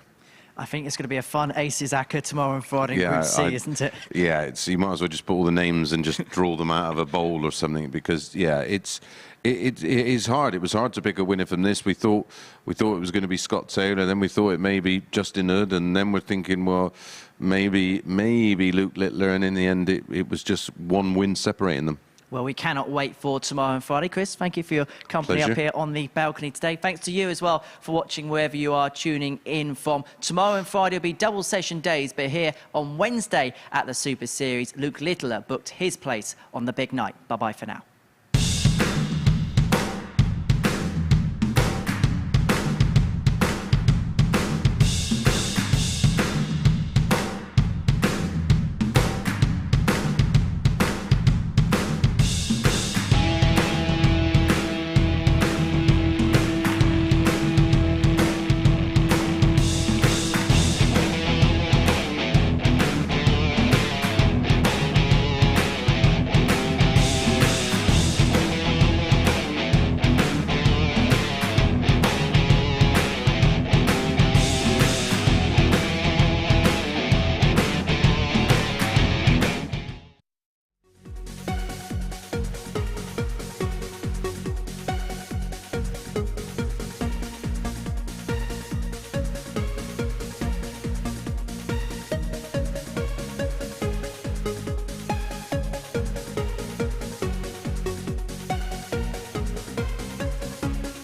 I think it's going to be a fun Aces Acca tomorrow and Friday in Group C, isn't it? Yeah, you might as well just put all the names and just draw them out of a bowl or something, because yeah, it is hard. It was hard to pick a winner from this. We thought it was going to be Scott Taylor, then we thought it may be Justin Hood, and then we're thinking, well, maybe Luke Littler, and in the end, it was just one win separating them. Well, we cannot wait for tomorrow and Friday. Chris, thank you for your company Pleasure. up here on the balcony today. Thanks to you as well for watching wherever you are tuning in from. Tomorrow and Friday will be double session days, but here on Wednesday at the Super Series, Luke Littler booked his place on the big night. Bye-bye for now.